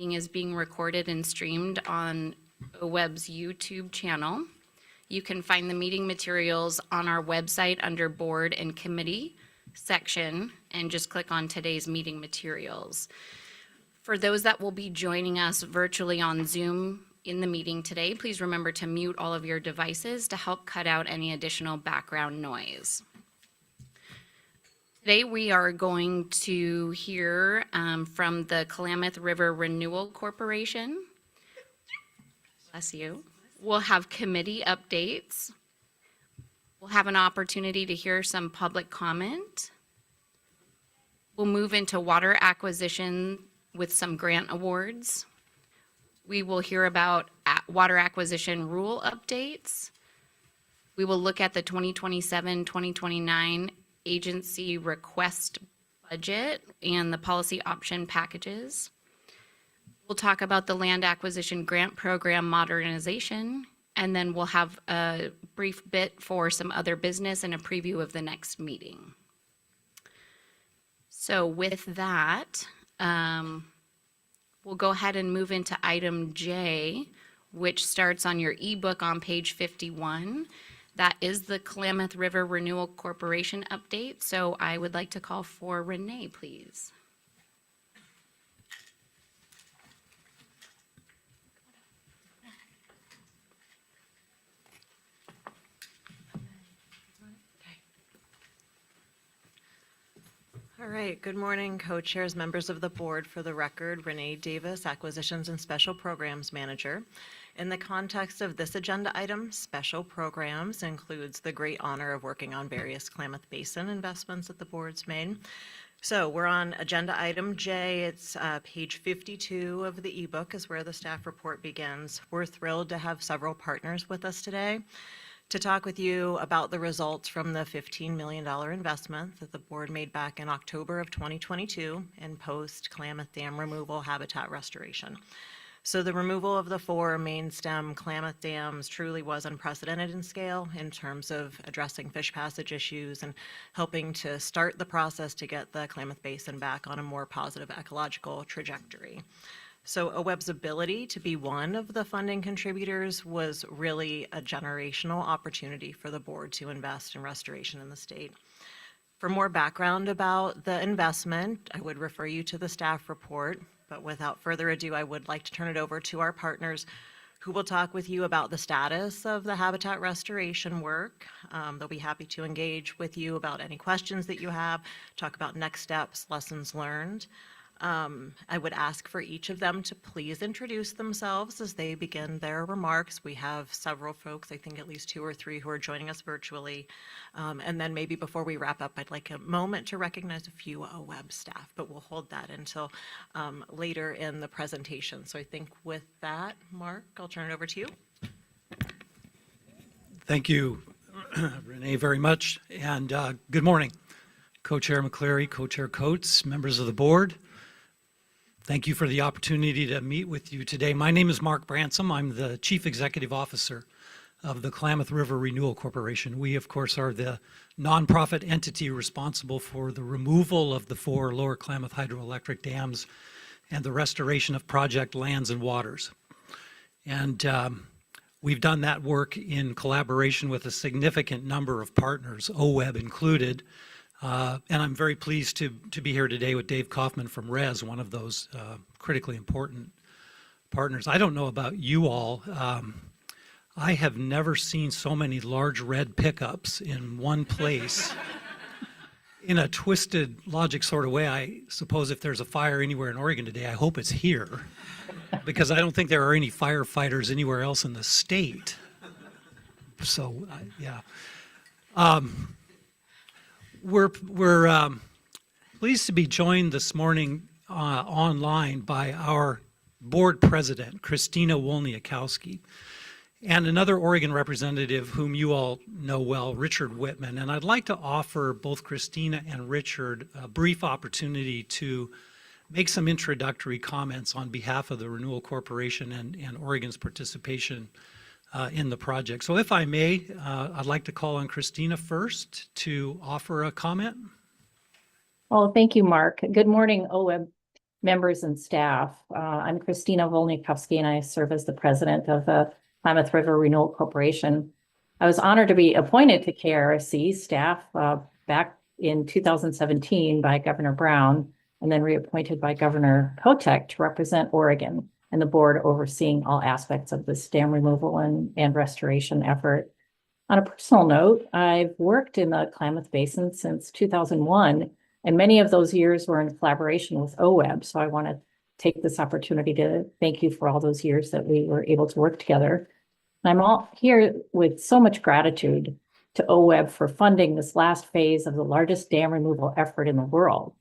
Meeting is being recorded and streamed on OWEB's YouTube channel. You can find the meeting materials on our website under Board and Committee section and just click on today's meeting materials. For those that will be joining us virtually on Zoom in the meeting today, please remember to mute all of your devices to help cut out any additional background noise. Today we are going to hear from the Klamath River Renewal Corporation. Bless you. We'll have committee updates. We'll have an opportunity to hear some public comment. We'll move into water acquisition with some grant awards. We will hear about water acquisition rule updates. We will look at the 2027-2029 agency request budget and the policy option packages. We'll talk about the land acquisition grant program modernization, and then we'll have a brief bit for some other business and a preview of the next meeting. So with that, we'll go ahead and move into item J, which starts on your ebook on page 51. That is the Klamath River Renewal Corporation update. So I would like to call for Renee, please. All right, good morning, co-chairs, members of the board. For the record, Renee Davis, Acquisitions and Special Programs Manager. In the context of this agenda item, special programs includes the great honor of working on various Klamath Basin investments that the board's made. So we're on agenda item J. It's page 52 of the ebook is where the staff report begins. We're thrilled to have several partners with us today to talk with you about the results from the $15 million investment that the board made back in October of 2022 in post-Klamath Dam removal habitat restoration. So the removal of the 4 main stem Klamath dams truly was unprecedented in scale in terms of addressing fish passage issues and helping to start the process to get the Klamath Basin back on a more positive ecological trajectory. So OWEB's ability to be one of the funding contributors was really a generational opportunity for the board to invest in restoration in the state. For more background about the investment, I would refer you to the staff report, but without further ado, I would like to turn it over to our partners who will talk with you about the status of the habitat restoration work. They'll be happy to engage with you about any questions that you have, talk about next steps, lessons learned. I would ask for each of them to please introduce themselves as they begin their remarks. We have several folks, I think at least 2 or 3 who are joining us virtually. And then maybe before we wrap up, I'd like a moment to recognize a few OWEB staff, but we'll hold that until later in the presentation. So I think with that, Mark, I'll turn it over to you. Thank you, Renee, very much. And good morning, Co-Chair McCleary, Co-Chair Coates, members of the board. Thank you for the opportunity to meet with you today. My name is Mark Bransom. I'm the Chief Executive Officer of the Klamath River Renewal Corporation. We, of course, are the nonprofit entity responsible for the removal of the 4 lower Klamath hydroelectric dams and the restoration of project lands and waters. And we've done that work in collaboration with a significant number of partners, OWEB included. And I'm very pleased to be here today with Dave Kaufman from RES, one of those critically important partners. I don't know about you all. I have never seen so many large red pickups in one place. In a twisted logic sort of way, I suppose if there's a fire anywhere in Oregon today, I hope it's here, because I don't think there are any firefighters anywhere else in the state. So, yeah. We're pleased to be joined this morning online by our board president, Christina Wolniakowski, and another Oregon representative whom you all know well, Richard Whitman. And I'd like to offer both Christina and Richard a brief opportunity to make some introductory comments on behalf of the Renewal Corporation and Oregon's participation in the project. So if I may, I'd like to call on Christina first to offer a comment. Well, thank you, Mark. Good morning, OWEB members and staff. I'm Christina Volnikovsky, and I serve as the president of the Klamath River Renewal Corporation. I was honored to be appointed to KRSC staff back in 2017 by Governor Brown, and then reappointed by Governor Kotek to represent Oregon and the board overseeing all aspects of this dam removal and restoration effort. On a personal note, I've worked in the Klamath Basin since 2001, and many of those years were in collaboration with OWEB. So I want to take this opportunity to thank you for all those years that we were able to work together. I'm all here with so much gratitude to OWEB for funding this last phase of the largest dam removal effort in the world.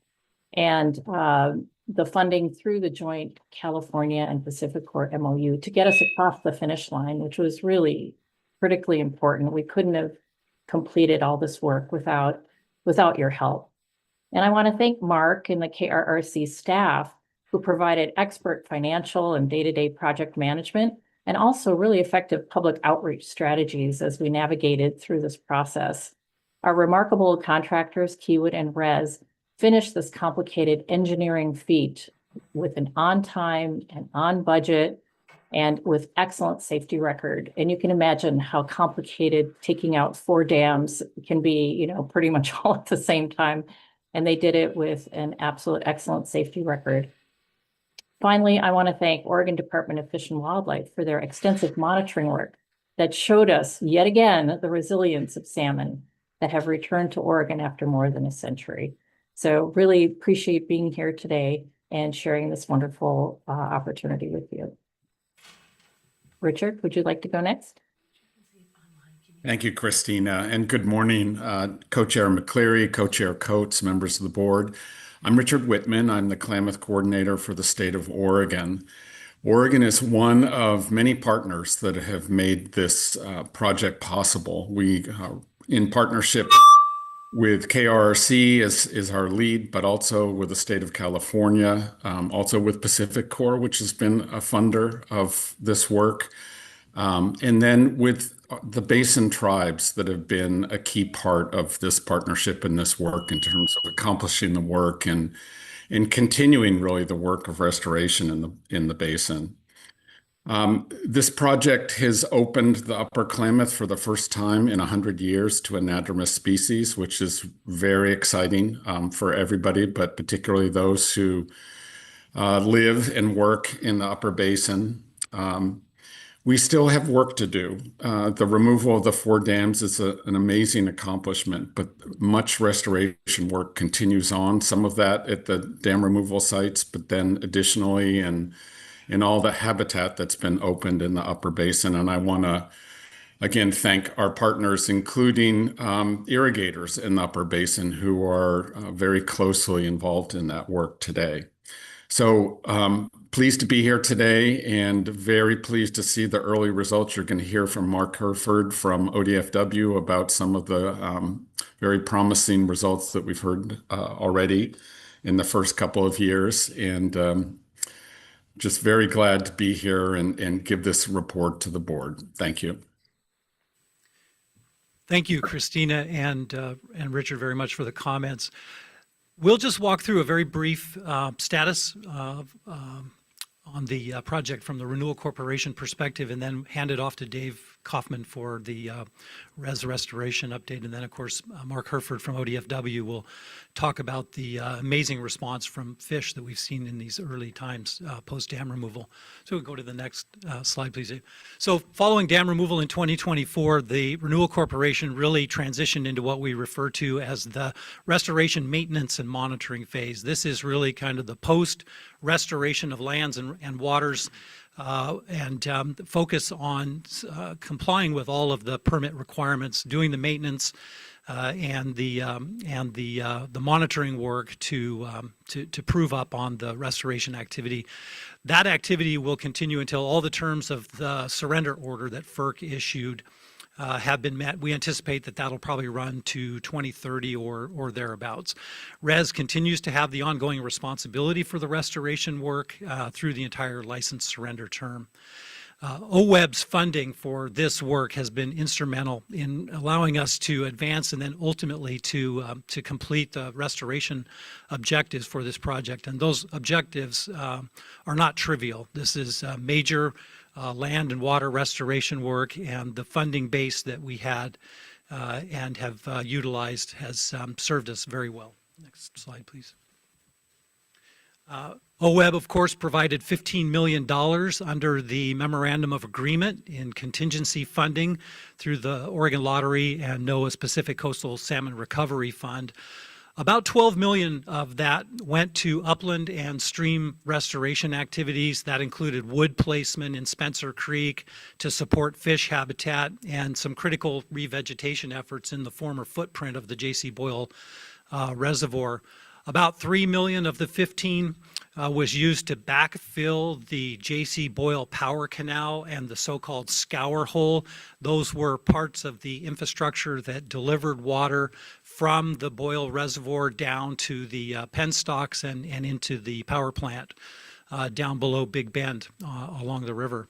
And the funding through the joint California and Pacific Core MOU to get us across the finish line, which was really critically important. We couldn't have completed all this work without your help. And I want to thank Mark and the KRRC staff who provided expert financial and day-to-day project management, and also really effective public outreach strategies as we navigated through this process. Our remarkable contractors, Kiewit and Res, finished this complicated engineering feat with an on-time and on-budget and with excellent safety record. And you can imagine how complicated taking out 4 dams can be, pretty much all at the same time. And they did it with an absolute excellent safety record. Finally, I want to thank Oregon Department of Fish and Wildlife for their extensive monitoring work that showed us yet again the resilience of salmon that have returned to Oregon after more than a century. So really appreciate being here today and sharing this wonderful opportunity with you. Richard, would you like to go next? Thank you, Christina, and good morning, Co-Chair McCleary, Co-Chair Coates, members of the board. I'm Richard Whitman. I'm the Klamath Coordinator for the state of Oregon. Oregon is one of many partners that have made this project possible. We, in partnership with KRRC is our lead, but also with the state of California, also with Pacific Core, which has been a funder of this work. And then with the basin tribes that have been a key part of this partnership and this work in terms of accomplishing the work and continuing really the work of restoration in the basin. This project has opened the Upper Klamath for the first time in 100 years to anadromous species, which is very exciting for everybody, but particularly those who live and work in the Upper Basin. We still have work to do. The removal of the 4 dams is an amazing accomplishment, but much restoration work continues on, some of that at the dam removal sites, but then additionally in all the habitat that's been opened in the Upper Basin. And I want to, again, thank our partners, including irrigators in the Upper Basin who are very closely involved in that work today. So pleased to be here today and very pleased to see the early results. You're going to hear from Mark Herford from ODFW about some of the very promising results that we've heard already in the first couple of years. And just very glad to be here and give this report to the board. Thank you. Thank you, Christina and Richard, very much for the comments. We'll just walk through a very brief status on the project from the Renewal Corporation perspective, and then hand it off to Dave Kaufman for the restoration update. And then, of course, Mark Herford from ODFW will talk about the amazing response from fish that we've seen in these early times post-dam removal. So we'll go to the next slide, please, Dave. So following dam removal in 2024, the Renewal Corporation really transitioned into what we refer to as the restoration, maintenance, and monitoring phase. This is really kind of the post-restoration of lands and waters and focus on complying with all of the permit requirements, doing the maintenance and the monitoring work to prove up on the restoration activity. That activity will continue until all the terms of the surrender order that FERC issued have been met. We anticipate that that'll probably run to 2030 or thereabouts. RES continues to have the ongoing responsibility for the restoration work through the entire license surrender term. OWEB's funding for this work has been instrumental in allowing us to advance and then ultimately to complete the restoration objectives for this project. And those objectives are not trivial. This is major land and water restoration work, and the funding base that we had and have utilized has served us very well. Next slide, please. OWEB, of course, provided $15 million under the Memorandum of Agreement in contingency funding through the Oregon Lottery and NOAA's Pacific Coastal Salmon Recovery Fund. About 12 million of that went to upland and stream restoration activities. That included wood placement in Spencer Creek to support fish habitat and some critical revegetation efforts in the former footprint of the J.C. Boyle Reservoir. About 3 million of the 15 was used to backfill the J.C. Boyle Power Canal and the so-called scour hole. Those were parts of the infrastructure that delivered water from the Boyle Reservoir down to the penstocks and into the power plant down below Big Bend along the river.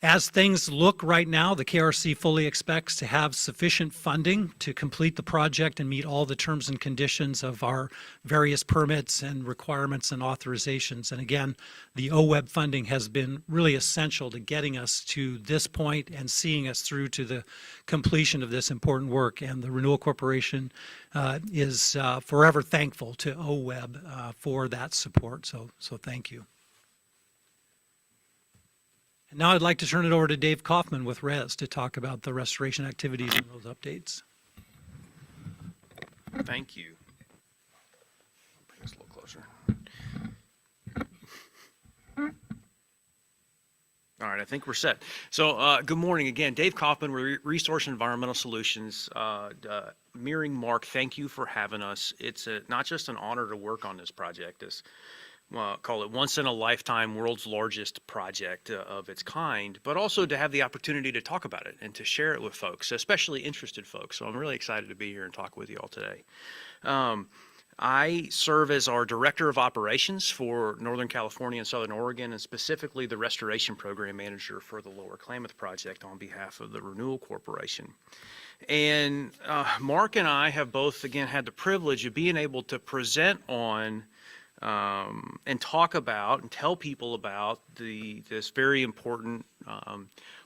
As things look right now, the KRC fully expects to have sufficient funding to complete the project and meet all the terms and conditions of our various permits and requirements and authorizations. And again, the OWEB funding has been really essential to getting us to this point and seeing us through to the completion of this important work. And the Renewal Corporation is forever thankful to OWEB for that support. So thank you. And now I'd like to turn it over to Dave Kaufman with RES to talk about the restoration activities and those updates. Thank you. Bring this a little closer. All right, I think we're set. So good morning again. Dave Kaufman, Resource and Environmental Solutions. Mirroring Mark, thank you for having us. It's not just an honor to work on this project. Call it once in a lifetime world's largest project of its kind, but also to have the opportunity to talk about it and to share it with folks, especially interested folks. So I'm really excited to be here and talk with you all today. I serve as our Director of Operations for Northern California and Southern Oregon, and specifically the Restoration Program Manager for the Lower Klamath Project on behalf of the Renewal Corporation. And Mark and I have both, again, had the privilege of being able to present on and talk about and tell people about this very important,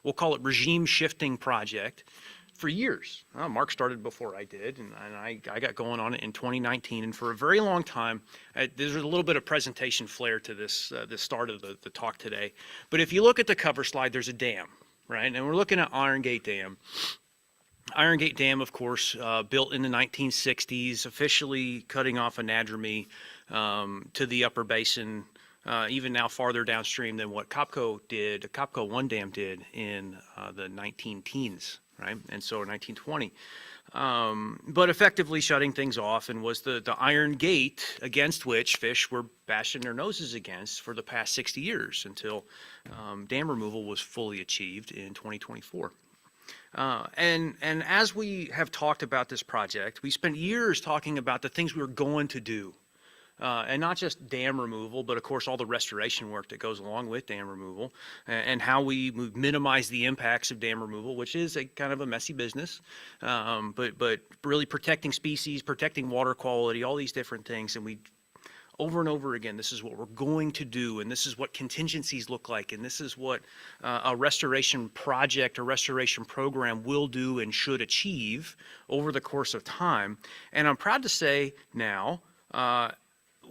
we'll call it regime shifting project for years. Mark started before I did, and I got going on it in 2019. And for a very long time, there's a little bit of presentation flair to this start of the talk today. But if you look at the cover slide, there's a dam, right? And we're looking at Iron Gate Dam. Iron Gate Dam, of course, built in the 1960s, officially cutting off anadromy to the upper basin, even now farther downstream than what Copco 1 Dam did in the 19-teens, right? And so 1920. But effectively shutting things off, and was the iron gate against which fish were bashing their noses against for the past 60 years until dam removal was fully achieved in 2024. And as we have talked about this project, we spent years talking about the things we were going to do. And not just dam removal, but of course all the restoration work that goes along with dam removal, and how we minimize the impacts of dam removal, which is a kind of a messy business, but really protecting species, protecting water quality, all these different things. And we, over and over again, this is what we're going to do, and this is what contingencies look like, and this is what a restoration project or restoration program will do and should achieve over the course of time. And I'm proud to say now,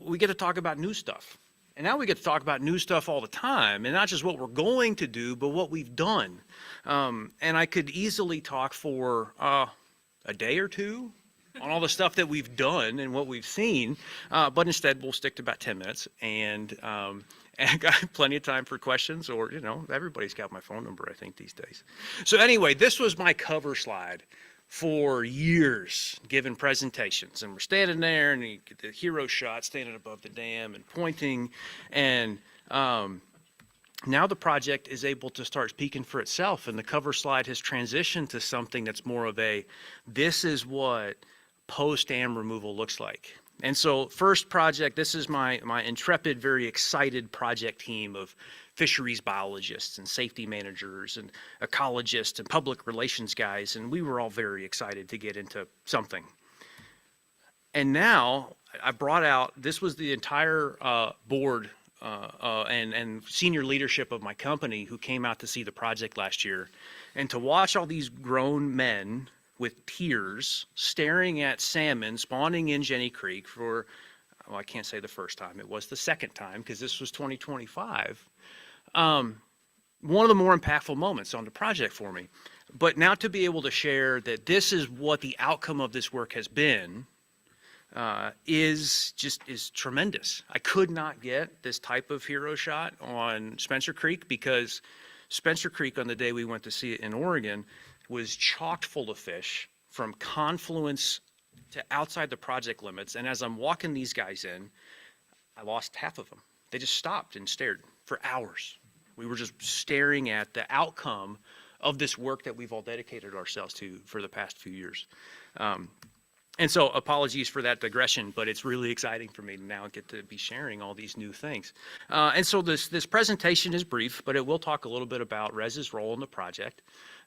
we get to talk about new stuff. And now we get to talk about new stuff all the time, and not just what we're going to do, but what we've done. And I could easily talk for a day or two on all the stuff that we've done and what we've seen, but instead we'll stick to about 10 minutes, and got plenty of time for questions, or, everybody's got my phone number, I think, these days. So anyway, this was my cover slide for years, giving presentations, and we're standing there, and you get the hero shot standing above the dam and pointing, and now the project is able to start speaking for itself, and the cover slide has transitioned to something that's more of this is what post-dam removal looks like. And so first project, this is my intrepid, very excited project team of fisheries biologists and safety managers and ecologists and public relations guys, and we were all very excited to get into something. And now I brought out, this was the entire board and senior leadership of my company who came out to see the project last year, and to watch all these grown men with tears staring at salmon spawning in Jenny Creek for, well, I can't say the first time, it was the second time because this was 2025. One of the more impactful moments on the project for me. But now to be able to share that this is what the outcome of this work has been is tremendous. I could not get this type of hero shot on Spencer Creek because Spencer Creek, on the day we went to see it in Oregon, was chocked full of fish from confluence to outside the project limits. And as I'm walking these guys in, I lost half of them. They just stopped and stared for hours. We were just staring at the outcome of this work that we've all dedicated ourselves to for the past few years. And so apologies for that digression, but it's really exciting for me to now get to be sharing all these new things. And so this presentation is brief, but it will talk a little bit about RES's role in the project,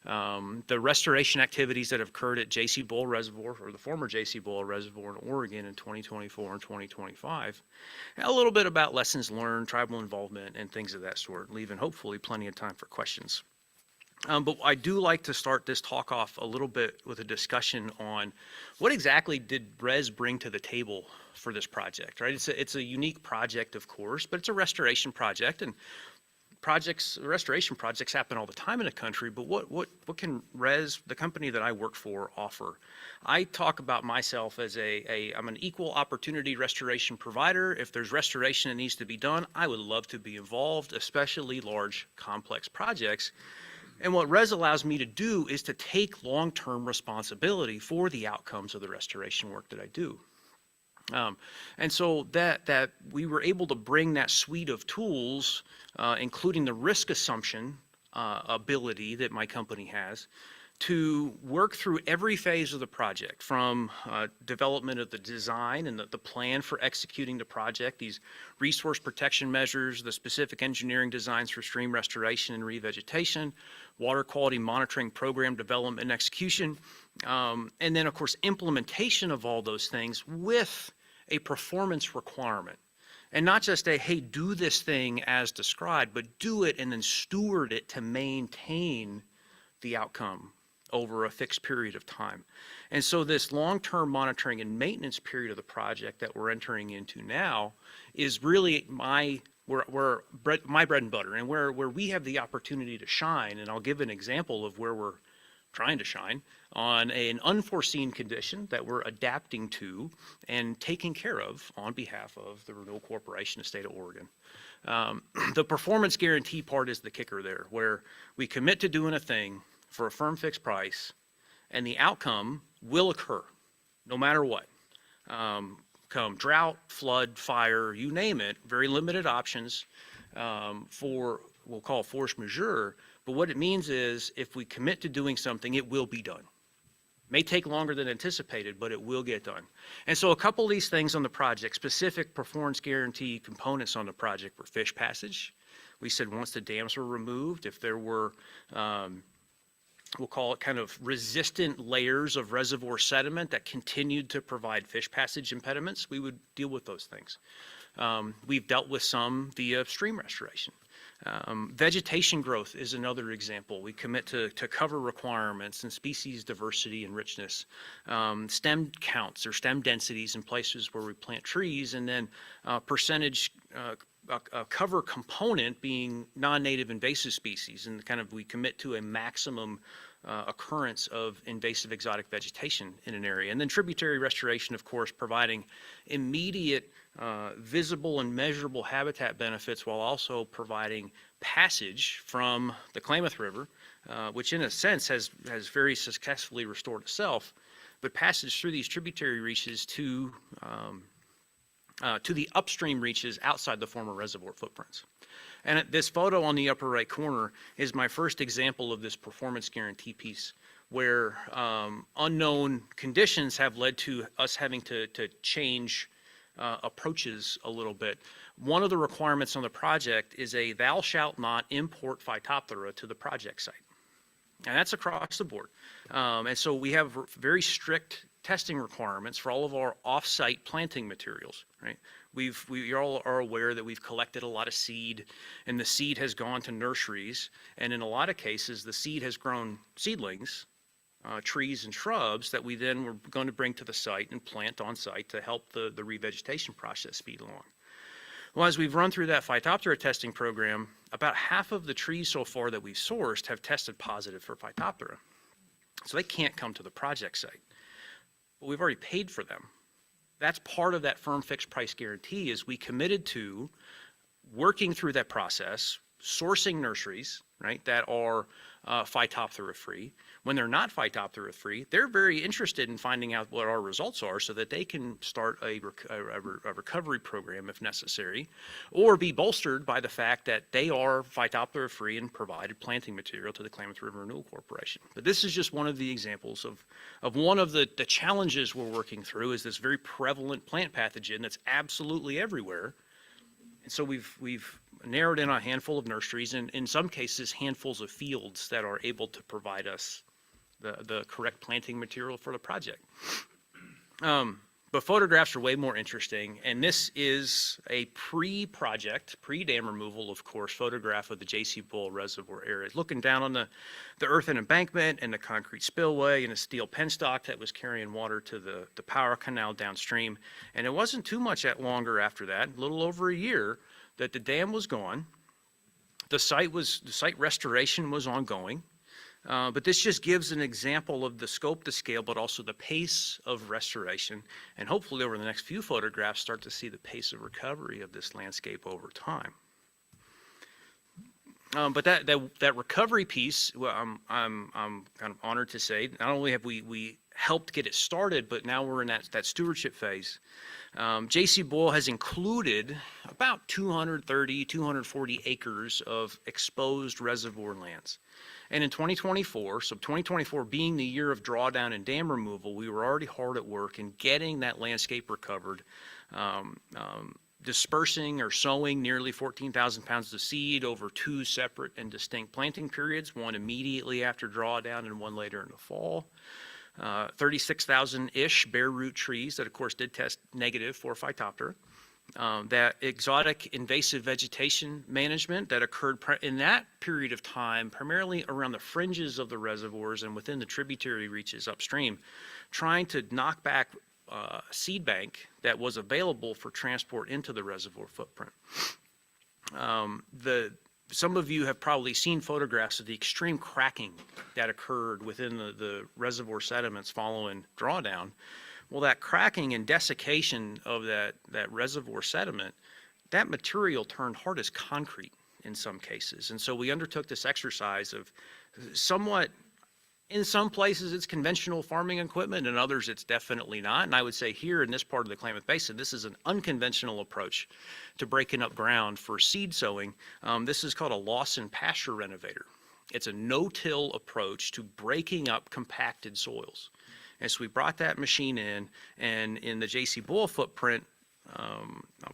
the restoration activities that have occurred at J.C. Bull Reservoir, or the former J.C. Bull Reservoir in Oregon in 2024 and 2025, and a little bit about lessons learned, tribal involvement, and things of that sort, leaving hopefully plenty of time for questions. But I do like to start this talk off a little bit with a discussion on what exactly did RES bring to the table for this project, right? It's a unique project, of course, but it's a restoration project, and restoration projects happen all the time in the country, but what can RES, the company that I work for, offer? I talk about myself as I'm an equal opportunity restoration provider. If there's restoration that needs to be done, I would love to be involved, especially large, complex projects. And what RES allows me to do is to take long-term responsibility for the outcomes of the restoration work that I do. And so that we were able to bring that suite of tools, including the risk assumption ability that my company has, to work through every phase of the project, from development of the design and the plan for executing the project, these resource protection measures, the specific engineering designs for stream restoration and revegetation, water quality monitoring program development and execution, and then of course implementation of all those things with a performance requirement. And not just a, hey, do this thing as described, but do it and then steward it to maintain the outcome over a fixed period of time. And so this long-term monitoring and maintenance period of the project that we're entering into now is really my bread and butter, and where we have the opportunity to shine. And I'll give an example of where we're trying to shine on an unforeseen condition that we're adapting to and taking care of on behalf of the Renewal Corporation of the State of Oregon. The performance guarantee part is the kicker there, where we commit to doing a thing for a firm fixed price, and the outcome will occur no matter what. Come drought, flood, fire, you name it, very limited options for, we'll call it force majeure, but what it means is if we commit to doing something, it will be done. May take longer than anticipated, but it will get done. And so a couple of these things on the project, specific performance guarantee components on the project were fish passage. We said once the dams were removed, if there were we'll call it kind of resistant layers of reservoir sediment that continued to provide fish passage impediments, we would deal with those things. We've dealt with some via stream restoration. Vegetation growth is another example. We commit to cover requirements and species diversity and richness, stem counts or stem densities in places where we plant trees, and then percentage a cover component being non-native invasive species, and kind of we commit to a maximum occurrence of invasive exotic vegetation in an area. And then tributary restoration, of course, providing immediate visible and measurable habitat benefits while also providing passage from the Klamath River, which in a sense has very successfully restored itself, but passage through these tributary reaches to the upstream reaches outside the former reservoir footprints. And this photo on the upper right corner is my first example of this performance guarantee piece, where unknown conditions have led to us having to change approaches a little bit. one of the requirements on the project is a thou shalt not import Phytophthora to the project site. And that's across the board. And so we have very strict testing requirements for all of our off-site planting materials, right? We all are aware that we've collected a lot of seed, and the seed has gone to nurseries, and in a lot of cases, the seed has grown seedlings, trees and shrubs that we then were going to bring to the site and plant on site to help the revegetation process speed along. Well, as we've run through that Phytophthora testing program, about half of the trees so far that we've sourced have tested positive for Phytophthora. So they can't come to the project site. But we've already paid for them. That's part of that firm fixed price guarantee is we committed to working through that process, sourcing nurseries, right, that are Phytophthora free. When they're not Phytophthora free, they're very interested in finding out what our results are so that they can start a recovery program if necessary, or be bolstered by the fact that they are Phytophthora free and provided planting material to the Klamath River Renewal Corporation. But this is just one of the examples of one of the challenges we're working through is this very prevalent plant pathogen that's absolutely everywhere. And so we've narrowed in on a handful of nurseries and in some cases handfuls of fields that are able to provide us the correct planting material for the project. But photographs are way more interesting, and this is a pre-project, pre-dam removal, of course, photograph of the J.C. Bull Reservoir area. Looking down on the earthen embankment and the concrete spillway and a steel penstock that was carrying water to the power canal downstream. And it wasn't too much longer after that, a little over a year, that the dam was gone. The site restoration was ongoing. But this just gives an example of the scope, the scale, but also the pace of restoration. And hopefully over the next few photographs, start to see the pace of recovery of this landscape over time. But that recovery piece, well, I'm kind of honored to say, not only have we helped get it started, but now we're in that stewardship phase. J.C. Bull has included about 230, 240 acres of exposed reservoir lands. And in 2024, so 2024 being the year of drawdown and dam removal, we were already hard at work in getting that landscape recovered, dispersing or sowing nearly 14,000 pounds of seed over 2 separate and distinct planting periods, one immediately after drawdown and one later in the fall. 36,000-ish bare root trees that, of course, did test negative for Phytophthora. That exotic invasive vegetation management that occurred in that period of time, primarily around the fringes of the reservoirs and within the tributary reaches upstream, trying to knock back seed bank that was available for transport into the reservoir footprint. Some of you have probably seen photographs of the extreme cracking that occurred within the reservoir sediments following drawdown. Well, that cracking and desiccation of that reservoir sediment, that material turned hard as concrete in some cases. And so we undertook this exercise of somewhat, in some places it's conventional farming equipment, in others it's definitely not. And I would say here in this part of the Klamath Basin, this is an unconventional approach to breaking up ground for seed sowing. This is called a Lawson pasture renovator. It's a no-till approach to breaking up compacted soils. And so we brought that machine in, and in the J.C. Bull footprint,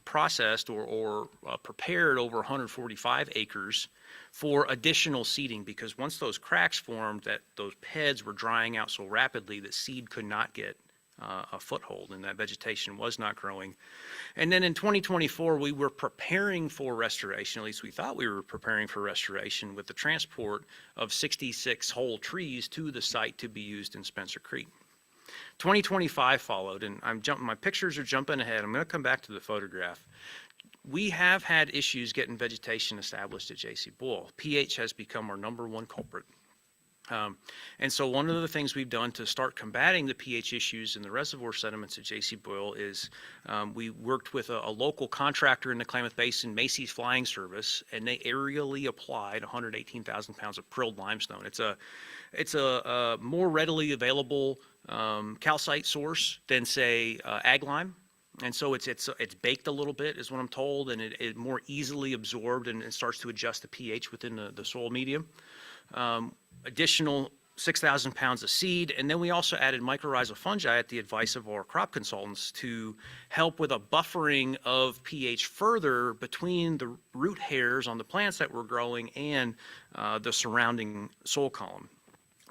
processed or prepared over 145 acres for additional seeding, because once those cracks formed, those beds were drying out so rapidly that seed could not get a foothold and that vegetation was not growing. And then in 2024, we were preparing for restoration, at least we thought we were preparing for restoration, with the transport of 66 whole trees to the site to be used in Spencer Creek. 2025 followed, and my pictures are jumping ahead. I'm going to come back to the photograph. We have had issues getting vegetation established at J.C. Bull. pH has become our #1 culprit. And so one of the things we've done to start combating the pH issues in the reservoir sediments at J.C. Bull is we worked with a local contractor in the Klamath Basin, Macy's Flying Service, and they aerially applied 118,000 pounds of prilled limestone. It's a more readily available calcite source than, say, ag lime. And so it's baked a little bit, is what I'm told, and it more easily absorbed and it starts to adjust the pH within the soil medium. Additional 6,000 pounds of seed, and then we also added mycorrhizal fungi at the advice of our crop consultants to help with a buffering of pH further between the root hairs on the plants that we're growing and the surrounding soil column.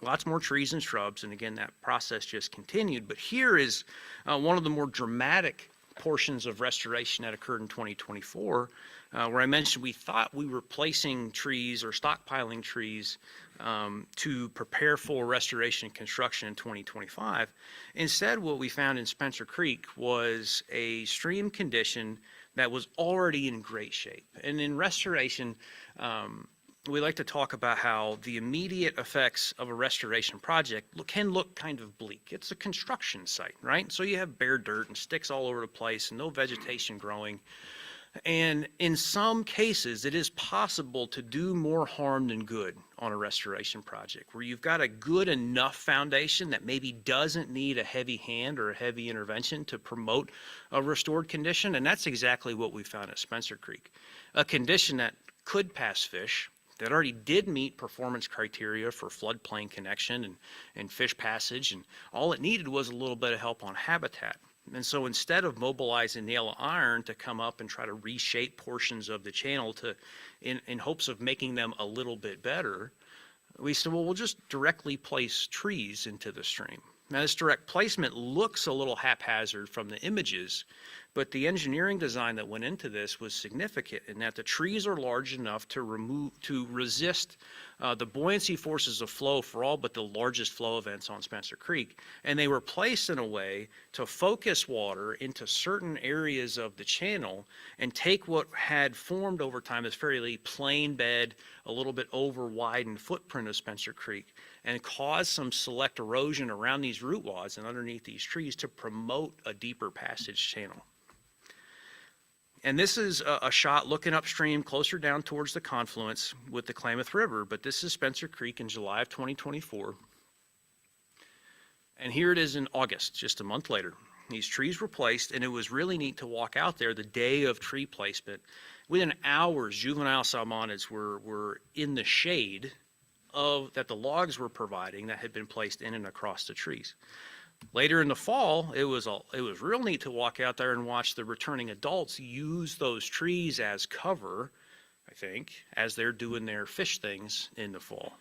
Lots more trees and shrubs, and again, that process just continued. But here is one of the more dramatic portions of restoration that occurred in 2024, where I mentioned we thought we were placing trees or stockpiling trees to prepare for restoration and construction in 2025. Instead, what we found in Spencer Creek was a stream condition that was already in great shape. And in restoration, we like to talk about how the immediate effects of a restoration project can look kind of bleak. It's a construction site, right? So you have bare dirt and sticks all over the place and no vegetation growing. And in some cases, it is possible to do more harm than good on a restoration project, where you've got a good enough foundation that maybe doesn't need a heavy hand or a heavy intervention to promote a restored condition. And that's exactly what we found at Spencer Creek, a condition that could pass fish, that already did meet performance criteria for floodplain connection and fish passage, and all it needed was a little bit of help on habitat. And so instead of mobilizing nail iron to come up and try to reshape portions of the channel in hopes of making them a little bit better, we said, well, we'll just directly place trees into the stream. Now, this direct placement looks a little haphazard from the images, but the engineering design that went into this was significant in that the trees are large enough to resist the buoyancy forces of flow for all but the largest flow events on Spencer Creek. And they were placed in a way to focus water into certain areas of the channel and take what had formed over time as fairly plain bed, a little bit over widened footprint of Spencer Creek, and cause some select erosion around these root wads and underneath these trees to promote a deeper passage channel. And this is a shot looking upstream, closer down towards the confluence with the Klamath River, but this is Spencer Creek in July of 2024. And here it is in August, just a month later. These trees were placed, and it was really neat to walk out there the day of tree placement. Within hours, juvenile salmonids were in the shade that the logs were providing that had been placed in and across the trees. Later in the fall, it was real neat to walk out there and watch the returning adults use those trees as cover, I think, as they're doing their fish things in the fall.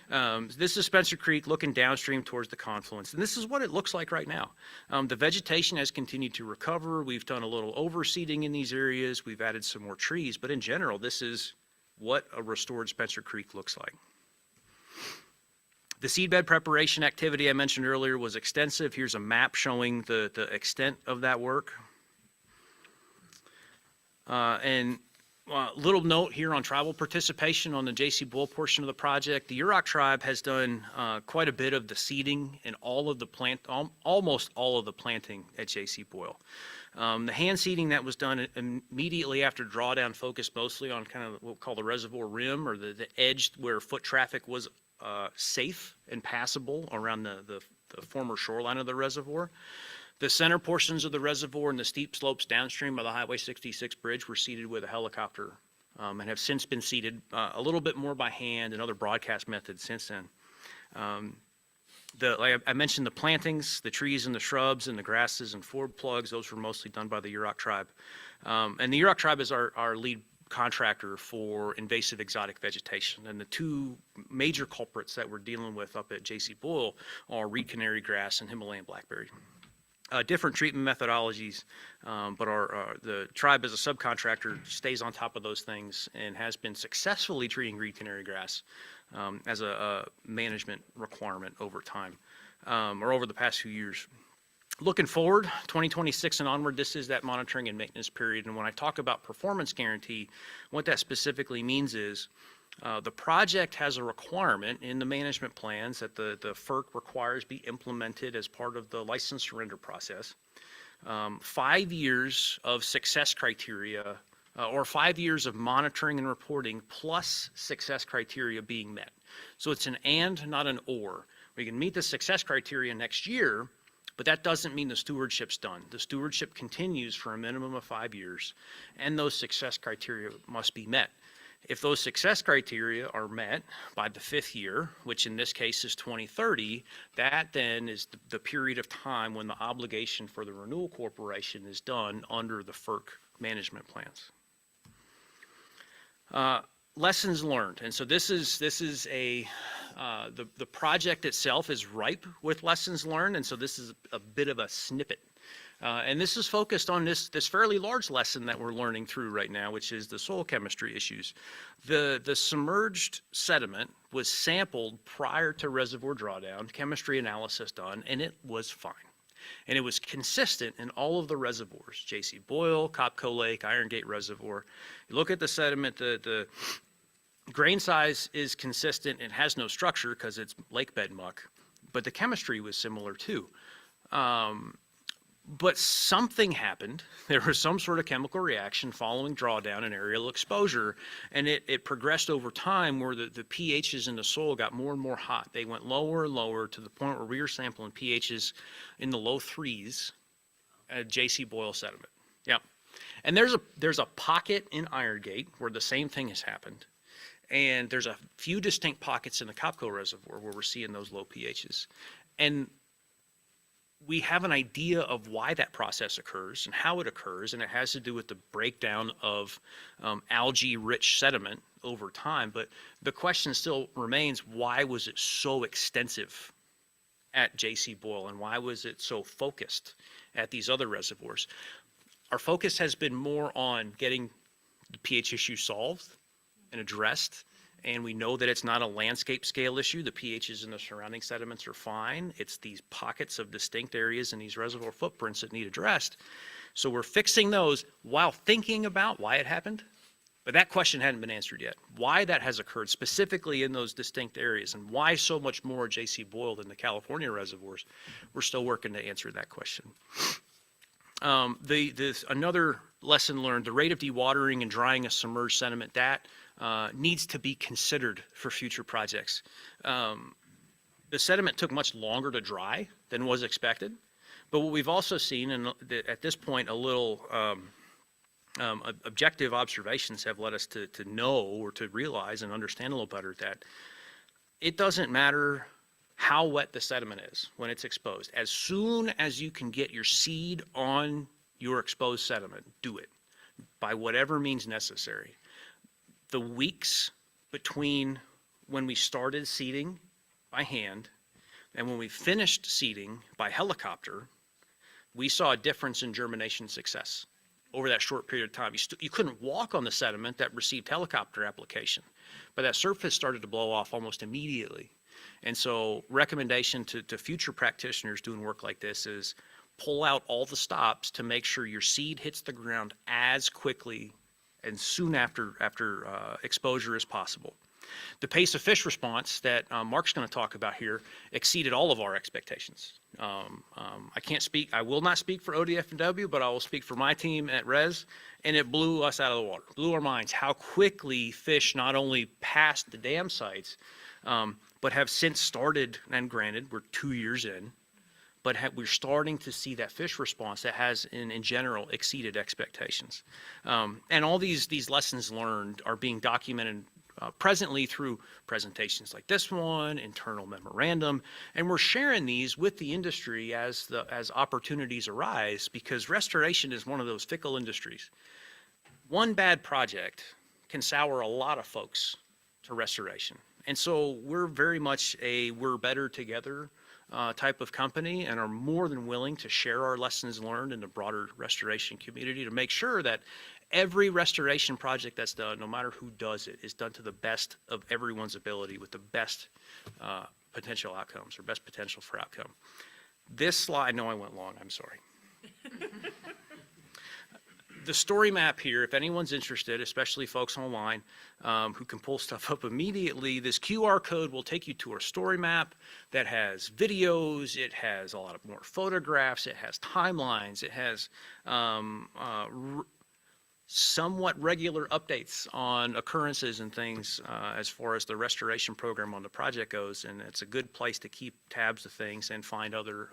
This is Spencer Creek looking downstream towards the confluence, and this is what it looks like right now. The vegetation has continued to recover. We've done a little overseeding in these areas. We've added some more trees, but in general, this is what a restored Spencer Creek looks like. The seedbed preparation activity I mentioned earlier was extensive. Here's a map showing the extent of that work. Little note here on tribal participation on the J.C. Boyle portion of the project. The Yurok tribe has done quite a bit of the seeding and almost all of the planting at J.C. Boyle. The hand seeding that was done immediately after drawdown focused mostly on kind of what we'll call the reservoir rim, or the edge where foot traffic was safe and passable around the former shoreline of the reservoir. The center portions of the reservoir and the steep slopes downstream of the Highway 66 bridge were seeded with a helicopter and have since been seeded a little bit more by hand and other broadcast methods since then. Like I mentioned, the plantings, the trees and the shrubs and the grasses and forward plugs, those were mostly done by the Yurok tribe. And the Yurok tribe is our lead contractor for invasive exotic vegetation. And the two major culprits that we're dealing with up at J.C. Boyle are reed canary grass and Himalayan blackberry. Different treatment methodologies, but the tribe as a subcontractor stays on top of those things and has been successfully treating reed canary grass as a management requirement over time, or over the past few years. Looking forward, 2026 and onward, this is that monitoring and maintenance period. And when I talk about performance guarantee, what that specifically means is the project has a requirement in the management plans that the FERC requires be implemented as part of the license surrender process. 5 years of success criteria or 5 years of monitoring and reporting plus success criteria being met. So it's an and, not an or. We can meet the success criteria next year, but that doesn't mean the stewardship's done. The stewardship continues for a minimum of 5 years, and those success criteria must be met. If those success criteria are met by the 5th year, which in this case is 2030, that then is the period of time when the obligation for the renewal corporation is done under the FERC management plans. Lessons learned, and so this is the project itself is ripe with lessons learned, and so this is a bit of a snippet. And this is focused on this fairly large lesson that we're learning through right now, which is the soil chemistry issues. The submerged sediment was sampled prior to reservoir drawdown, chemistry analysis done, and it was fine. And it was consistent in all of the reservoirs, J.C. Boyle, Copco Lake, Iron Gate Reservoir. You look at the sediment, the grain size is consistent. It has no structure because it's lake bed muck, but the chemistry was similar too. But something happened. There was some sort of chemical reaction following drawdown and aerial exposure, and it progressed over time where the pHs in the soil got more and more hot. They went lower and lower to the point where we were sampling pHs in the low 3s at J.C. Boyle sediment. Yeah. And there's a pocket in Iron Gate where the same thing has happened. And there's a few distinct pockets in the Copco Reservoir where we're seeing those low pHs. And we have an idea of why that process occurs and how it occurs, and it has to do with the breakdown of algae-rich sediment over time. But the question still remains, why was it so extensive at J.C. Boyle, and why was it so focused at these other reservoirs? Our focus has been more on getting the pH issue solved and addressed, and we know that it's not a landscape scale issue. The pHs in the surrounding sediments are fine. It's these pockets of distinct areas in these reservoir footprints that need addressed. So we're fixing those while thinking about why it happened, but that question hadn't been answered yet. Why that has occurred specifically in those distinct areas, and why so much more J.C. Boyle than the California reservoirs, we're still working to answer that question. Another lesson learned, the rate of dewatering and drying of submerged sediment, that needs to be considered for future projects. The sediment took much longer to dry than was expected, but what we've also seen, and at this point a little objective observations have led us to know or to realize and understand a little better that it doesn't matter how wet the sediment is when it's exposed. As soon as you can get your seed on your exposed sediment, do it by whatever means necessary. The weeks between when we started seeding by hand and when we finished seeding by helicopter, we saw a difference in germination success over that short period of time. You couldn't walk on the sediment that received helicopter application, but that surface started to blow off almost immediately. And so recommendation to future practitioners doing work like this is pull out all the stops to make sure your seed hits the ground as quickly and soon after exposure as possible. The pace of fish response that Mark's going to talk about here exceeded all of our expectations. I will not speak for ODF&W, but I will speak for my team at Res, and it blew us out of the water, blew our minds how quickly fish not only passed the dam sites, but have since started, and granted, we're 2 years in, but we're starting to see that fish response that has, in general, exceeded expectations. And all these lessons learned are being documented presently through presentations like this one, internal memorandum, and we're sharing these with the industry as opportunities arise, because restoration is one of those fickle industries. One bad project can sour a lot of folks to restoration. And so we're very much we're better together type of company, and are more than willing to share our lessons learned in the broader restoration community to make sure that every restoration project that's done, no matter who does it, is done to the best of everyone's ability with the best potential outcomes or best potential for outcome. This slide, no, I went long, I'm sorry. The story map here, if anyone's interested, especially folks online who can pull stuff up immediately, this QR code will take you to a story map that has videos, it has a lot of more photographs, it has timelines, it has somewhat regular updates on occurrences and things as far as the restoration program on the project goes, and it's a good place to keep tabs of things and find other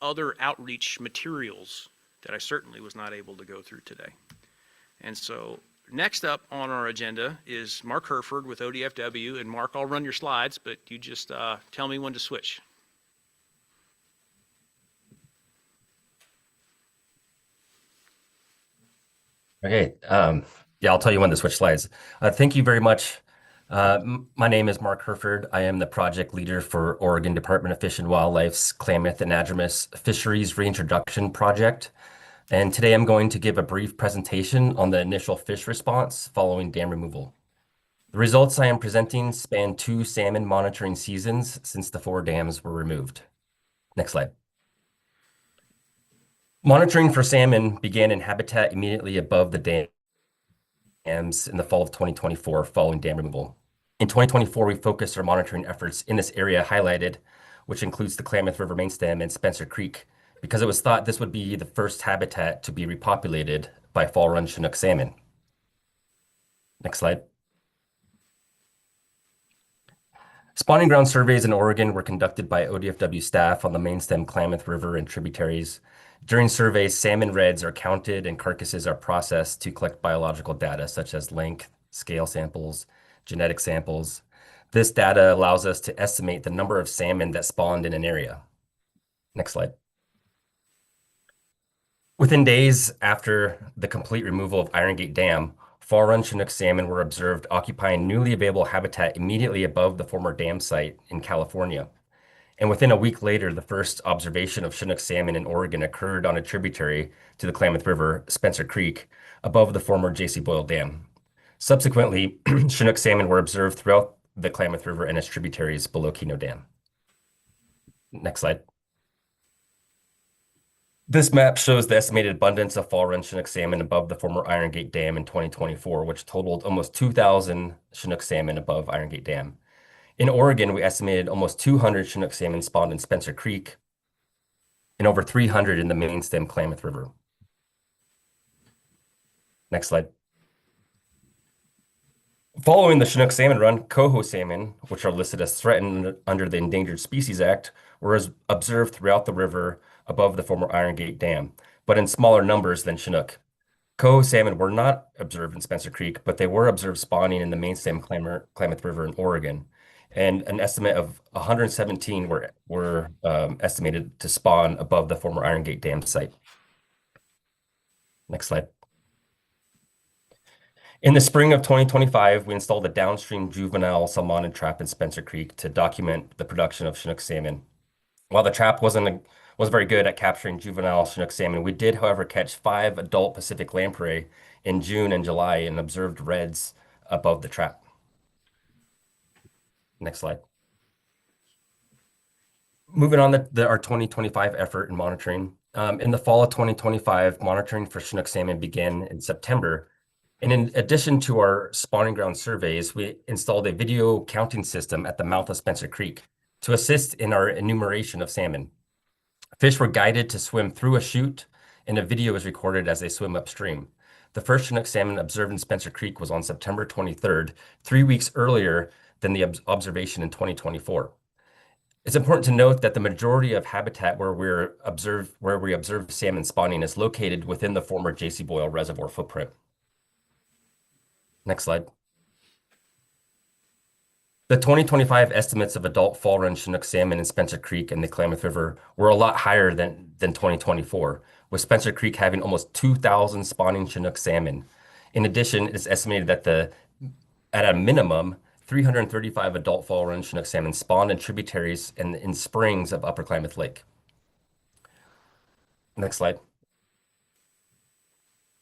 other outreach materials that I certainly was not able to go through today. And so next up on our agenda is Mark Herford with ODFW. And Mark, I'll run your slides, but you just tell me when to switch. Okay. Yeah, I'll tell you when to switch slides. Thank you very much. My name is Mark Herford. I am the project leader for Oregon Department of Fish and Wildlife's Klamath and Adjourn Fisheries Reintroduction Project. And today I'm going to give a brief presentation on the initial fish response following dam removal. The results I am presenting span 2 salmon monitoring seasons since the 4 dams were removed. Next slide. Monitoring for salmon began in habitat immediately above the dams in the fall of 2024 following dam removal. In 2024, we focused our monitoring efforts in this area highlighted, which includes the Klamath River mainstem and Spencer Creek, because it was thought this would be the first habitat to be repopulated by fall run Chinook salmon. Next slide. Spawning ground surveys in Oregon were conducted by ODFW staff on the mainstem Klamath River and tributaries. During surveys, salmon reds are counted and carcasses are processed to collect biological data such as length, scale samples, genetic samples. This data allows us to estimate the number of salmon that spawned in an area. Next slide. Within days after the complete removal of Iron Gate Dam, fall run Chinook salmon were observed occupying newly available habitat immediately above the former dam site in California. And within a week later, the first observation of Chinook salmon in Oregon occurred on a tributary to the Klamath River, Spencer Creek, above the former J.C. Boyle Dam. Subsequently, Chinook salmon were observed throughout the Klamath River and its tributaries below Keno Dam. Next slide. This map shows the estimated abundance of fall run Chinook salmon above the former Iron Gate Dam in 2024, which totaled almost 2,000 Chinook salmon above Iron Gate Dam. In Oregon, we estimated almost 200 Chinook salmon spawned in Spencer Creek and over 300 in the mainstem Klamath River. Next slide. Following the Chinook salmon run, coho salmon, which are listed as threatened under the Endangered Species Act, were observed throughout the river above the former Iron Gate Dam, but in smaller numbers than Chinook. Coho salmon were not observed in Spencer Creek, but they were observed spawning in the mainstem Klamath River in Oregon. And an estimate of 117 were estimated to spawn above the former Iron Gate Dam site. Next slide. In the spring of 2025, we installed a downstream juvenile salmonid trap in Spencer Creek to document the production of Chinook salmon. While the trap wasn't very good at capturing juvenile Chinook salmon, we did, however, catch 5 adult Pacific lamprey in June and July and observed reds above the trap. Next slide. Moving on to our 2025 effort in monitoring. In the fall of 2025, monitoring for Chinook salmon began in September. And in addition to our spawning ground surveys, we installed a video counting system at the mouth of Spencer Creek to assist in our enumeration of salmon. Fish were guided to swim through a chute, and a video is recorded as they swim upstream. The first Chinook salmon observed in Spencer Creek was on September 23rd, 3 weeks earlier than the observation in 2024. It's important to note that the majority of habitat where we observe salmon spawning is located within the former J.C. Boyle Reservoir footprint. Next slide. The 2025 estimates of adult fall run Chinook salmon in Spencer Creek and the Klamath River were a lot higher than 2024, with Spencer Creek having almost 2,000 spawning Chinook salmon. In addition, it's estimated that at a minimum, 335 adult fall run Chinook salmon spawned in tributaries and in springs of Upper Klamath Lake. Next slide.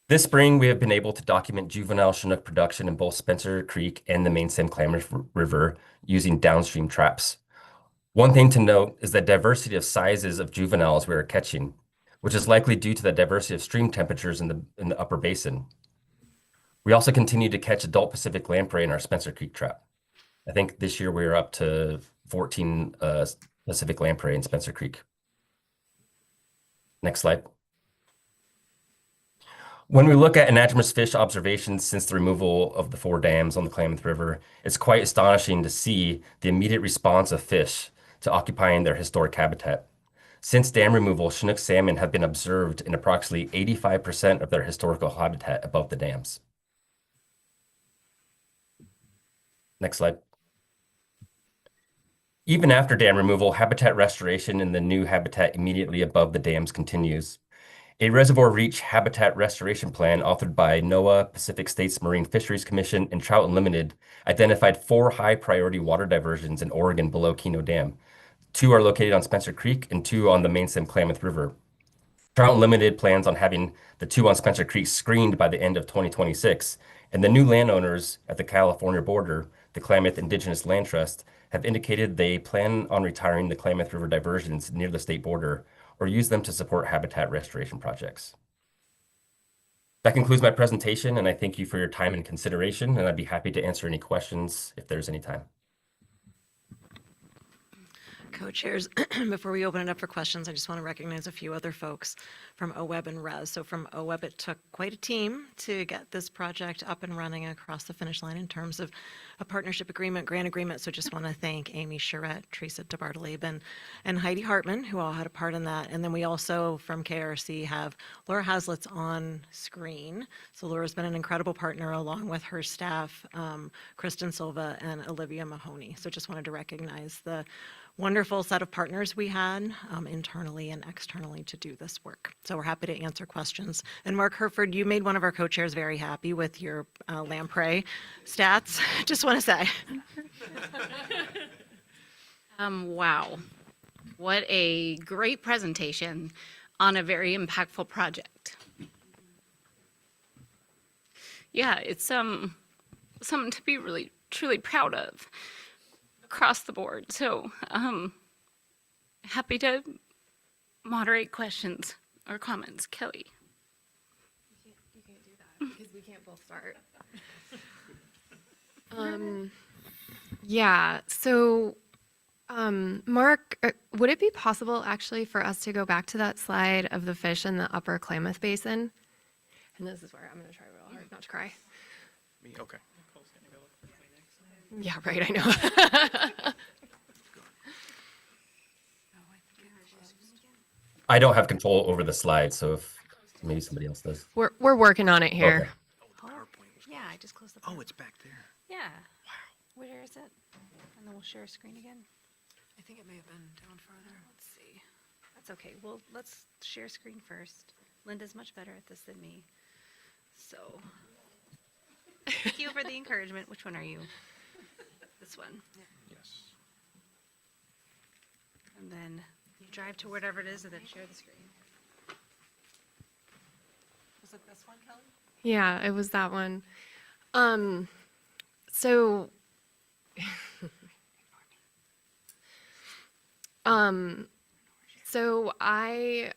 This spring, we have been able to document juvenile Chinook production in both Spencer Creek and the mainstem Klamath River using downstream traps. One thing to note is the diversity of sizes of juveniles we are catching, which is likely due to the diversity of stream temperatures in the upper basin. We also continue to catch adult Pacific lamprey in our Spencer Creek trap. I think this year we are up to 14 Pacific lamprey in Spencer Creek. Next slide. When we look at anadromous fish observations since the removal of the 4 dams on the Klamath River, it's quite astonishing to see the immediate response of fish to occupying their historic habitat. Since dam removal, Chinook salmon have been observed in approximately 85% of their historical habitat above the dams. Next slide. Even after dam removal, habitat restoration in the new habitat immediately above the dams continues. A reservoir reach habitat restoration plan authored by NOAA, Pacific States Marine Fisheries Commission, and Trout Unlimited identified 4 high-priority water diversions in Oregon below Keno Dam. 2 are located on Spencer Creek and 2 on the main stem Klamath River. Trout Unlimited plans on having the 2 on Spencer Creek screened by the end of 2026, and the new landowners at the California border, the Klamath Indigenous Land Trust, have indicated they plan on retiring the Klamath River diversions near the state border or use them to support habitat restoration projects. That concludes my presentation, and I thank you for your time and consideration, and I'd be happy to answer any questions if there's any time. Co-chairs, before we open it up for questions, I just want to recognize a few other folks from OWEB and Res. So from OWEB, it took quite a team to get this project up and running across the finish line in terms of a partnership agreement, grant agreement. So just want to thank Amy Charette, Teresa DeBartolebe, and Heidi Hartman, who all had a part in that. And then we also, from KRC, have Laura Hazlitt's on screen. So Laura's been an incredible partner along with her staff, Kristen Silva and Olivia Mahoney. So just wanted to recognize the wonderful set of partners we had internally and externally to do this work. So we're happy to answer questions. And Mark Herford, you made one of our co-chairs very happy with your lamprey stats. Just want to say. Wow. What a great presentation on a very impactful project. Yeah, it's something to be really, truly proud of across the board. So happy to moderate questions or comments. Kelly. You can't do that because we can't both start. Yeah, so Mark, would it be possible actually for us to go back to that slide of the fish in the upper Klamath Basin? And this is where I'm going to try real hard not to cry. Me, okay. Yeah, right, I know. I don't have control over the slide, so if maybe somebody else does. We're working on it here. Okay. Yeah, I just closed the. Oh, it's back there. Yeah. Wow. Where is it? And then we'll share a screen again. I think it may have been down farther. Let's see. That's okay. Well, let's share screen first. Linda's much better at this than me. So, thank you for the encouragement. Which one are you? This one. Yes. And then you drive to whatever it is and then share the screen. Was it this one, Kelly? Yeah, it was that one. So, so I,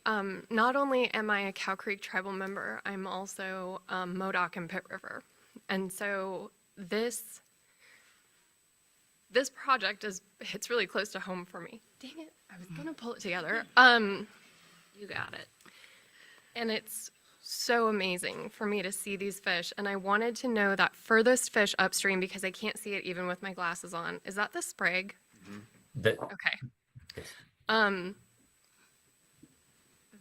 not only am I a Cow Creek tribal member, I'm also Modoc and Pitt River. And so this project hits really close to home for me. Dang it, I was gonna pull it together. You got it. And it's so amazing for me to see these fish. And I wanted to know that furthest fish upstream because I can't see it even with my glasses on. Is that the sprig? Okay.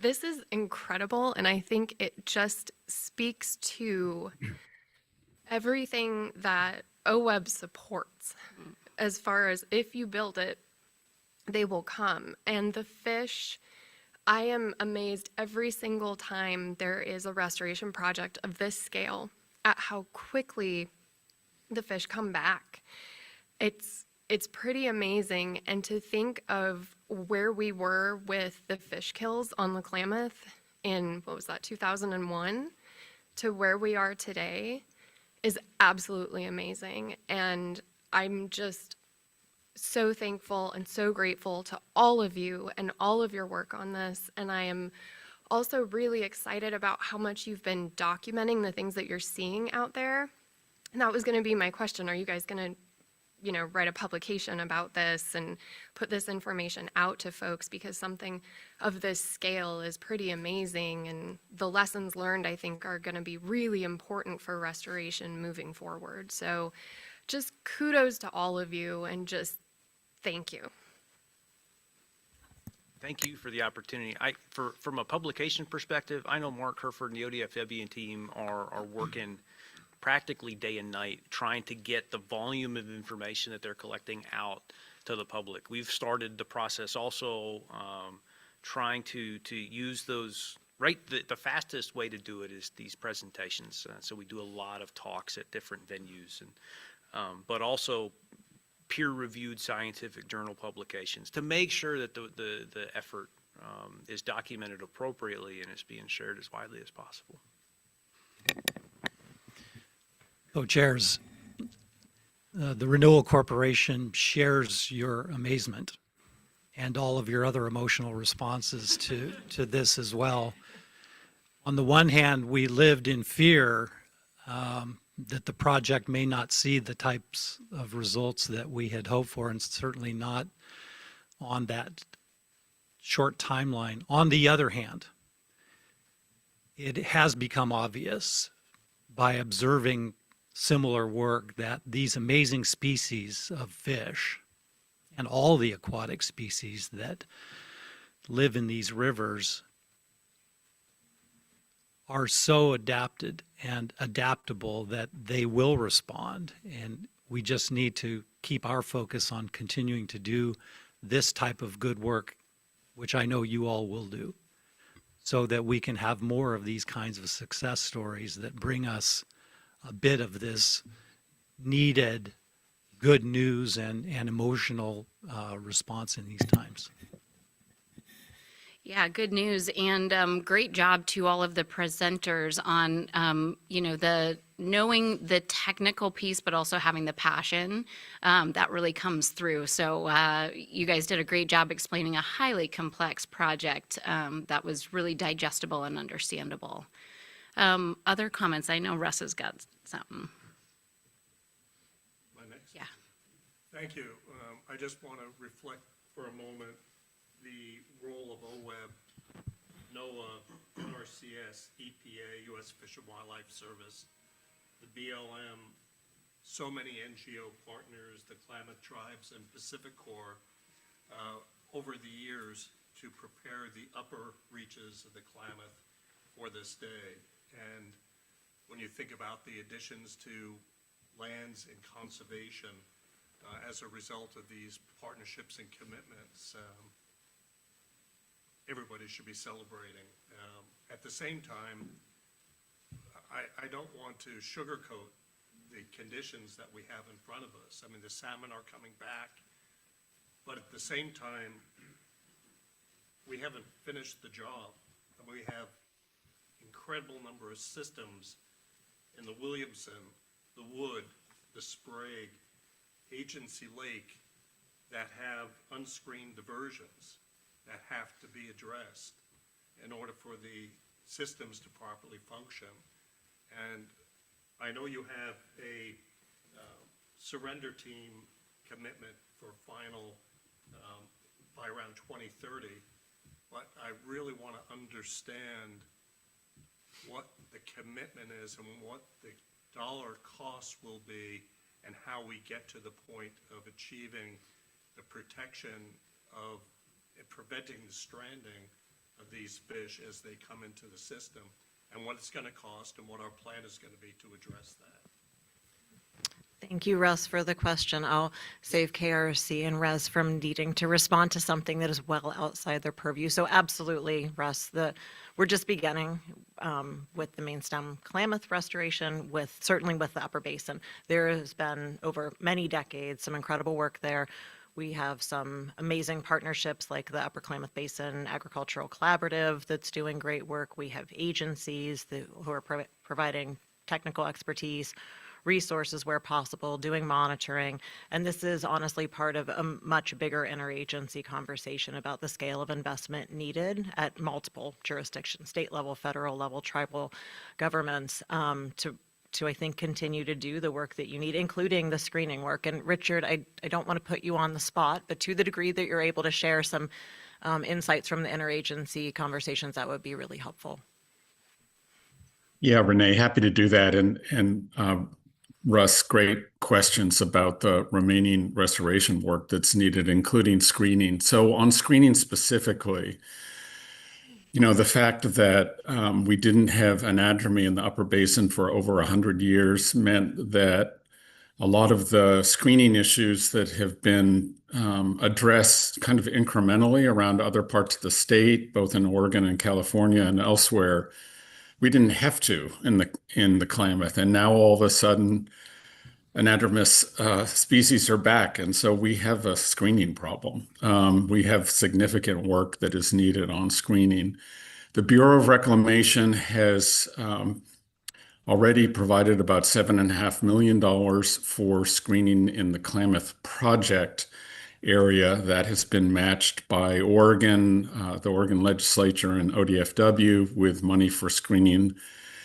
This is incredible. And I think it just speaks to everything that OWEB supports as far as if you build it, they will come. And the fish, I am amazed every single time there is a restoration project of this scale at how quickly the fish come back. It's pretty amazing. And to think of where we were with the fish kills on the Klamath in, what was that, 2001, to where we are today is absolutely amazing. And I'm just so thankful and so grateful to all of you and all of your work on this. And I am also really excited about how much you've been documenting the things that you're seeing out there. And that was going to be my question. Are you guys going to, write a publication about this and put this information out to folks? Because something of this scale is pretty amazing. And the lessons learned, I think, are going to be really important for restoration moving forward. So just kudos to all of you and just thank you. Thank you for the opportunity. From a publication perspective, I know Mark Herford and the ODFW team are working practically day and night trying to get the volume of information that they're collecting out to the public. We've started the process also trying to use those. Right, the fastest way to do it is these presentations. So we do a lot of talks at different venues, and but also peer-reviewed scientific journal publications to make sure that the effort is documented appropriately and is being shared as widely as possible. Co-chairs, the Renewal Corporation shares your amazement and all of your other emotional responses to this as well. On the one hand, we lived in fear that the project may not see the types of results that we had hoped for, and certainly not on that short timeline. On the other hand, it has become obvious by observing similar work that these amazing species of fish and all the aquatic species that live in these rivers are so adapted and adaptable that they will respond. And we just need to keep our focus on continuing to do this type of good work, which I know you all will do, so that we can have more of these kinds of success stories that bring us a bit of this needed good news and emotional response in these times. Yeah, good news, and great job to all of the presenters on, the knowing the technical piece, but also having the passion that really comes through. So you guys did a great job explaining a highly complex project that was really digestible and understandable. Other comments? I know Russ has got something. My next? Yeah. Thank you. I just want to reflect for a moment the role of OWEB, NOAA, NRCS, EPA, U.S. Fish and Wildlife Service, the BLM, so many NGO partners, the Klamath tribes and Pacific Corps, over the years to prepare the upper reaches of the Klamath for this day. And when you think about the additions to lands and conservation as a result of these partnerships and commitments, everybody should be celebrating. At the same time, I don't want to sugarcoat the conditions that we have in front of us. I mean, the salmon are coming back, but at the same time, we haven't finished the job. And we have incredible number of systems in the Williamson, the Wood, the Sprague, Agency Lake that have unscreened diversions that have to be addressed in order for the systems to properly function. And I know you have a surrender team commitment for final by around 2030, but I really want to understand what the commitment is and what the dollar cost will be and how we get to the point of achieving the protection of preventing the stranding of these fish as they come into the system, and what it's going to cost and what our plan is going to be to address that. Thank you, Russ, for the question. I'll save KRC and Res from needing to respond to something that is well outside their purview. So absolutely, Russ, we're just beginning with the main stem Klamath restoration, certainly with the Upper Basin. There has been, over many decades, some incredible work there. We have some amazing partnerships like the Upper Klamath Basin Agricultural Collaborative that's doing great work. We have agencies who are providing technical expertise, resources where possible, doing monitoring. And this is honestly part of a much bigger interagency conversation about the scale of investment needed at multiple jurisdictions, state level, federal level, tribal governments, to I think continue to do the work that you need, including the screening work. And Richard, I don't want to put you on the spot, but to the degree that you're able to share some insights from the interagency conversations, that would be really helpful. Yeah, Renee, happy to do that. And Russ, great questions about the remaining restoration work that's needed, including screening. So on screening specifically, The fact that we didn't have anadromy in the upper basin for over 100 years meant that a lot of the screening issues that have been addressed kind of incrementally around other parts of the state, both in Oregon and California and elsewhere, we didn't have to in the Klamath. And now all of a sudden, anadromous species are back, and so we have a screening problem. We have significant work that is needed on screening. The Bureau of Reclamation has already provided about $7.5 million for screening in the Klamath project area. That has been matched by Oregon, the Oregon legislature, and ODFW with money for screening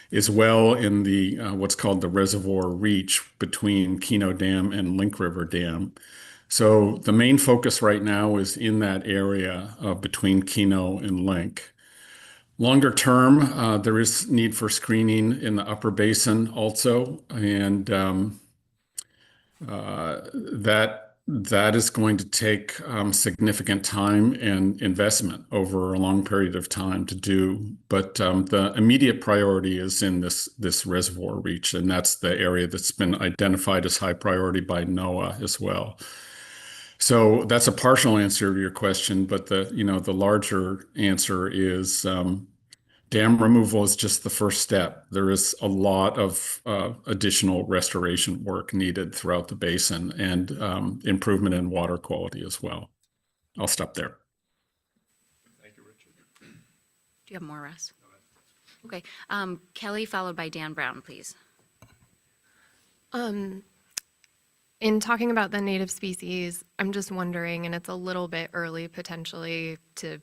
as well in the what's called the reservoir reach between Keno Dam and Link River Dam. So the main focus right now is in that area between Keno and Link. Longer term, there is need for screening in the upper basin also, and that is going to take significant time and investment over a long period of time to do. But the immediate priority is in this reservoir reach, and that's the area that's been identified as high priority by NOAA as well. So that's a partial answer to your question, but the larger answer is dam removal is just the first step. There is a lot of additional restoration work needed throughout the basin and improvement in water quality as well. I'll stop there. Thank you, Richard. Do you have more, Russ? Okay. Kelly, followed by Dan Brown, please. In talking about the native species, I'm just wondering, and it's a little bit early potentially to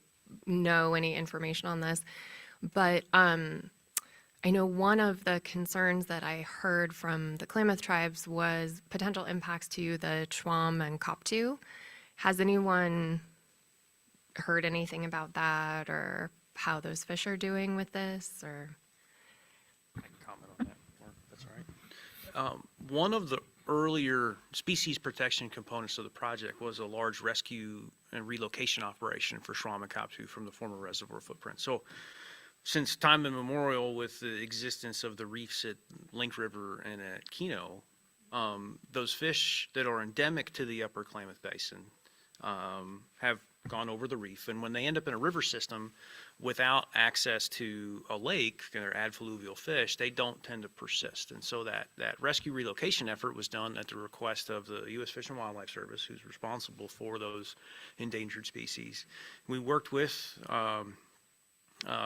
know any information on this, but I know one of the concerns that I heard from the Klamath tribes was potential impacts to the Chwam and Koptu. Has anyone heard anything about that, or how those fish are doing with this, or? I can comment on that, Mark, if that's all right. One of the earlier species protection components of the project was a large rescue and relocation operation for Schwam and Koptu from the former reservoir footprint. So since time immemorial, with the existence of the reefs at Link River and at Keno, those fish that are endemic to the upper Klamath Basin have gone over the reef. And when they end up in a river system without access to a lake, they're adfluvial fish, they don't tend to persist. And so that rescue relocation effort was done at the request of the U.S. Fish and Wildlife Service, who's responsible for those endangered species. We worked with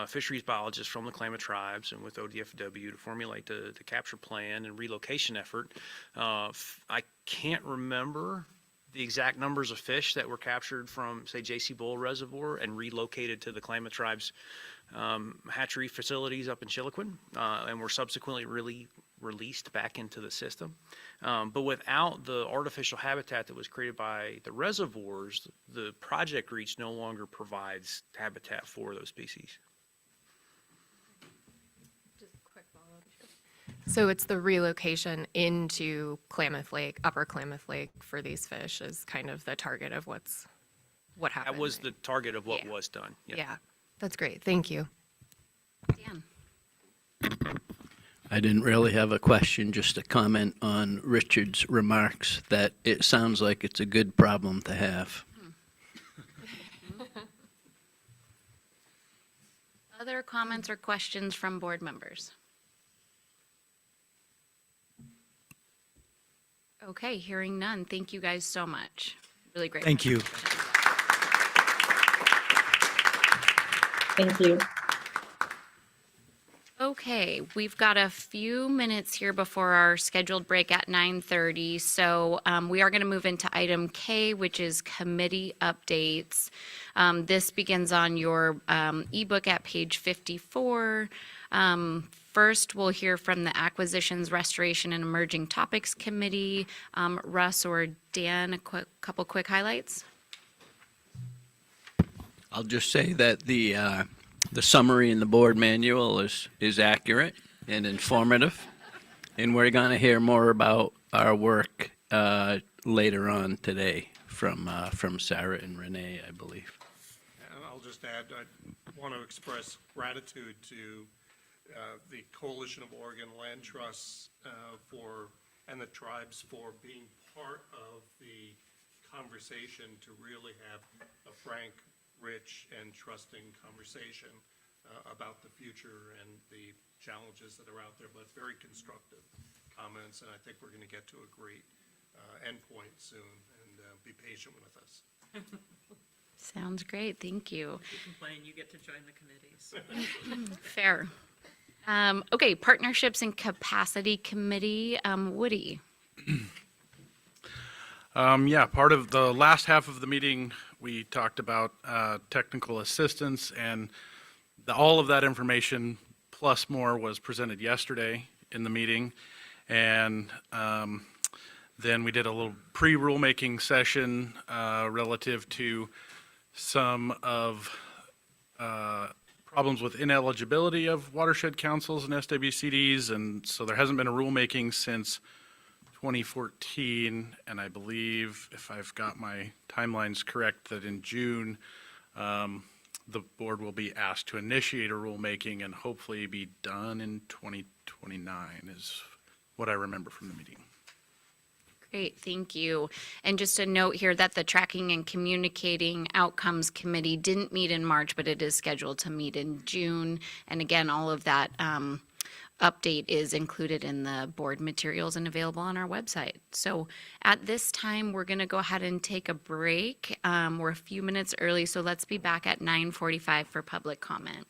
fisheries biologists from the Klamath tribes and with ODFW to formulate the capture plan and relocation effort. I can't remember the exact numbers of fish that were captured from, say, J.C. Bull Reservoir and relocated to the Klamath tribes hatchery facilities up in Chiloquin, and were subsequently released back into the system. But without the artificial habitat that was created by the reservoirs, the project reach no longer provides habitat for those species. So it's the relocation into Klamath Lake, Upper Klamath Lake for these fish is kind of the target of what happened. That was the target of what Yeah. was done. Yeah, that's great. Thank you. Dan. I didn't really have a question, just a comment on Richard's remarks that it sounds like it's a good problem to have. Other comments or questions from board members? Okay, hearing none. Thank you guys so much. Really great. Thank you. Thank you. Okay, we've got a few minutes here before our scheduled break at 9:30. So we are going to move into item K, which is committee updates. This begins on your ebook at page 54. First, we'll hear from the Acquisitions, Restoration, and Emerging Topics Committee. Russ or Dan, a couple quick highlights. I'll just say that the summary in the board manual is accurate and informative, and we're going to hear more about our work later on today from Sarah and Renee, I believe. And I'll just add, I want to express gratitude to the Coalition of Oregon Land Trusts and the tribes for being part of the conversation to really have a frank, rich, and trusting conversation about the future and the challenges that are out there, but very constructive comments, and I think we're going to get to a great endpoint soon, and be patient with us. Sounds great. Thank you. If you complain, you get to join the committees. Fair. Okay, Partnerships and Capacity Committee, Woody. Yeah, part of the last half of the meeting, we talked about technical assistance, and all of that information plus more was presented yesterday in the meeting. And then we did a little pre-rulemaking session relative to some of problems with ineligibility of watershed councils and SWCDs. And so there hasn't been a rulemaking since 2014, and I believe, if I've got my timelines correct, that in June, the board will be asked to initiate a rulemaking and hopefully be done in 2029 is what I remember from the meeting. Great, thank you. And just a note here that the Tracking and Communicating Outcomes Committee didn't meet in March, but it is scheduled to meet in June. And again, all of that update is included in the board materials and available on our website. So at this time, we're going to go ahead and take a break. We're a few minutes early, so let's be back at 9:45 for public comment.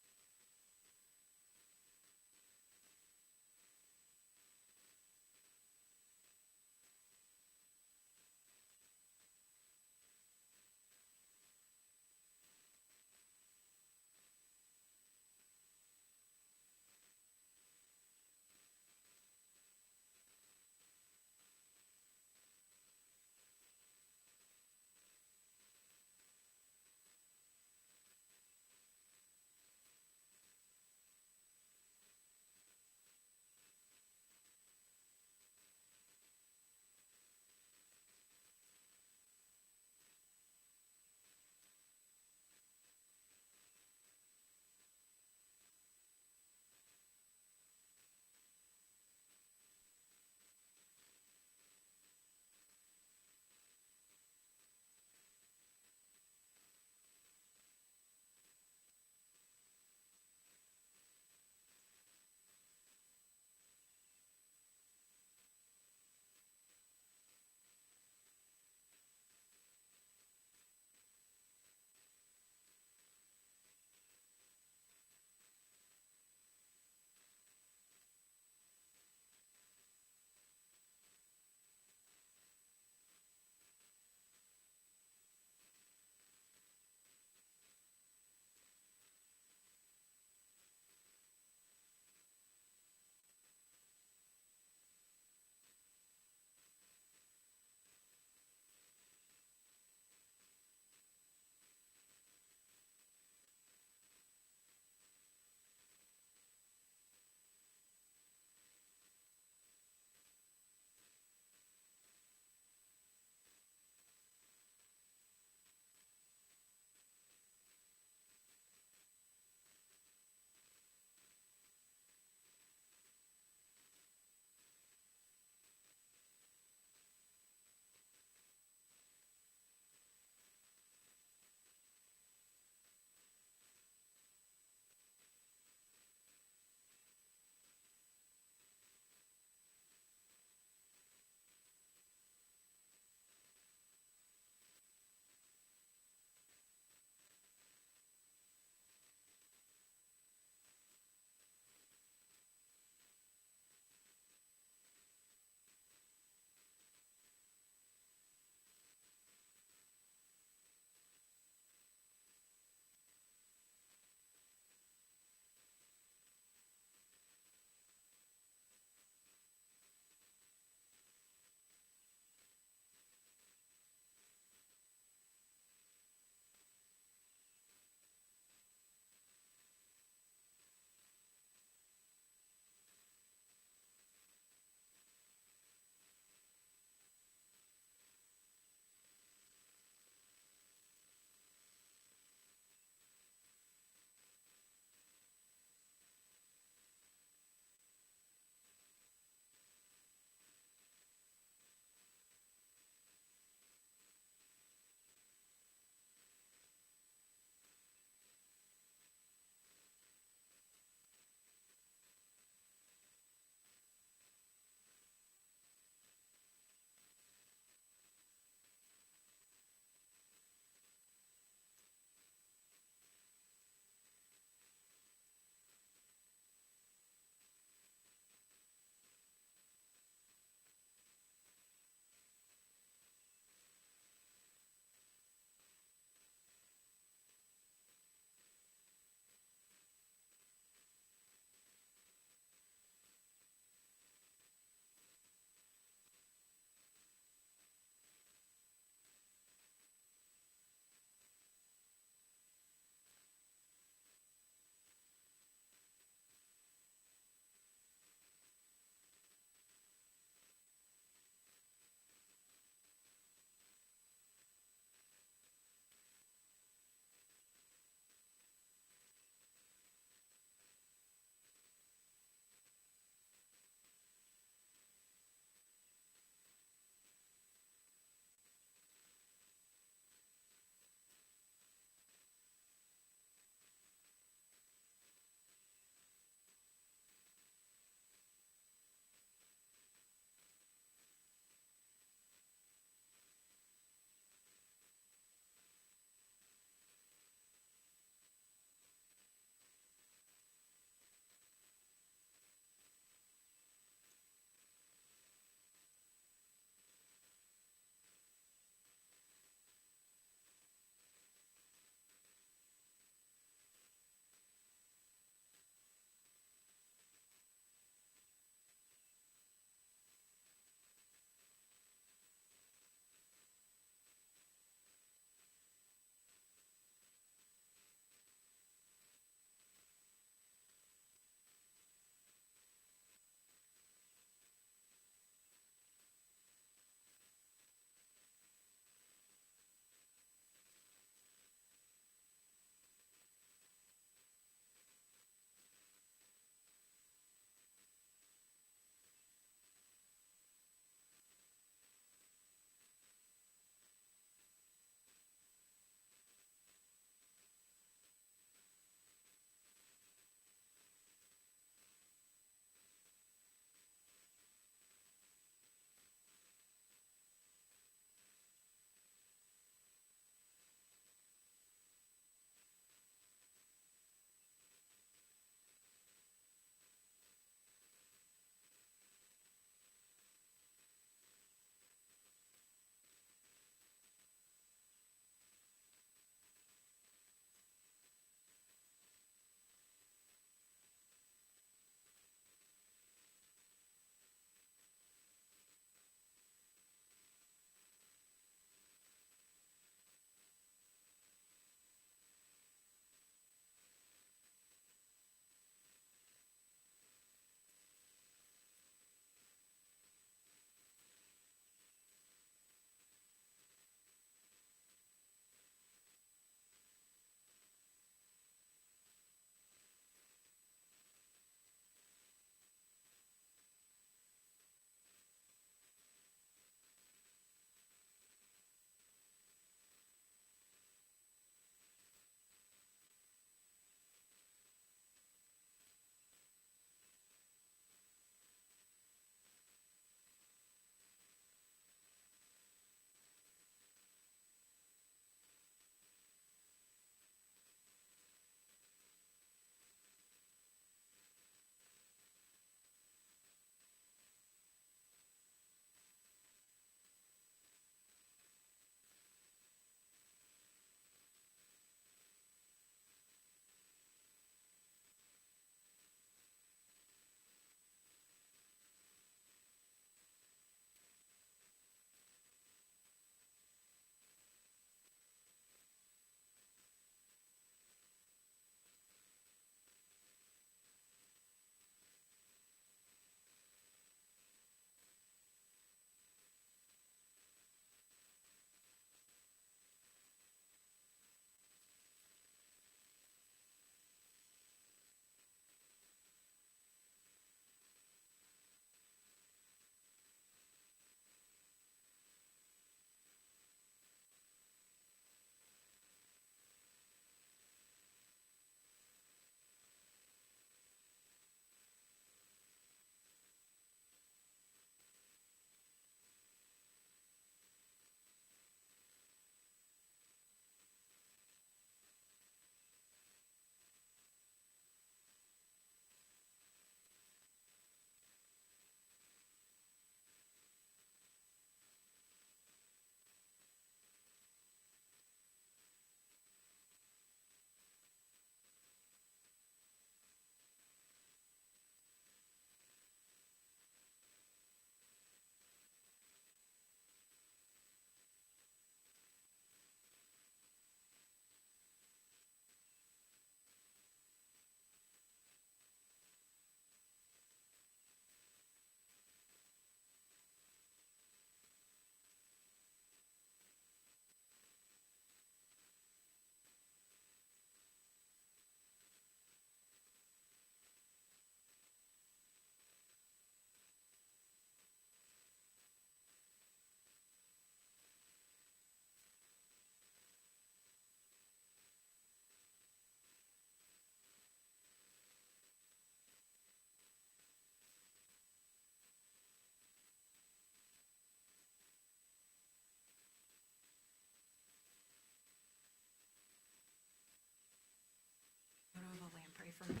for me.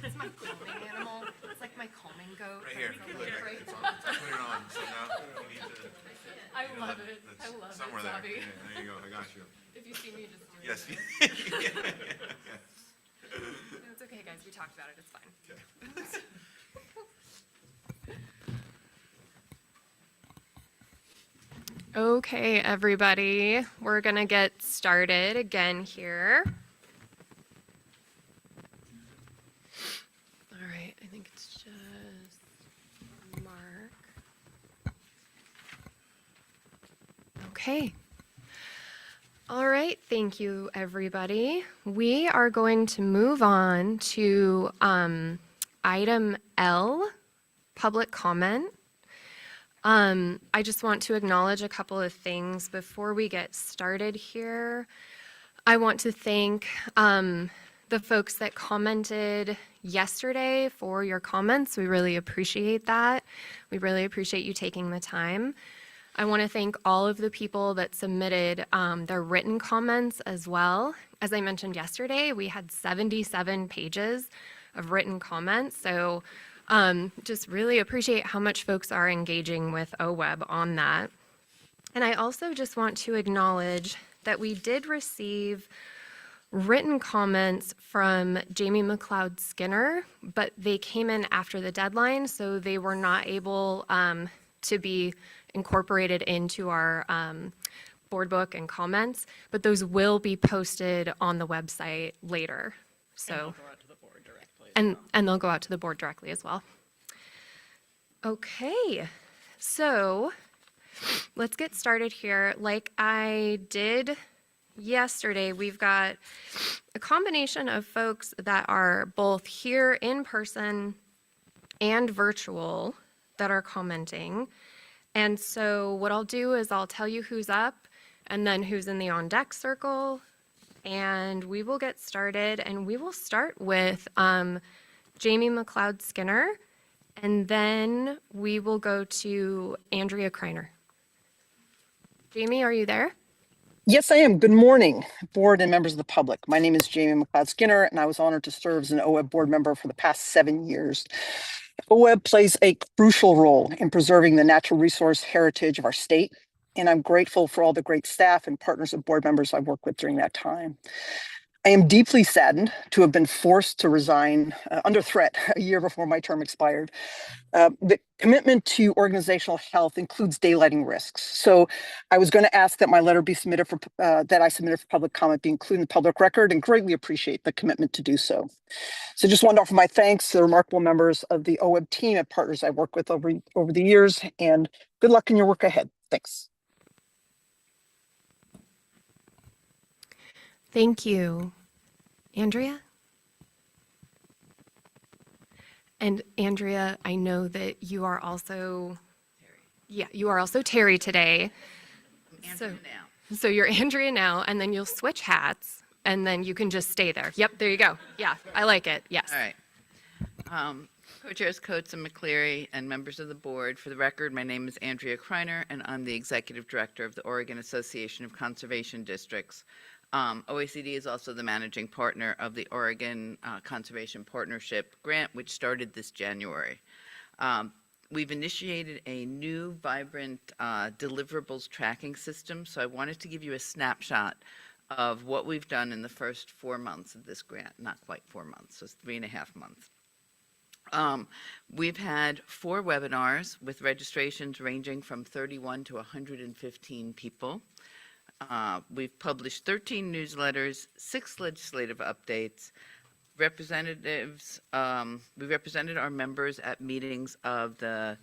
It's my calming animal. It's like my calming goat. Right here. It's Look, right it's on. Put it on. So now we need to. I love it. I love it, Somewhere there. Bobby. Yeah, there you go. I got you. If you see me, just do it. Yes. No, it's okay, guys. We talked about it. It's fine. Okay, everybody, we're gonna get started again here. All right, I think it's just Mark. Okay. All right, thank you, everybody. We are going to move on to item L, public comment. I just want to acknowledge a couple of things before we get started here. I want to thank the folks that commented yesterday for your comments. We really appreciate that. We really appreciate you taking the time. I want to thank all of the people that submitted their written comments as well. As I mentioned yesterday, we had 77 pages of written comments. So just really appreciate how much folks are engaging with OWEB on that. And I also just want to acknowledge that we did receive written comments from Jamie McLeod Skinner, but they came in after the deadline, so they were not able to be incorporated into our board book and comments, but those will be posted on the website later. So. And they'll go out to the board directly as well. Okay, so let's get started here. Like I did yesterday, we've got a combination of folks that are both here in person and virtual that are commenting. And so what I'll do is I'll tell you who's up and then who's in the on deck circle. And we will get started, and we will start with Jamie McLeod Skinner, and then we will go to Andrea Kreiner. Jamie, are you there? Yes, I am. Good morning, board and members of the public. My name is Jamie McLeod Skinner, and I was honored to serve as an OWEB board member for the past 7 years. OWEB plays a crucial role in preserving the natural resource heritage of our state, and I'm grateful for all the great staff and partners and board members I've worked with during that time. I am deeply saddened to have been forced to resign under threat a year before my term expired. The commitment to organizational health includes daylighting risks. So I was going to ask that my letter be submitted for, that I submitted for public comment be included in the public record, and greatly appreciate the commitment to do so. So just wanted to offer my thanks to the remarkable members of the OWEB team and partners I've worked with over the years, and good luck in your work ahead. Thanks. Thank you. Andrea? And Andrea, I know that you are also, you are also Terry today. So you're Andrea now, and then you'll switch hats, and then you can just stay there. Yep, there you go. Yeah, I like it. Yes. All right. Co-chairs Coates and McCleary and members of the board, for the record, my name is Andrea Kreiner, and I'm the executive director of the Oregon Association of Conservation Districts. OECD is also the managing partner of the Oregon Conservation Partnership Grant, which started this January. We've initiated a new, vibrant deliverables tracking system, so I wanted to give you a snapshot of what we've done in the first 4 months of this grant. Not quite 4 months, so it's 3.5 months. We've had 4 webinars with registrations ranging from 31 to 115 people. We've published 13 newsletters, 6 legislative updates. Representatives, we represented our members at meetings of the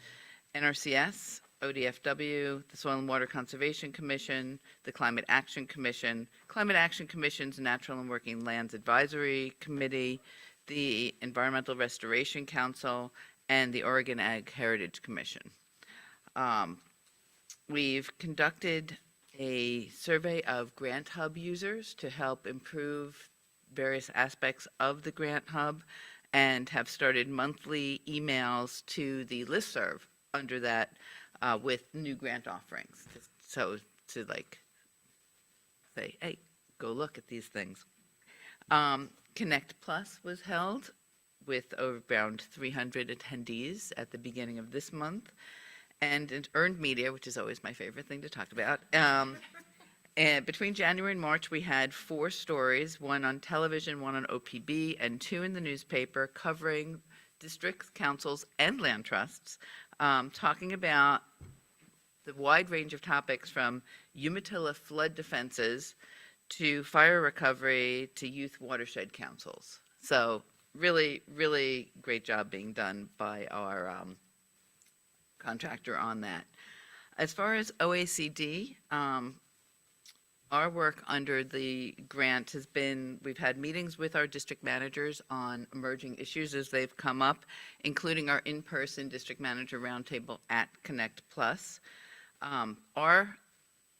NRCS, ODFW, the Soil and Water Conservation Commission, the Climate Action Commission, Climate Action Commission's Natural and Working Lands Advisory Committee, the Environmental Restoration Council, and the Oregon Ag Heritage Commission. We've conducted a survey of Grant Hub users to help improve various aspects of the Grant Hub, and have started monthly emails to the listserv under that with new grant offerings. So to like say, hey, go look at these things. Connect Plus was held with around 300 attendees at the beginning of this month. And in earned media, which is always my favorite thing to talk about. And between January and March, we had 4 stories, one on television, one on OPB, and 2 in the newspaper covering districts, councils, and land trusts, talking about the wide range of topics from Umatilla flood defenses to fire recovery to youth watershed councils. So really, really great job being done by our contractor on that. As far as OACD, our work under the grant has been, we've had meetings with our district managers on emerging issues as they've come up, including our in-person district manager roundtable at Connect Plus. Our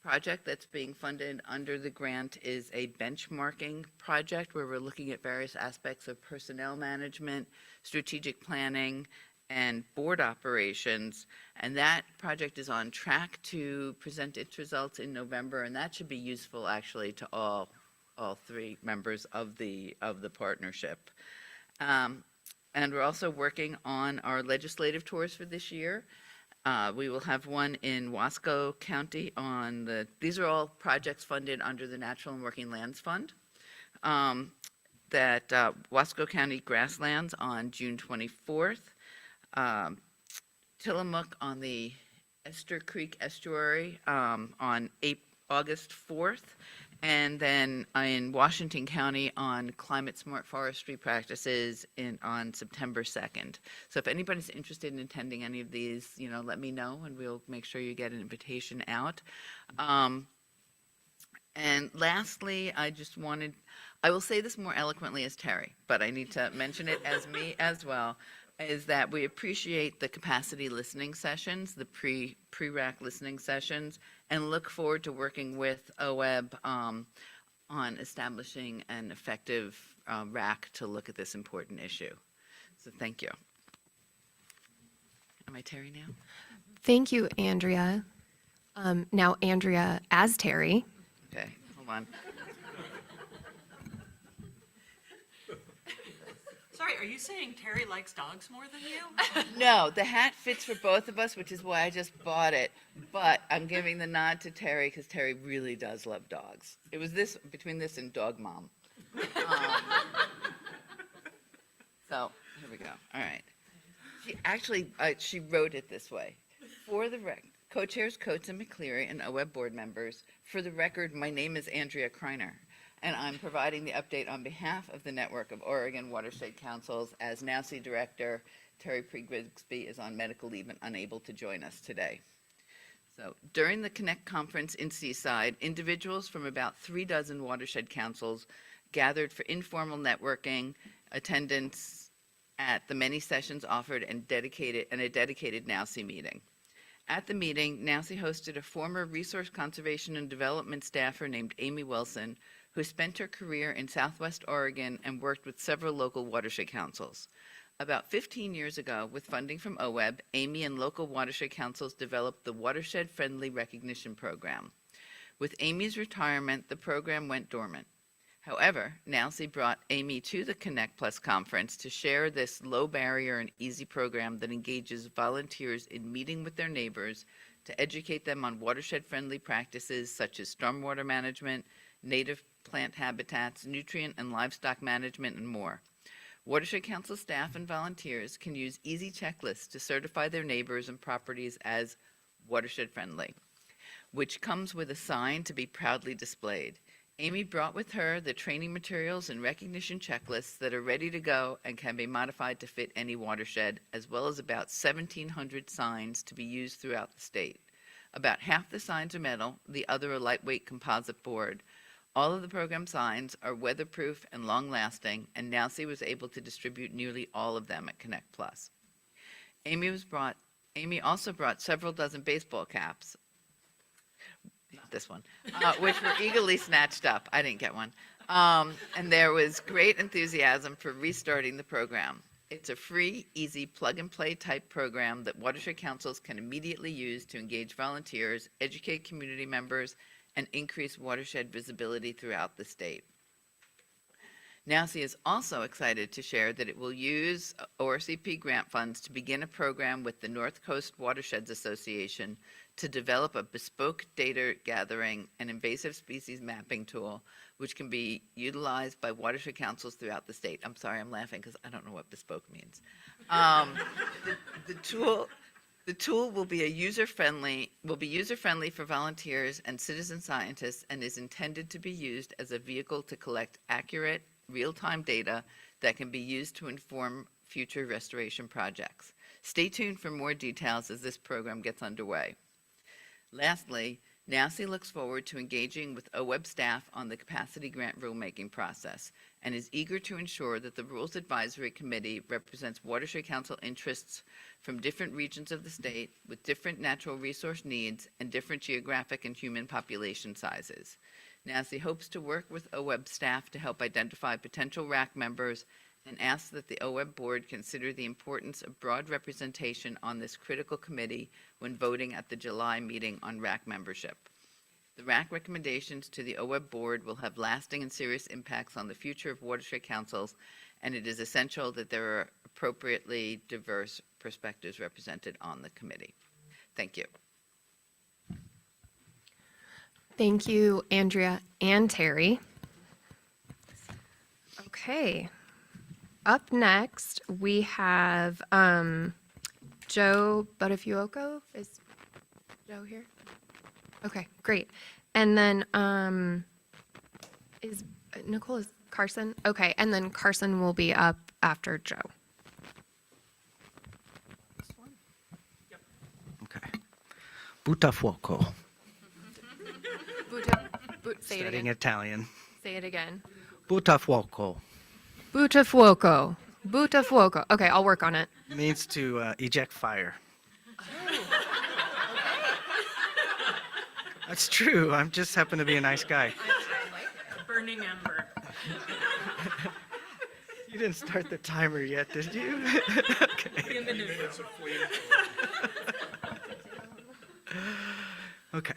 project that's being funded under the grant is a benchmarking project where we're looking at various aspects of personnel management, strategic planning, and board operations, and that project is on track to present its results in November, and that should be useful actually to all 3 members of the partnership. And we're also working on our legislative tours for this year. We will have one in Wasco County these are all projects funded under the Natural and Working Lands Fund. Wasco County Grasslands on June 24th. Tillamook on the Esther Creek Estuary on August 4th, and then in Washington County on climate smart forestry practices on September 2nd. So if anybody's interested in attending any of these, let me know and we'll make sure you get an invitation out. And lastly, I will say this more eloquently as Terry, but I need to mention it as me as well, is that we appreciate the capacity listening sessions, the pre-RAC listening sessions, and look forward to working with OWEB on establishing an effective RAC to look at this important issue. So thank you. Am I Terry now? Thank you, Andrea. Now, Andrea, as Terry. Okay, hold on. Sorry, are you saying Terry likes dogs more than you? No, the hat fits for both of us, which is why I just bought it. But I'm giving the nod to Terry because Terry really does love dogs. It was between this and Dog Mom. So here we go. All right. She wrote it this way. For the co-chairs Coates and McCleary and OWEB board members, for the record, my name is Andrea Kreiner, and I'm providing the update on behalf of the Network of Oregon Watershed Councils as NAUSI Director. Terry Grigsby is on medical leave and unable to join us today. So during the Connect conference in Seaside, individuals from about 36 watershed councils gathered for informal networking, attendance at the many sessions offered, and a dedicated NAUSI meeting. At the meeting, NAUSI hosted a former resource conservation and development staffer named Amy Wilson, who spent her career in Southwest Oregon and worked with several local watershed councils. About 15 years ago, with funding from OWEB, Amy and local watershed councils developed the Watershed Friendly Recognition Program. With Amy's retirement, the program went dormant. However, NAUSI brought Amy to the Connect Plus conference to share this low barrier and easy program that engages volunteers in meeting with their neighbors to educate them on watershed-friendly practices such as stormwater management, native plant habitats, nutrient and livestock management, and more. Watershed Council staff and volunteers can use easy checklists to certify their neighbors and properties as watershed-friendly, which comes with a sign to be proudly displayed. Amy brought with her the training materials and recognition checklists that are ready to go and can be modified to fit any watershed, as well as about 1,700 signs to be used throughout the state. About half the signs are metal, the other are lightweight composite board. All of the program signs are weatherproof and long-lasting, and NAUSI was able to distribute nearly all of them at Connect Plus. Amy also brought several dozen baseball caps, not this one, which were eagerly snatched up. I didn't get one. And there was great enthusiasm for restarting the program. It's a free, easy, plug-and-play type program that watershed councils can immediately use to engage volunteers, educate community members, and increase watershed visibility throughout the state. NASI is also excited to share that it will use ORCP grant funds to begin a program with the North Coast Watersheds Association to develop a bespoke data gathering and invasive species mapping tool, which can be utilized by watershed councils throughout the state. I'm sorry, I'm laughing because I don't know what bespoke means. The tool will be user-friendly for volunteers and citizen scientists and is intended to be used as a vehicle to collect accurate, real-time data that can be used to inform future restoration projects. Stay tuned for more details as this program gets underway. Lastly, NASI looks forward to engaging with OWEB staff on the capacity grant rulemaking process and is eager to ensure that the Rules Advisory Committee represents Watershed Council interests from different regions of the state with different natural resource needs and different geographic and human population sizes. NASI hopes to work with OWEB staff to help identify potential RAC members and asks that the OWEB board consider the importance of broad representation on this critical committee when voting at the July meeting on RAC membership. The RAC recommendations to the OWEB board will have lasting and serious impacts on the future of watershed councils, and it is essential that there are appropriately diverse perspectives represented on the committee. Thank you. Thank you, Andrea and Terry. Okay. Up next, we have Joe Buttafuoco. Is Joe here? Okay, great. And then is Nicole, is Carson? Okay, and then Carson will be up after Joe. Okay. Buttafuoco. Say it Studying again. Italian. Say it again. Buttafuoco Buttafuoco. Buttafuoco. Okay, I'll work on it. means to eject fire. That's true. I just happen to be a nice guy. Burning ember. You didn't start the timer yet, did you? Okay. Okay.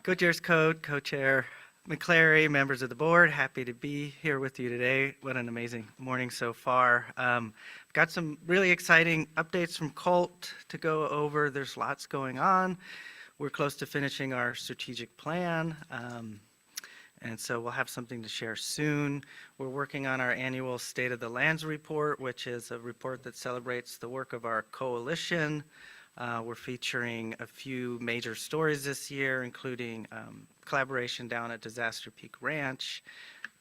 Co-chair's code, co-chair McClary, members of the board, happy to be here with you today. What an amazing morning so far. Got some really exciting updates from Colt to go over. There's lots going on. We're close to finishing our strategic plan. And so we'll have something to share soon. We're working on our annual State of the Lands report, which is a report that celebrates the work of our coalition. We're featuring a few major stories this year, including collaboration down at Disaster Peak Ranch,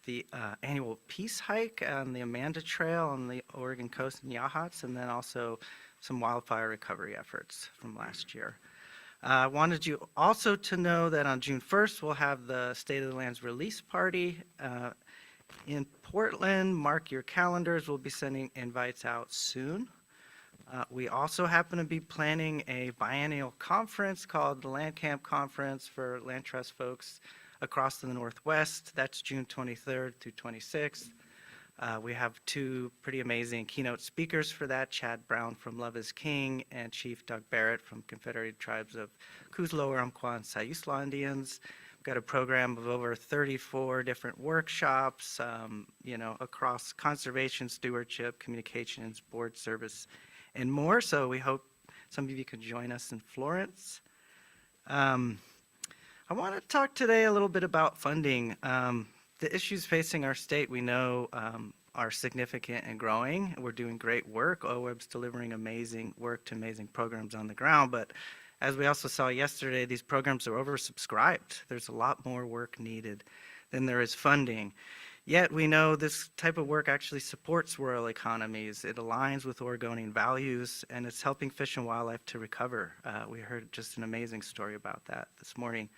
the annual peace hike on the Amanda Trail on the Oregon coast in Yachats, and then also some wildfire recovery efforts from last year. I wanted you also to know that on June 1st, we'll have the State of the Lands release party in Portland. Mark your calendars. We'll be sending invites out soon. We also happen to be planning a biennial conference called the Land Camp Conference for land trust folks across the Northwest. That's June 23rd through 26th. We have two pretty amazing keynote speakers for that, Chad Brown from Love is King and Chief Doug Barrett from Confederated Tribes of Coos Lower, Umpqua, and Siuslaw Indians. We've got a program of over 34 different workshops, across conservation, stewardship, communications, board service, and more. So we hope some of you can join us in Florence. I want to talk today a little bit about funding. The issues facing our state, we know, are significant and growing. We're doing great work. OWEB's delivering amazing work to amazing programs on the ground. But as we also saw yesterday, these programs are oversubscribed. There's a lot more work needed than there is funding. Yet we know this type of work actually supports rural economies. It aligns with Oregonian values, and it's helping fish and wildlife to recover. We heard just an amazing story about that this morning.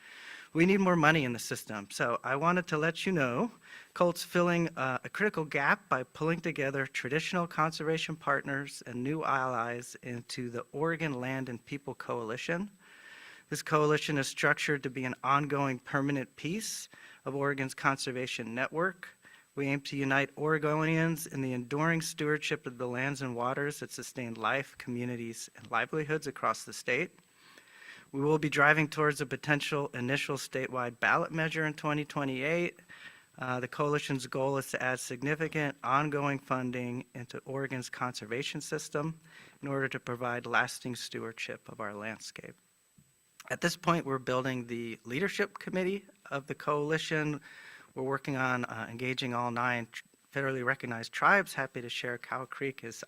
We need more money in the system. So I wanted to let you know, Colt's filling a critical gap by pulling together traditional conservation partners and new allies into the Oregon Land and People Coalition. This coalition is structured to be an ongoing permanent piece of Oregon's conservation network. We aim to unite Oregonians in the enduring stewardship of the lands and waters that sustain life, communities, and livelihoods across the state. We will be driving towards a potential initial statewide ballot measure in 2028. The coalition's goal is to add significant ongoing funding into Oregon's conservation system in order to provide lasting stewardship of our landscape. At this point, we're building the leadership committee of the coalition. We're working on engaging all 9 federally recognized tribes. Happy to share Cow Creek is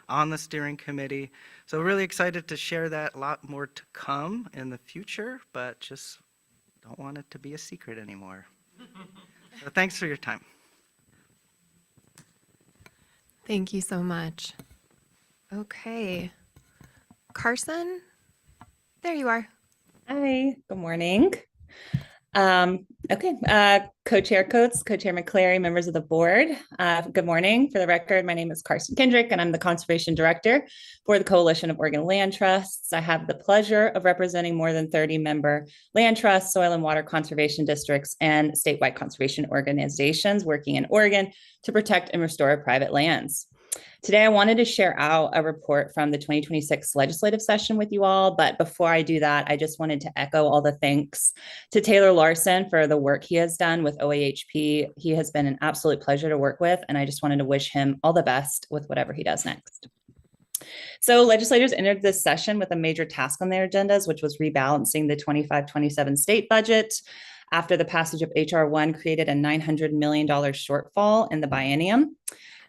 on the steering committee. So really excited to share that. A lot more to come in the future, but just don't want it to be a secret anymore. So thanks for your time. Thank you so much. Okay. Carson, there you are. Hi, good morning. Co-chair Coates, co-chair McClary, members of the board. Good morning. For the record, my name is Carson Kendrick, and I'm the conservation director for the Coalition of Oregon Land Trusts. I have the pleasure of representing more than 30 member land trusts, soil and water conservation districts, and statewide conservation organizations working in Oregon to protect and restore private lands. Today, I wanted to share out a report from the 2026 legislative session with you all. But before I do that, I just wanted to echo all the thanks to Taylor Larson for the work he has done with OAHP. He has been an absolute pleasure to work with, and I just wanted to wish him all the best with whatever he does next. So legislators entered this session with a major task on their agendas, which was rebalancing the 25-27 state budget after the passage of H.R. 1 created a $900 million shortfall in the biennium.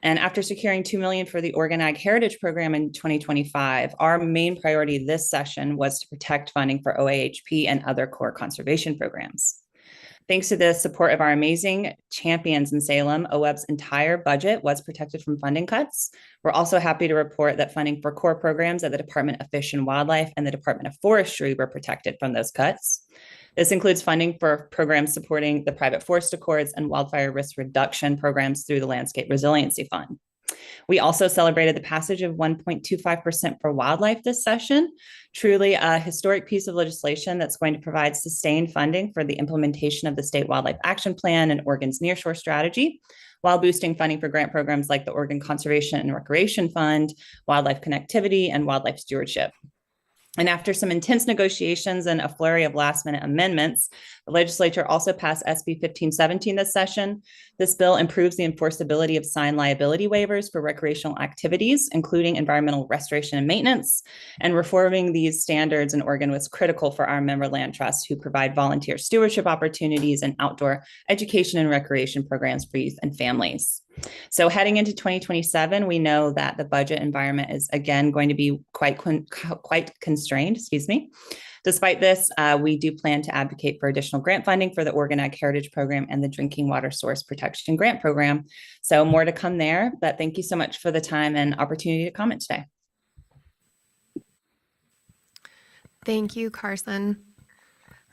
And after securing $2 million for the Oregon Ag Heritage Program in 2025, our main priority this session was to protect funding for OAHP and other core conservation programs. Thanks to the support of our amazing champions in Salem, OWEB's entire budget was protected from funding cuts. We're also happy to report that funding for core programs at the Department of Fish and Wildlife and the Department of Forestry were protected from those cuts. This includes funding for programs supporting the private forest accords and wildfire risk reduction programs through the Landscape Resiliency Fund. We also celebrated the passage of 1.25% for wildlife this session, truly a historic piece of legislation that's going to provide sustained funding for the implementation of the State Wildlife Action Plan and Oregon's nearshore strategy, while boosting funding for grant programs like the Oregon Conservation and Recreation Fund, Wildlife Connectivity, and Wildlife Stewardship. And after some intense negotiations and a flurry of last-minute amendments, the legislature also passed SB 1517 this session. This bill improves the enforceability of signed liability waivers for recreational activities, including environmental restoration and maintenance. And reforming these standards in Oregon was critical for our member land trusts who provide volunteer stewardship opportunities and outdoor education and recreation programs for youth and families. So heading into 2027, we know that the budget environment is again going to be quite constrained, Despite this, we do plan to advocate for additional grant funding for the Oregon Ag Heritage Program and the Drinking Water Source Protection Grant Program. So more to come there, but thank you so much for the time and opportunity to comment today. Thank you, Carson.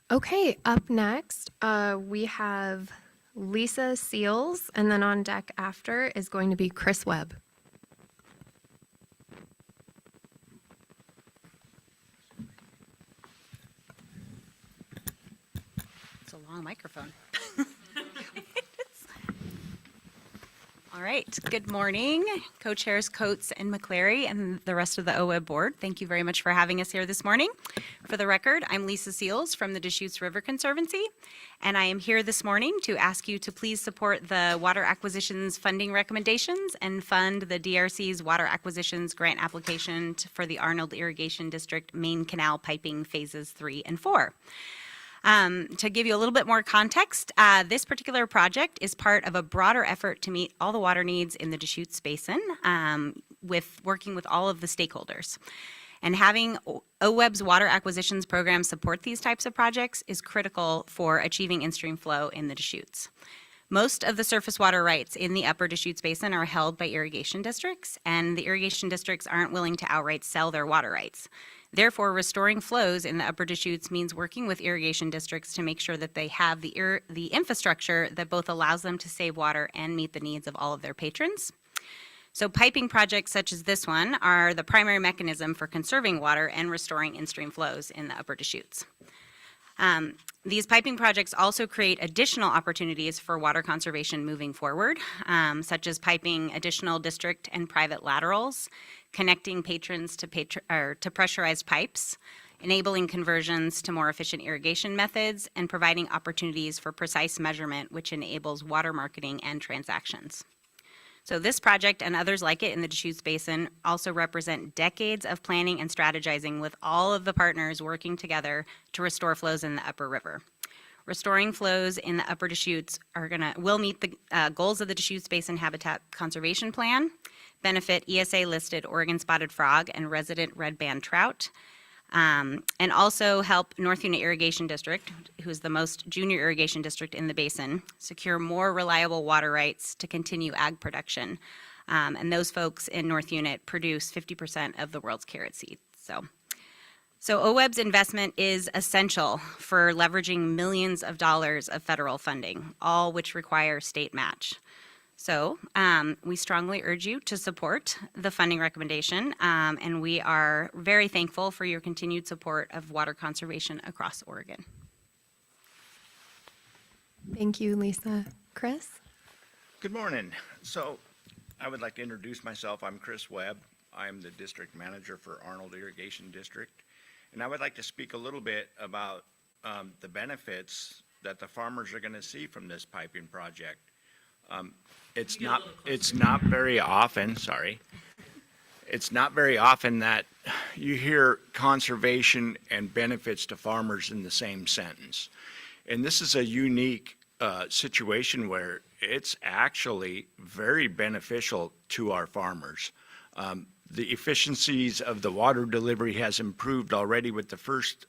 Okay, up next, we have Lisa Seals, and then on deck after is going to be Chris Webb. It's a long microphone. All right, good morning, co-chairs Coates and McClary and the rest of the OWEB board. Thank you very much for having us here this morning. For the record, I'm Lisa Seals from the Deschutes River Conservancy, and I am here this morning to ask you to please support the water acquisitions funding recommendations and fund the DRC's water acquisitions grant application for the Arnold Irrigation District Main Canal Piping Phases 3 and 4. To give you a little bit more context, this particular project is part of a broader effort to meet all the water needs in the Deschutes Basin, with working with all of the stakeholders. And having OWEB's water acquisitions program support these types of projects is critical for achieving in-stream flow in the Deschutes. Most of the surface water rights in the upper Deschutes Basin are held by irrigation districts, and the irrigation districts aren't willing to outright sell their water rights. Therefore, restoring flows in the upper Deschutes means working with irrigation districts to make sure that they have the infrastructure that both allows them to save water and meet the needs of all of their patrons. So piping projects such as this one are the primary mechanism for conserving water and restoring in-stream flows in the upper Deschutes. These piping projects also create additional opportunities for water conservation moving forward, such as piping additional district and private laterals, connecting patrons to pressurized pipes, enabling conversions to more efficient irrigation methods, and providing opportunities for precise measurement, which enables water marketing and transactions. So this project and others like it in the Deschutes Basin also represent decades of planning and strategizing with all of the partners working together to restore flows in the upper river. Restoring flows in the upper Deschutes will meet the goals of the Deschutes Basin Habitat Conservation Plan, benefit ESA-listed Oregon spotted frog and resident red band trout, and also help North Unit Irrigation District, who is the most junior irrigation district in the basin, secure more reliable water rights to continue ag production. And those folks in North Unit produce 50% of the world's carrot seed. So OWEB's investment is essential for leveraging millions of dollars of federal funding, all which require state match. So we strongly urge you to support the funding recommendation, and we are very thankful for your continued support of water conservation across Oregon. Thank you, Lisa. Chris? Good morning. So I would like to introduce myself. I'm Chris Webb. I'm the district manager for Arnold Irrigation District. And I would like to speak a little bit about the benefits that the farmers are going to see from this piping project. It's not very often, it's not very often that you hear conservation and benefits to farmers in the same sentence. And this is a unique situation where it's actually very beneficial to our farmers. The efficiencies of the water delivery has improved already with the first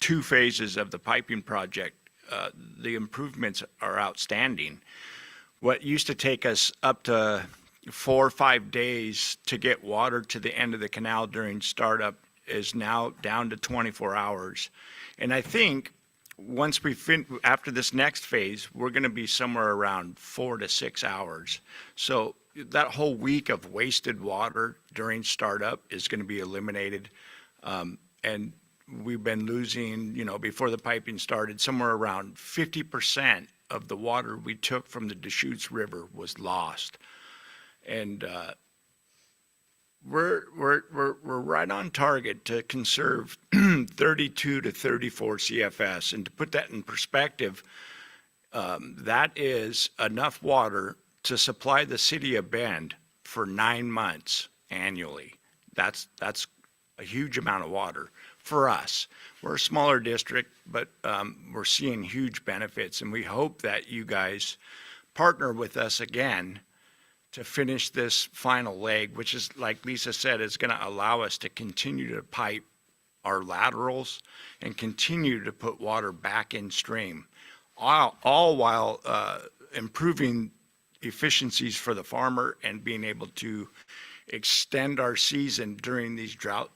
2 phases of the piping project. The improvements are outstanding. What used to take us up to 4 or 5 days to get water to the end of the canal during startup is now down to 24 hours. And I think once after this next phase, we're going to be somewhere around 4 to 6 hours. So that whole week of wasted water during startup is going to be eliminated. And we've been losing, before the piping started, somewhere around 50% of the water we took from the Deschutes River was lost. And we're right on target to conserve 32 to 34 CFS. And to put that in perspective, that is enough water to supply the city of Bend for 9 months annually. That's a huge amount of water for us. We're a smaller district, but we're seeing huge benefits, and we hope that you guys partner with us again to finish this final leg, which is, like Lisa said, is going to allow us to continue to pipe our laterals and continue to put water back in stream, all while improving efficiencies for the farmer and being able to extend our season during these drought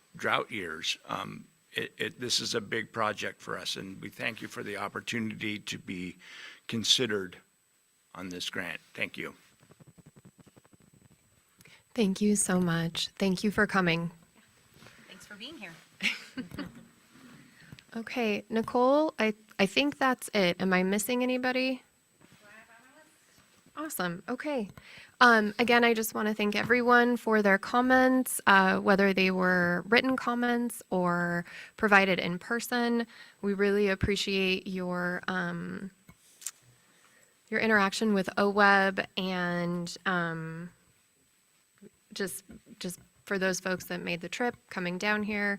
years. This is a big project for us, and we thank you for the opportunity to be considered on this grant. Thank you. Thank you so much. Thank you for coming. Thanks for being here. Okay, Nicole, I think that's it. Am I missing anybody? Awesome. Okay. Again, I just want to thank everyone for their comments, whether they were written comments or provided in person. We really appreciate your interaction with OWEB, and just for those folks that made the trip coming down here.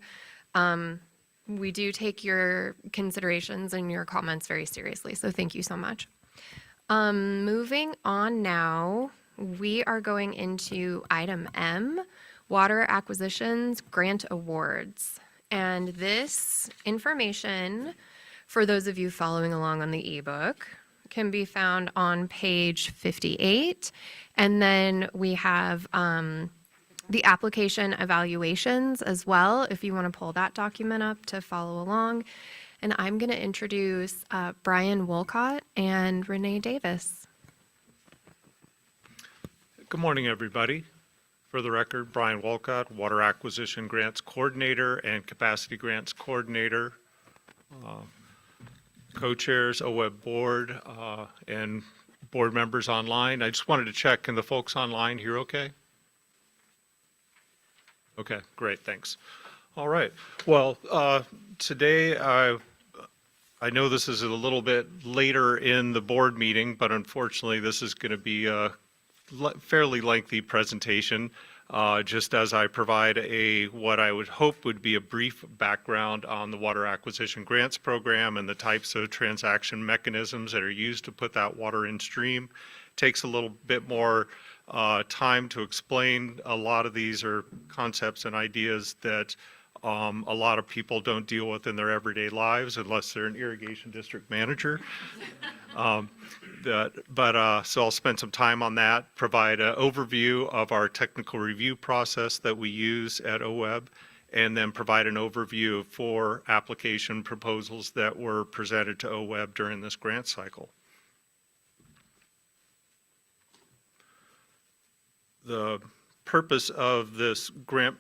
We do take your considerations and your comments very seriously, so thank you so much. Moving on now, we are going into item M, Water Acquisitions Grant Awards. And this information, for those of you following along on the ebook, can be found on page 58. And then we have the application evaluations as well, if you want to pull that document up to follow along. And I'm going to introduce Brian Wolcott and Renee Davis. Good morning, everybody. For the record, Brian Wolcott, Water Acquisition Grants Coordinator and Capacity Grants Coordinator. Co-chairs, OWEB Board, and board members online. I just wanted to check, can the folks online hear okay? Okay, great, thanks. All right. Well, today I know this is a little bit later in the board meeting, but unfortunately this is going to be a fairly lengthy presentation. Just as I provide what I would hope would be a brief background on the Water Acquisition Grants Program and the types of transaction mechanisms that are used to put that water in stream. Takes a little bit more time to explain. A lot of these are concepts and ideas that a lot of people don't deal with in their everyday lives unless they're an irrigation district manager. So I'll spend some time on that, provide an overview of our technical review process that we use at OWEB, and then provide an overview for application proposals that were presented to OWEB during this grant cycle. The purpose of this grant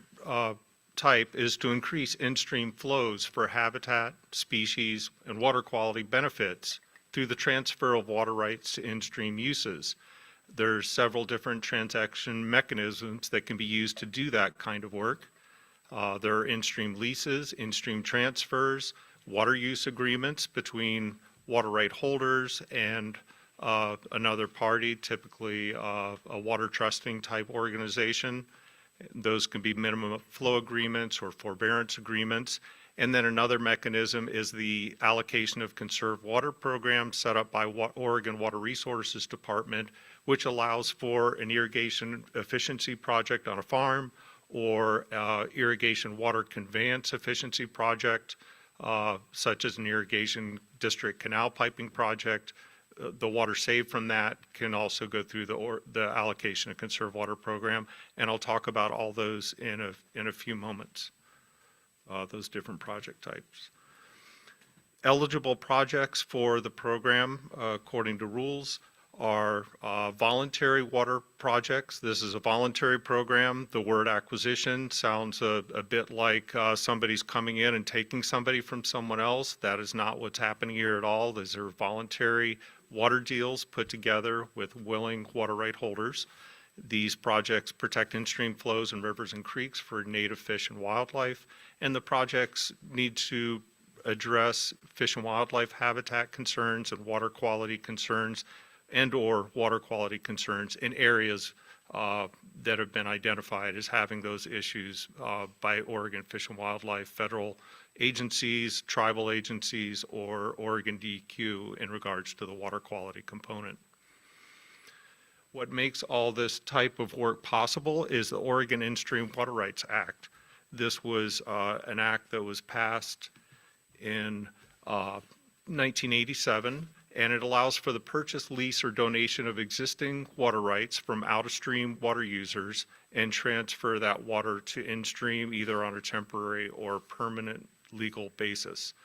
type is to increase in-stream flows for habitat, species, and water quality benefits through the transfer of water rights to in-stream uses. There's several different transaction mechanisms that can be used to do that kind of work. There are in-stream leases, in-stream transfers, water use agreements between water right holders and another party, typically a water trusting type organization. Those can be minimum flow agreements or forbearance agreements. And then another mechanism is the allocation of conserved water program set up by Oregon Water Resources Department, which allows for an irrigation efficiency project on a farm or irrigation water conveyance efficiency project, such as an irrigation district canal piping project. The water saved from that can also go through the allocation of conserved water program, and I'll talk about all those in a few moments, those different project types. Eligible projects for the program, according to rules, are voluntary water projects. This is a voluntary program. The word acquisition sounds a bit like somebody's coming in and taking somebody from someone else. That is not what's happening here at all. These are voluntary water deals put together with willing water right holders. These projects protect in-stream flows in rivers and creeks for native fish and wildlife, and the projects need to address fish and wildlife habitat concerns and water quality concerns and/or water quality concerns in areas that have been identified as having those issues by Oregon Fish and Wildlife, federal agencies, tribal agencies, or Oregon DEQ in regards to the water quality component. What makes all this type of work possible is the Oregon In-Stream Water Rights Act. This was an act that was passed in 1987, and it allows for the purchase, lease, or donation of existing water rights from out-of-stream water users and transfer that water to in-stream either on a temporary or permanent legal basis.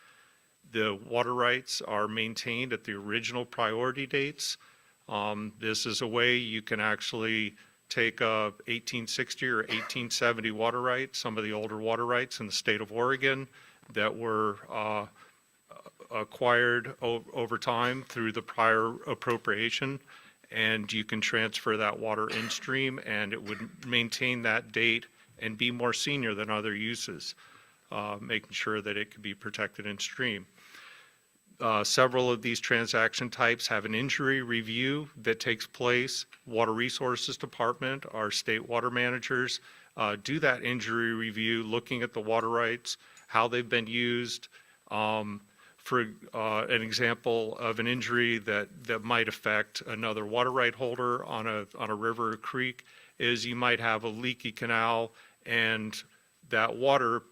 The water rights are maintained at the original priority dates. This is a way you can actually take a 1860 or 1870 water rights, some of the older water rights in the state of Oregon that were acquired over time through the prior appropriation, and you can transfer that water in stream and it would maintain that date and be more senior than other uses, making sure that it could be protected in stream. Several of these transaction types have an injury review that takes place. Water Resources Department, our state water managers, do that injury review, looking at the water rights, how they've been used. For an example of an injury that might affect another water right holder on a river or creek is you might have a leaky canal, and that water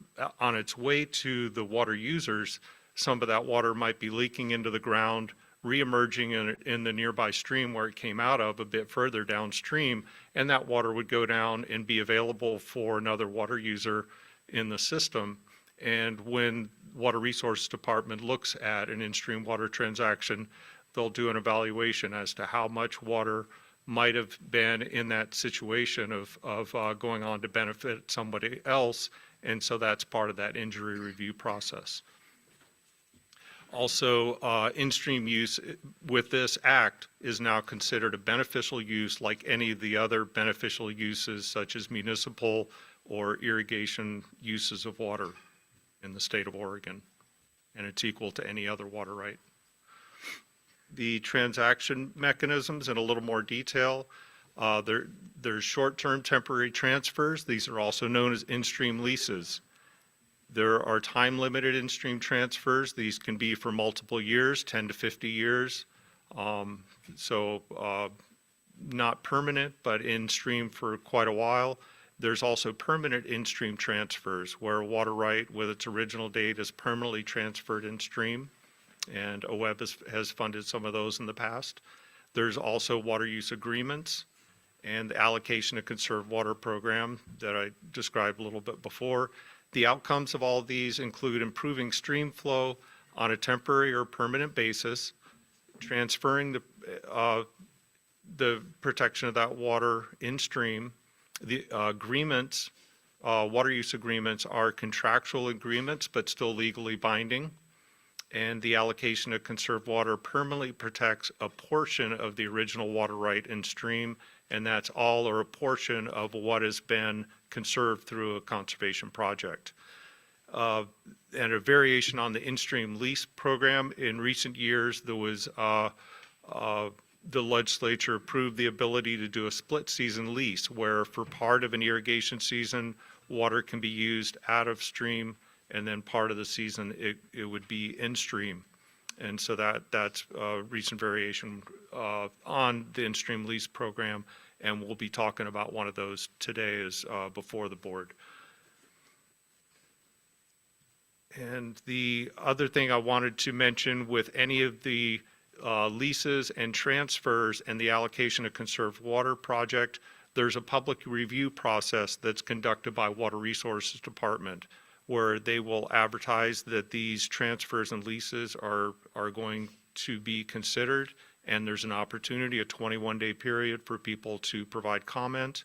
on its way to the water users, some of that water might be leaking into the ground, re-emerging in the nearby stream where it came out of a bit further downstream, and that water would go down and be available for another water user in the system. And when Water Resources Department looks at an in-stream water transaction, they'll do an evaluation as to how much water might have been in that situation of going on to benefit somebody else. And so that's part of that injury review process. Also, in-stream use with this act is now considered a beneficial use like any of the other beneficial uses such as municipal or irrigation uses of water in the state of Oregon, and it's equal to any other water right. The transaction mechanisms in a little more detail. There's short-term temporary transfers. These are also known as in-stream leases. There are time-limited in-stream transfers. These can be for multiple years, 10 to 50 years. Not permanent, but in-stream for quite a while. There's also permanent in-stream transfers where a water right with its original date is permanently transferred in-stream, and OWEB has funded some of those in the past. There's also water use agreements and the allocation of conserved water program that I described a little bit before. The outcomes of all of these include improving stream flow on a temporary or permanent basis, transferring the protection of that water in stream. The agreements, water use agreements, are contractual agreements but still legally binding. And the allocation of conserved water permanently protects a portion of the original water right in stream, and that's all or a portion of what has been conserved through a conservation project. And a variation on the in-stream lease program. In recent years, there was the legislature approved the ability to do a split season lease where for part of an irrigation season, water can be used out of stream, and then part of the season it would be in stream. And so that's a recent variation on the in-stream lease program, and we'll be talking about one of those today is before the board. And the other thing I wanted to mention with any of the leases and transfers and the allocation of conserved water project, there's a public review process that's conducted by Water Resources Department where they will advertise that these transfers and leases are going to be considered, and there's an opportunity, a 21-day period for people to provide comment.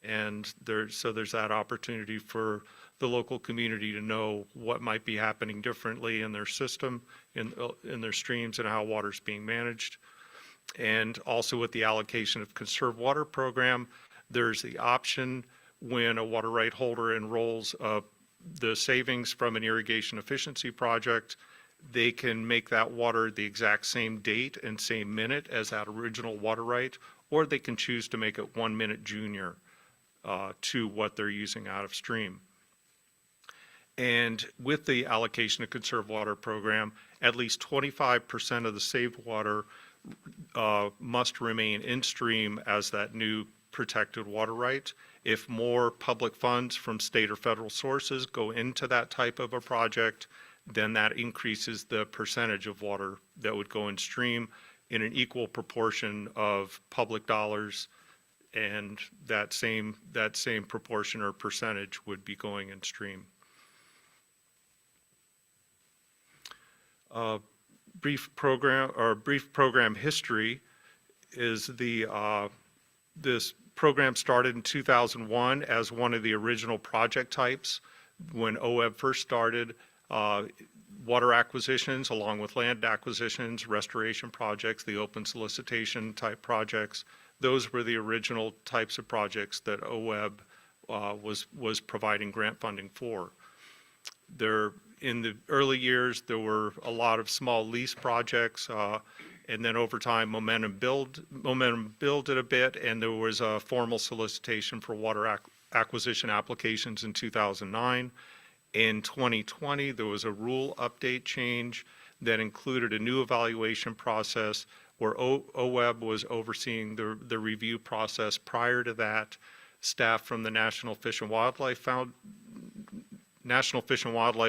And there's that opportunity for the local community to know what might be happening differently in their system, in their streams, and how water's being managed. And also with the allocation of conserved water program, there's the option when a water right holder enrolls the savings from an irrigation efficiency project, they can make that water the exact same date and same minute as that original water right, or they can choose to make it 1 minute junior to what they're using out of stream. And with the allocation of conserved water program, at least 25% of the saved water must remain in stream as that new protected water right. If more public funds from state or federal sources go into that type of a project, then that increases the percentage of water that would go in stream in an equal proportion of public dollars, and that same proportion or percentage would be going in stream. Brief program history is this program started in 2001 as one of the original project types. When OWEB first started, water acquisitions along with land acquisitions, restoration projects, the open solicitation type projects, those were the original types of projects that OWEB was providing grant funding for. In the early years, there were a lot of small lease projects, and then over time, momentum builded a bit, and there was a formal solicitation for water acquisition applications in 2009. In 2020, there was a rule update change that included a new evaluation process where OWEB was overseeing the review process. Prior to that, staff from the National Fish and Wildlife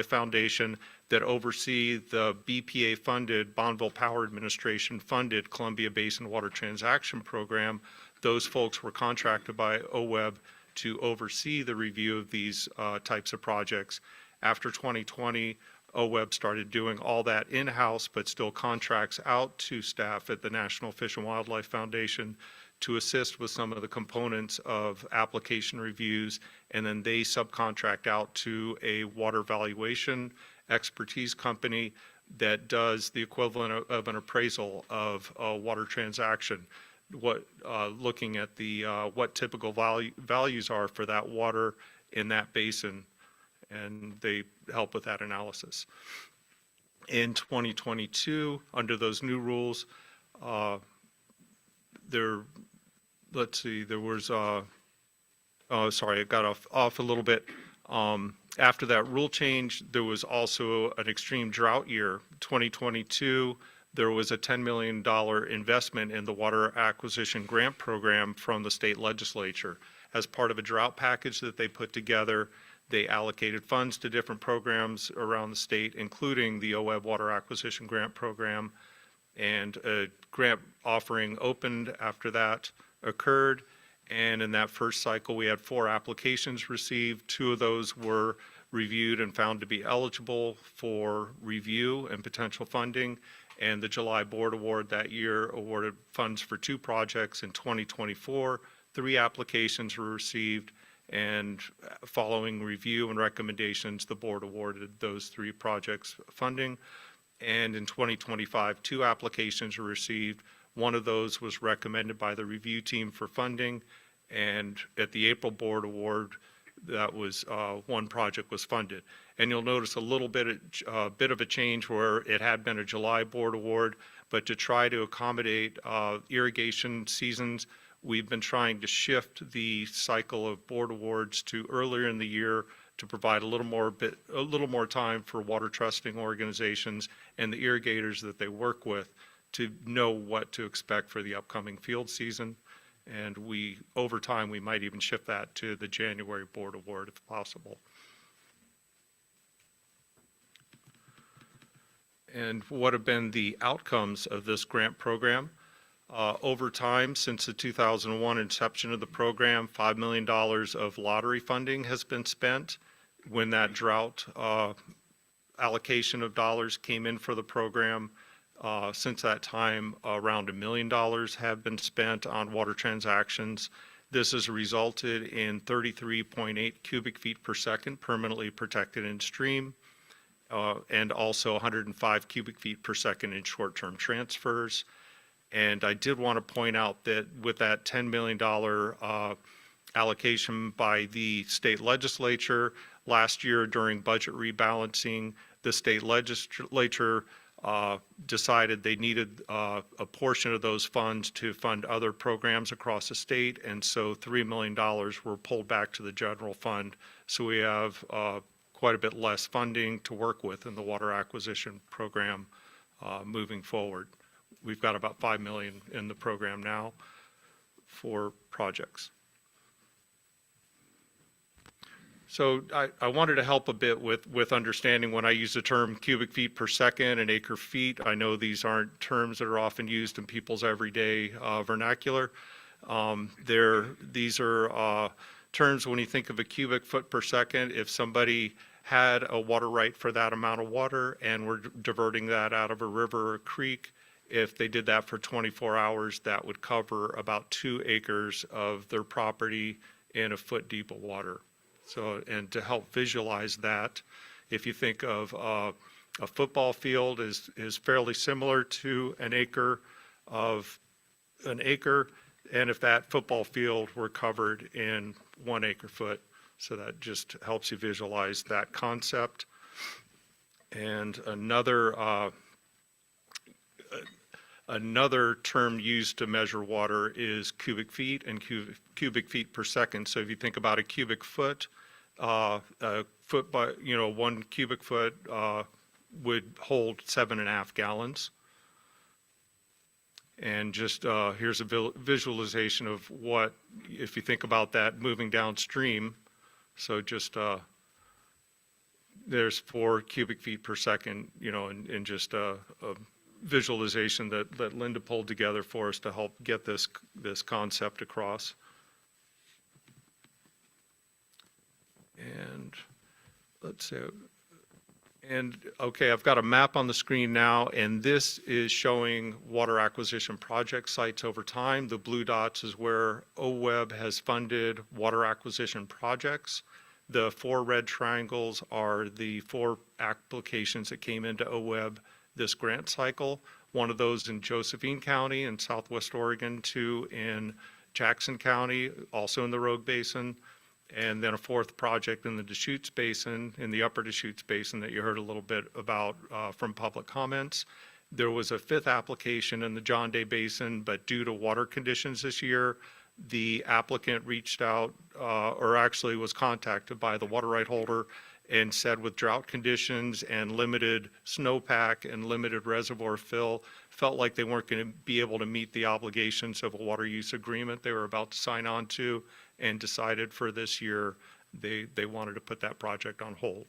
Foundation that oversee the BPA-funded, Bonneville Power Administration-funded Columbia Basin Water Transaction Program. Those folks were contracted by OWEB to oversee the review of these types of projects. After 2020, OWEB started doing all that in-house, but still contracts out to staff at the National Fish and Wildlife Foundation to assist with some of the components of application reviews, and then they subcontract out to a water valuation expertise company that does the equivalent of an appraisal of a water transaction. Looking at what typical values are for that water in that basin, and they help with that analysis. In 2022, under those new rules, there was, oh, sorry, I got off a little bit. After that rule change, there was also an extreme drought year. 2022, there was a $10 million investment in the water acquisition grant program from the state legislature. As part of a drought package that they put together, they allocated funds to different programs around the state, including the OWEB Water Acquisition Grant Program. And a grant offering opened after that occurred. And in that first cycle, we had 4 applications received. 2 of those were reviewed and found to be eligible for review and potential funding. And the July board award that year awarded funds for 2 projects. In 2024, 3 applications were received. And following review and recommendations, the board awarded those 3 projects funding. And in 2025, 2 applications were received. One of those was recommended by the review team for funding, and at the April board award, that was 1 project was funded. And you'll notice a little bit of a change where it had been a July board award, but to try to accommodate irrigation seasons, we've been trying to shift the cycle of board awards to earlier in the year to provide a little more time for water trusting organizations and the irrigators that they work with to know what to expect for the upcoming field season. And over time, we might even shift that to the January board award if possible. And what have been the outcomes of this grant program? Over time, since the 2001 inception of the program, $5 million of lottery funding has been spent. When that drought allocation of dollars came in for the program, since that time, around $1 million have been spent on water transactions. This has resulted in 33.8 cubic feet per second permanently protected in stream, and also 105 cubic feet per second in short-term transfers. And I did want to point out that with that $10 million allocation by the state legislature, last year during budget rebalancing, the state legislature decided they needed a portion of those funds to fund other programs across the state, and so $3 million were pulled back to the general fund. So we have quite a bit less funding to work with in the water acquisition program moving forward. We've got about $5 million in the program now for projects. So I wanted to help a bit with understanding when I use the term cubic feet per second and acre feet. I know these aren't terms that are often used in people's everyday vernacular. These are terms when you think of a cubic foot per second. If somebody had a water right for that amount of water and we're diverting that out of a river or a creek, if they did that for 24 hours, that would cover about 2 acres of their property in a foot deep of water. So, and to help visualize that, if you think of a football field is fairly similar to an acre, and if that football field were covered in 1 acre foot, so that just helps you visualize that concept. And another term used to measure water is cubic feet and cubic feet per second. So if you think about a cubic foot, a foot by 1 cubic foot would hold 7.5 gallons. And just here's a visualization of what, if you think about that moving downstream. So just there's 4 cubic feet per second, and just a visualization that Linda pulled together for us to help get this concept across. And let's see. And okay, I've got a map on the screen now, and this is showing water acquisition project sites over time. The blue dots is where OWEB has funded water acquisition projects. The 4 red triangles are the 4 applications that came into OWEB this grant cycle. One of those in Josephine County in Southwest Oregon, 2 in Jackson County, also in the Rogue Basin, and then a fourth project in the Deschutes Basin, in the upper Deschutes Basin that you heard a little bit about from public comments. There was a fifth application in the John Day Basin, but due to water conditions this year, the applicant reached out, or actually was contacted by the water right holder and said with drought conditions and limited snowpack and limited reservoir fill, felt like they weren't going to be able to meet the obligations of a water use agreement they were about to sign on to, and decided for this year they wanted to put that project on hold.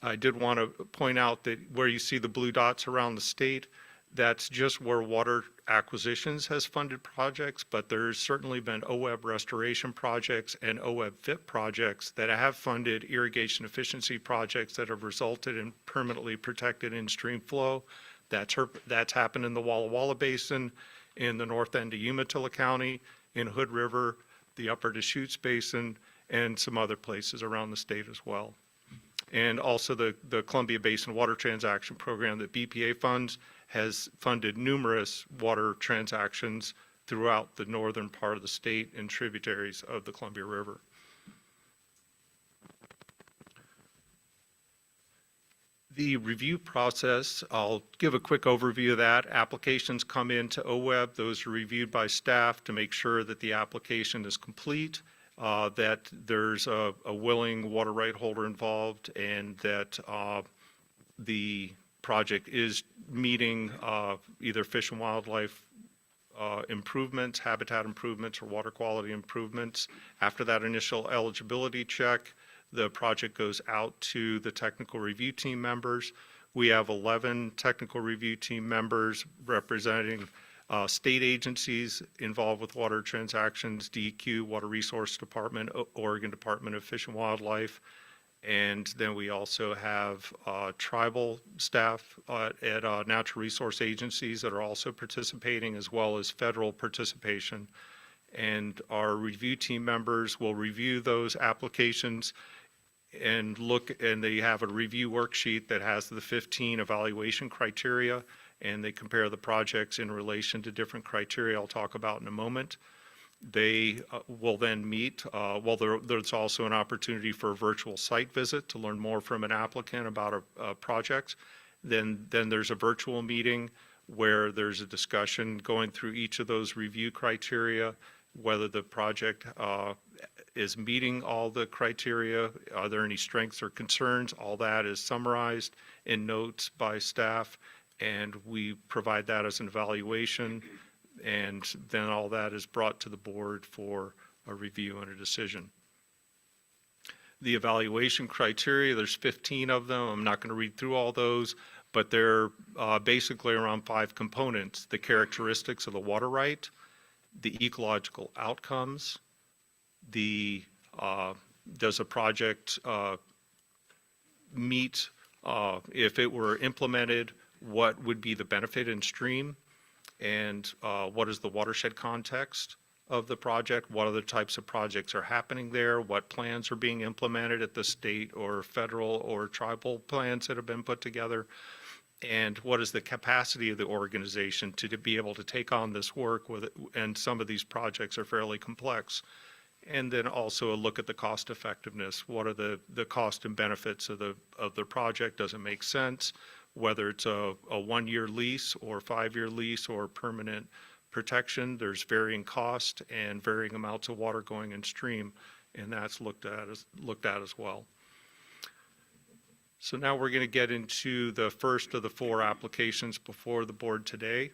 I did want to point out that where you see the blue dots around the state, that's just where Water Acquisitions has funded projects, but there's certainly been OWEB restoration projects and OWEB FIP projects that have funded irrigation efficiency projects that have resulted in permanently protected in-stream flow. That's happened in the Walla Walla Basin, in the north end of Umatilla County, in Hood River, the upper Deschutes Basin, and some other places around the state as well. And also the Columbia Basin Water Transaction Program that BPA funds has funded numerous water transactions throughout the northern part of the state and tributaries of the Columbia River. The review process, I'll give a quick overview of that. Applications come into OWEB. Those are reviewed by staff to make sure that the application is complete, that there's a willing water right holder involved, and that the project is meeting either fish and wildlife improvements, habitat improvements, or water quality improvements. After that initial eligibility check, the project goes out to the technical review team members. We have 11 technical review team members representing state agencies involved with water transactions, DEQ, Water Resource Department, Oregon Department of Fish and Wildlife. And then we also have tribal staff at natural resource agencies that are also participating, as well as federal participation. And our review team members will review those applications and they have a review worksheet that has the 15 evaluation criteria, and they compare the projects in relation to different criteria I'll talk about in a moment. They will then meet, there's also an opportunity for a virtual site visit to learn more from an applicant about a project. Then there's a virtual meeting where there's a discussion going through each of those review criteria, whether the project is meeting all the criteria, are there any strengths or concerns. All that is summarized in notes by staff, and we provide that as an evaluation, and then all that is brought to the board for a review and a decision. The evaluation criteria, there's 15 of them. I'm not going to read through all those, but they're basically around 5 components: the characteristics of the water right, the ecological outcomes, does a project meet, if it were implemented, what would be the benefit in stream, and what is the watershed context of the project, what other types of projects are happening there, what plans are being implemented at the state or federal or tribal plans that have been put together, and what is the capacity of the organization to be able to take on this work with it, and some of these projects are fairly complex. And then also a look at the cost effectiveness. What are the cost and benefits of the project? Does it make sense? Whether it's a 1-year lease or 5-year lease or permanent protection, there's varying cost and varying amounts of water going in stream, and that's looked at as well. So now we're going to get into the first of the 4 applications before the board today.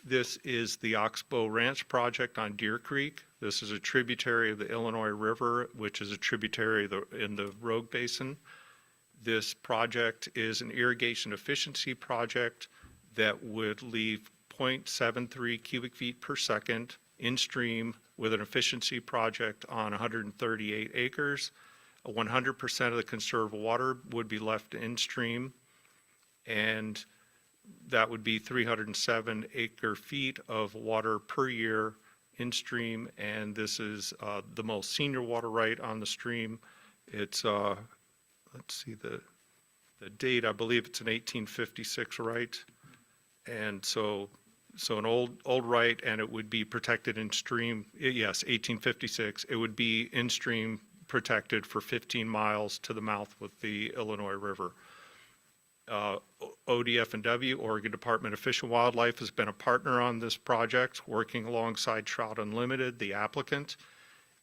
This is the Oxbow Ranch project on Deer Creek. This is a tributary of the Illinois River, which is a tributary in the Rogue Basin. This project is an irrigation efficiency project that would leave 0.73 cubic feet per second in stream with an efficiency project on 138 acres. 100% of the conserved water would be left in stream, and that would be 307 acre feet of water per year in stream, and this is the most senior water right on the stream. It's, let's see the date, I believe it's an 1856 right, and so So an old right, and it would be protected in stream, yes, 1856. It would be in stream protected for 15 miles to the mouth with the Illinois River. ODF&W, Oregon Department of Fish and Wildlife, has been a partner on this project, working alongside Trout Unlimited, the applicant.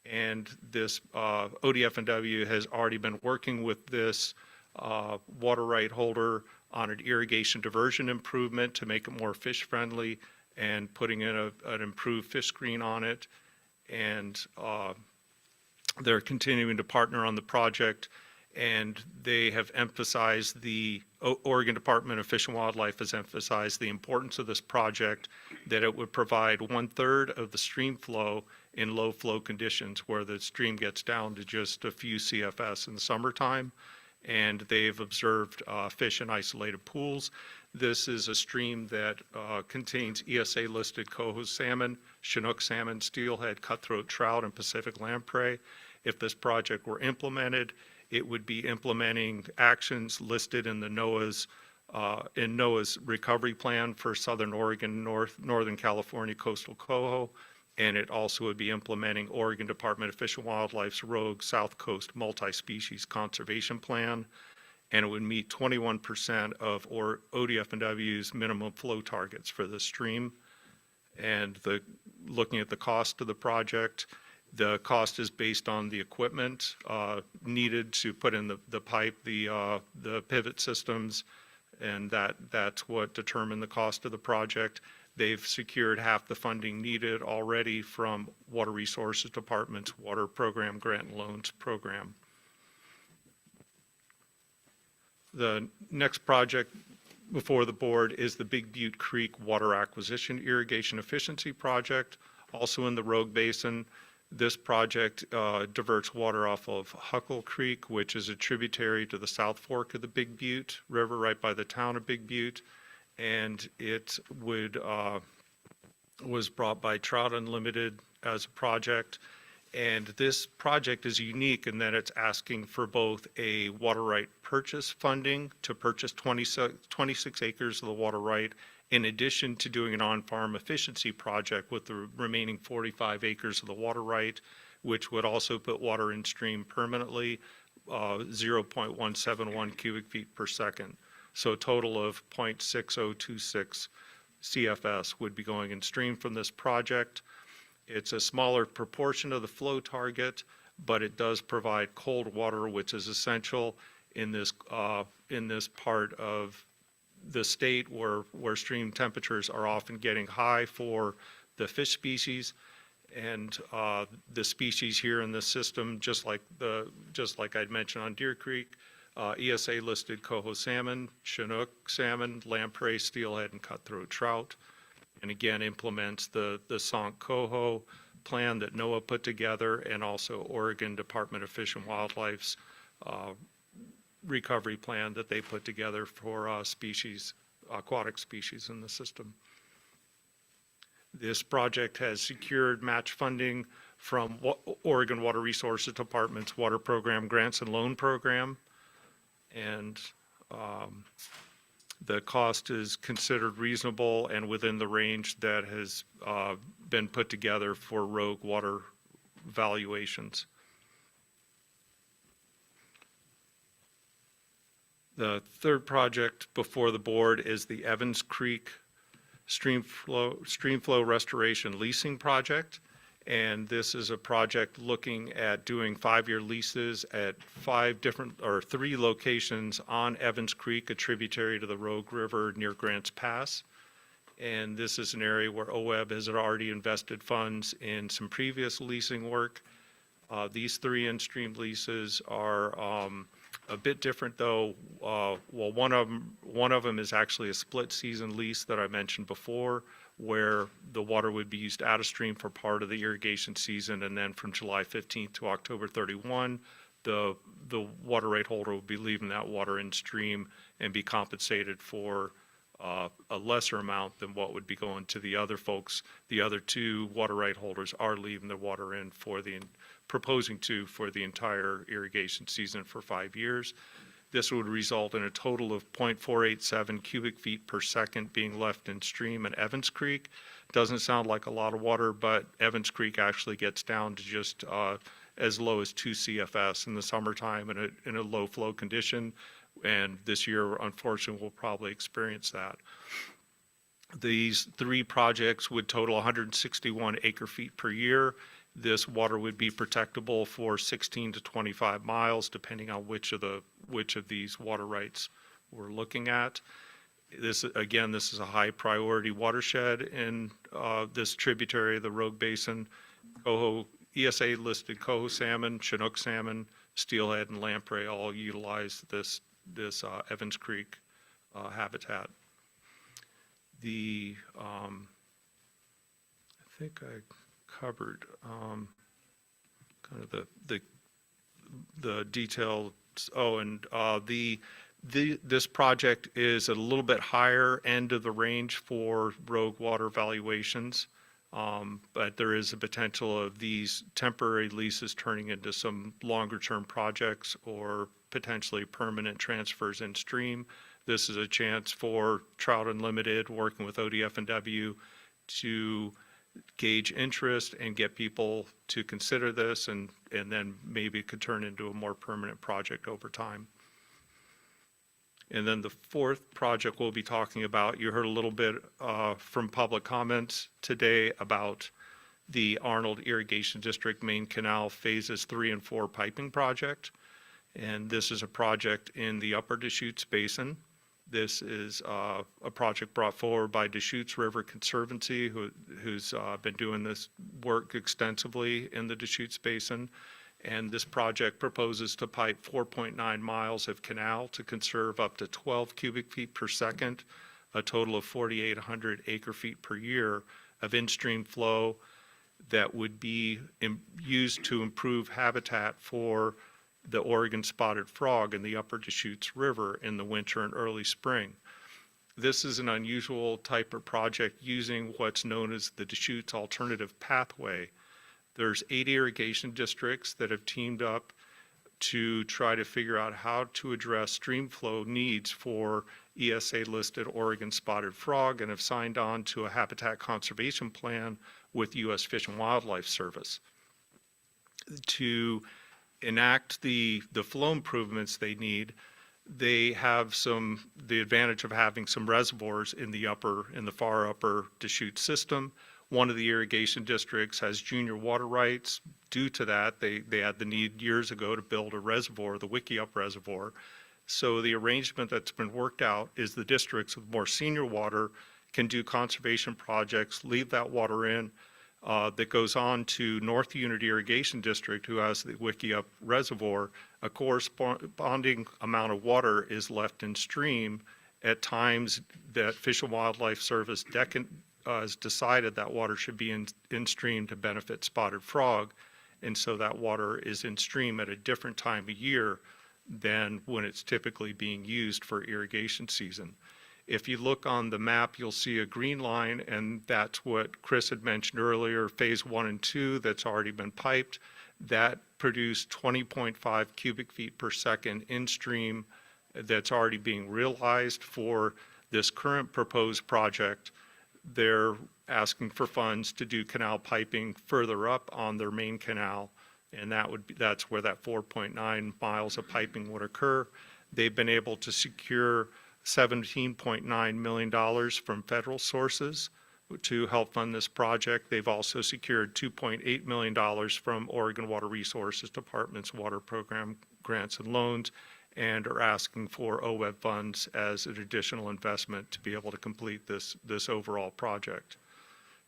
And this ODF&W has already been working with this water right holder on an irrigation diversion improvement to make it more fish friendly and putting in an improved fish screen on it. And they're continuing to partner on the project, and they have emphasized the Oregon Department of Fish and Wildlife has emphasized the importance of this project, that it would provide 1/3 of the stream flow in low flow conditions where the stream gets down to just a few CFS in the summertime. And they've observed fish in isolated pools. This is a stream that contains ESA listed coho salmon, Chinook salmon, steelhead, cutthroat trout, and Pacific lamprey. If this project were implemented, it would be implementing actions listed in the NOAA's recovery plan for Southern Oregon, Northern California coastal coho, and it also would be implementing Oregon Department of Fish and Wildlife's Rogue South Coast Multi-Species Conservation Plan, and it would meet 21% of ODF&W's minimum flow targets for the stream. And looking at the cost of the project, the cost is based on the equipment needed to put in the pipe, the pivot systems, and that's what determined the cost of the project. They've secured half the funding needed already from Water Resources Department's Water Program Grant and Loans Program. The next project before the board is the Big Butte Creek Water Acquisition Irrigation Efficiency Project, also in the Rogue Basin. This project diverts water off of Huckle Creek, which is a tributary to the South Fork of the Big Butte River right by the town of Big Butte. And it was brought by Trout Unlimited as a project. And this project is unique in that it's asking for both a water right purchase funding to purchase 26 acres of the water right, in addition to doing an on-farm efficiency project with the remaining 45 acres of the water right, which would also put water in stream permanently, 0.171 cubic feet per second. So a total of 0.6026 CFS would be going in stream from this project. It's a smaller proportion of the flow target, but it does provide cold water, which is essential in this part of the state where stream temperatures are often getting high for the fish species. And the species here in this system, just like I'd mentioned on Deer Creek, ESA listed coho salmon, Chinook salmon, lamprey, steelhead, and cutthroat trout. And again, implements the Sonk coho plan that NOAA put together, and also Oregon Department of Fish and Wildlife's recovery plan that they put together for aquatic species in the system. This project has secured match funding from Oregon Water Resources Department's Water Program Grants and Loan Program. And the cost is considered reasonable and within the range that has been put together for rogue water valuations. The third project before the board is the Evans Creek Stream Flow Restoration Leasing Project. And this is a project looking at doing 5-year leases at 3 locations on Evans Creek, a tributary to the Rogue River near Grants Pass. And this is an area where OWEB has already invested funds in some previous leasing work. These 3 in-stream leases are a bit different though. Well, one of them is actually a split season lease that I mentioned before, where the water would be used out of stream for part of the irrigation season, and then from July 15th to October 31, the water right holder will be leaving that water in stream and be compensated for a lesser amount than what would be going to the other folks. The other 2 water right holders are leaving their water in for the entire irrigation season for 5 years. This would result in a total of 0.487 cubic feet per second being left in stream at Evans Creek. Doesn't sound like a lot of water, but Evans Creek actually gets down to just as low as 2 CFS in the summertime in a low flow condition. And this year, unfortunately, we'll probably experience that. These 3 projects would total 161 acre feet per year. This water would be protectable for 16 to 25 miles, depending on which of these water rights we're looking at. This is a high priority watershed in this tributary of the Rogue Basin. Coho, ESA listed coho salmon, Chinook salmon, steelhead, and lamprey all utilize this Evans Creek habitat. I think I covered kind of the details. Oh, and this project is at a little bit higher end of the range for rogue water valuations, but there is a potential of these temporary leases turning into some longer term projects or potentially permanent transfers in stream. This is a chance for Trout Unlimited, working with ODF&W, to gauge interest and get people to consider this, and then maybe it could turn into a more permanent project over time. And then the 4th project we'll be talking about, you heard a little bit from public comments today about the Arnold Irrigation District Main Canal Phases 3 and 4 piping project. And this is a project in the Upper Deschutes Basin. This is a project brought forward by Deschutes River Conservancy, who's been doing this work extensively in the Deschutes Basin. And this project proposes to pipe 4.9 miles of canal to conserve up to 12 cubic feet per second, a total of 4,800 acre feet per year of in-stream flow that would be used to improve habitat for the Oregon spotted frog in the Upper Deschutes River in the winter and early spring. This is an unusual type of project using what's known as the Deschutes Alternative Pathway. There's 8 irrigation districts that have teamed up to try to figure out how to address stream flow needs for ESA-listed Oregon spotted frog and have signed on to a habitat conservation plan with U.S. Fish and Wildlife Service. To enact the flow improvements they need, they have the advantage of having some reservoirs in the far upper Deschutes system. One of the irrigation districts has junior water rights. Due to that, they had the need years ago to build a reservoir, the Wickiup Reservoir. So the arrangement that's been worked out is the districts with more senior water can do conservation projects, leave that water in, that goes on to North Unit Irrigation District, who has the Wickiup Reservoir. A corresponding amount of water is left in stream at times that Fish and Wildlife Service has decided that water should be in stream to benefit spotted frog. And so that water is in stream at a different time of year than when it's typically being used for irrigation season. If you look on the map, you'll see a green line, and that's what Chris had mentioned earlier, phase 1 and 2 that's already been piped. That produced 20.5 cubic feet per second in stream that's already being realized for this current proposed project. They're asking for funds to do canal piping further up on their main canal, and that's where that 4.9 miles of piping would occur. They've been able to secure $17.9 million from federal sources to help fund this project. They've also secured $2.8 million from Oregon Water Resources Department's water program grants and loans, and are asking for OWEB funds as an additional investment to be able to complete this overall project.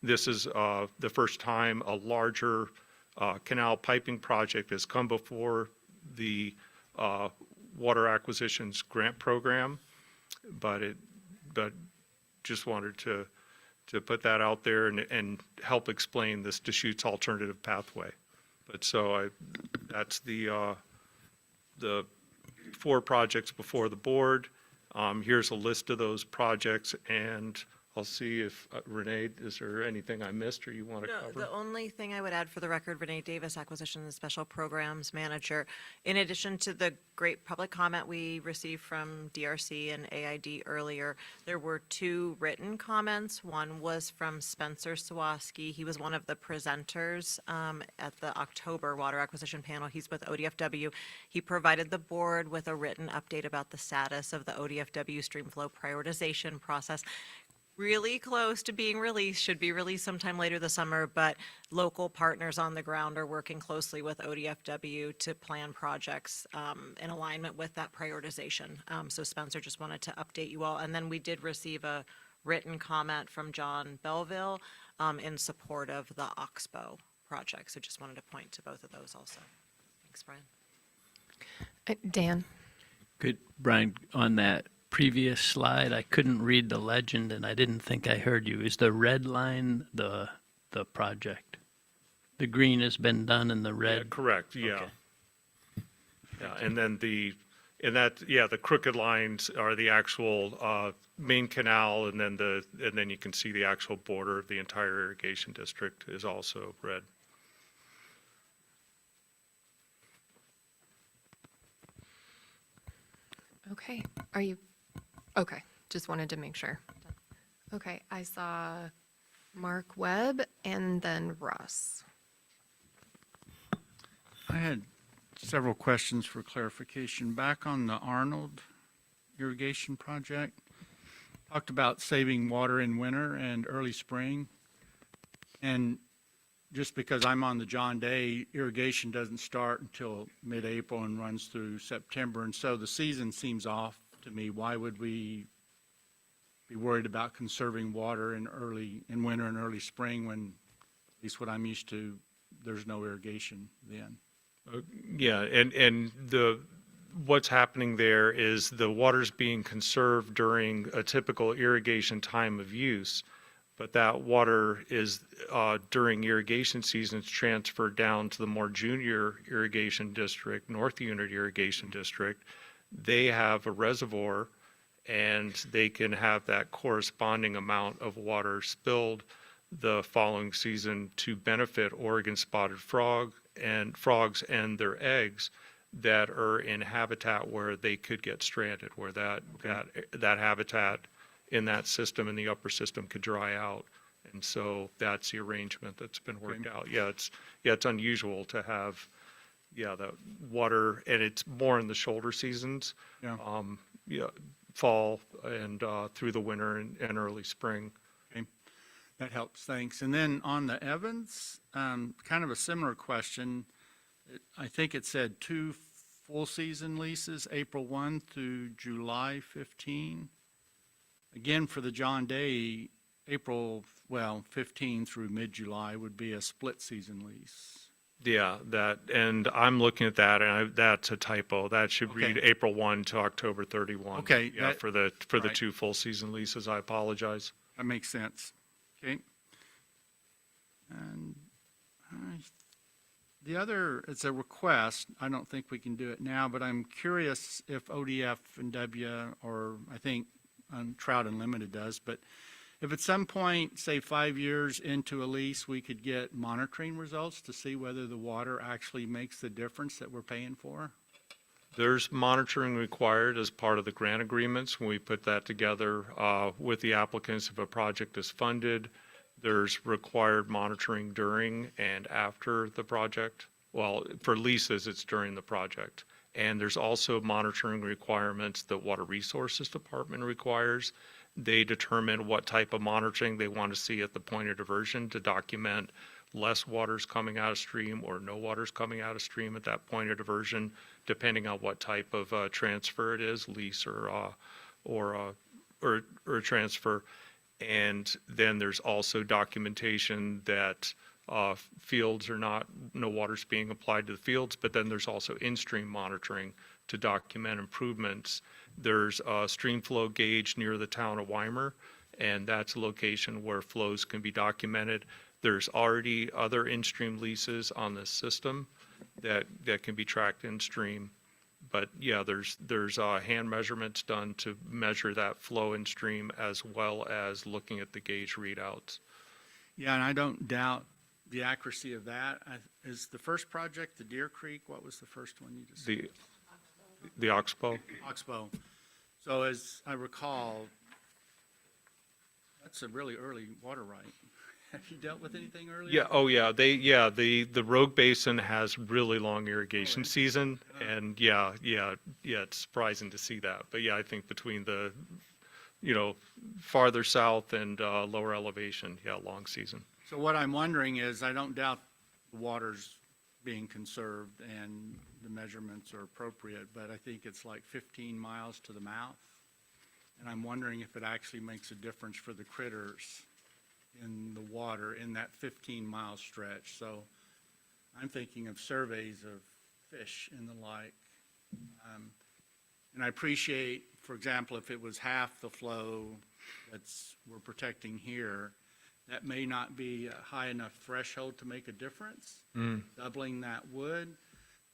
This is the first time a larger canal piping project has come before the water acquisitions grant program, but just wanted to put that out there and help explain this Deschutes alternative pathway. But so that's the 4 projects before the board. Here's a list of those projects and I'll see if, Renee, is there anything I missed or you want to No, cover? the only thing I would add for the record, Renee Davis, Acquisition and Special Programs Manager. In addition to the great public comment we received from DRC and AID earlier, there were 2 written comments. One was from Spencer Sawaski. He was one of the presenters at the October Water Acquisition Panel. He's with ODFW. He provided the board with a written update about the status of the ODFW streamflow prioritization process. Really close to being released, should be released sometime later this summer, but local partners on the ground are working closely with ODFW to plan projects in alignment with that prioritization. So Spencer just wanted to update you all. And then we did receive a written comment from John Belleville in support of the Oxbow project. So just wanted to point to both of those also. Thanks, Brian. Dan? Good, Brian, on that previous slide, I couldn't read the legend and I didn't think I heard you. Is the red line the project? The green has been done and the Yeah, red? correct, yeah. Okay. Yeah, and then the crooked lines are the actual main canal, and then you can see the actual border of the entire irrigation district is also red. Okay, are you, okay, just wanted to make sure. Okay, I saw Mark Webb and then Russ. I had several questions for clarification. Back on the Arnold irrigation project, talked about saving water in winter and early spring. And just because I'm on the John Day, irrigation doesn't start until mid-April and runs through September. And so the season seems off to me. Why would we be worried about conserving water in winter and early spring when, at least what I'm used to, there's no irrigation then? Yeah, and what's happening there is the water's being conserved during a typical irrigation time of use, but that water is, during irrigation season, it's transferred down to the more junior irrigation district, North Unit Irrigation District. They have a reservoir, and they can have that corresponding amount of water spilled the following season to benefit Oregon spotted frogs and their eggs that are in habitat where they could get stranded, where that habitat in that system, in the upper system, could dry out. And so that's the arrangement that's been worked out. Yeah, it's unusual to have, the water, and it's more in the shoulder seasons. Fall and through the winter and early spring. Okay, that helps, thanks. And then on the Evans, kind of a similar question. I think it said 2 full season leases, April 1 through July 15. Again, for the John Day, April 15 through mid-July would be a split season lease. Yeah, and I'm looking at that, and that's a typo. That should read April 1 to October 31. Okay. Yeah, for the 2 full season leases. I apologize. That makes sense. Okay. And the other, it's a request. I don't think we can do it now, but I'm curious if ODF and W, or I think Trout Unlimited does, but if at some point, say 5 years into a lease, we could get monitoring results to see whether the water actually makes the difference that we're paying for? There's monitoring required as part of the grant agreements when we put that together with the applicants. If a project is funded, there's required monitoring during and after the project. Well, for leases, it's during the project. And there's also monitoring requirements that Water Resources Department requires. They determine what type of monitoring they want to see at the point of diversion to document less water's coming out of stream or no water's coming out of stream at that point of diversion, depending on what type of transfer it is, lease or transfer. And then there's also documentation that fields are no water's being applied to the fields, but then there's also in-stream monitoring to document improvements. There's a stream flow gauge near the town of Weimer, and that's a location where flows can be documented. There's already other in-stream leases on this system that can be tracked in-stream. But yeah, there's hand measurements done to measure that flow in stream as well as looking at the gauge readouts. Yeah, and I don't doubt the accuracy of that. Is the first project the Deer Creek? What was the first one you just said? The Oxbow. Oxbow. So as I recall, that's a really early water right. Have you dealt with anything earlier? Yeah, oh yeah, the Rogue Basin has really long irrigation season, and it's surprising to see that. But yeah, I think between the, farther south and lower elevation, long season. So what I'm wondering is, I don't doubt the water's being conserved and the measurements are appropriate, but I think it's like 15 miles to the mouth. And I'm wondering if it actually makes a difference for the critters in the water in that 15-mile stretch. So I'm thinking of surveys of fish and the like. And I appreciate, for example, if it was half the flow we're protecting here, that may not be a high enough threshold to make a difference. Doubling that would,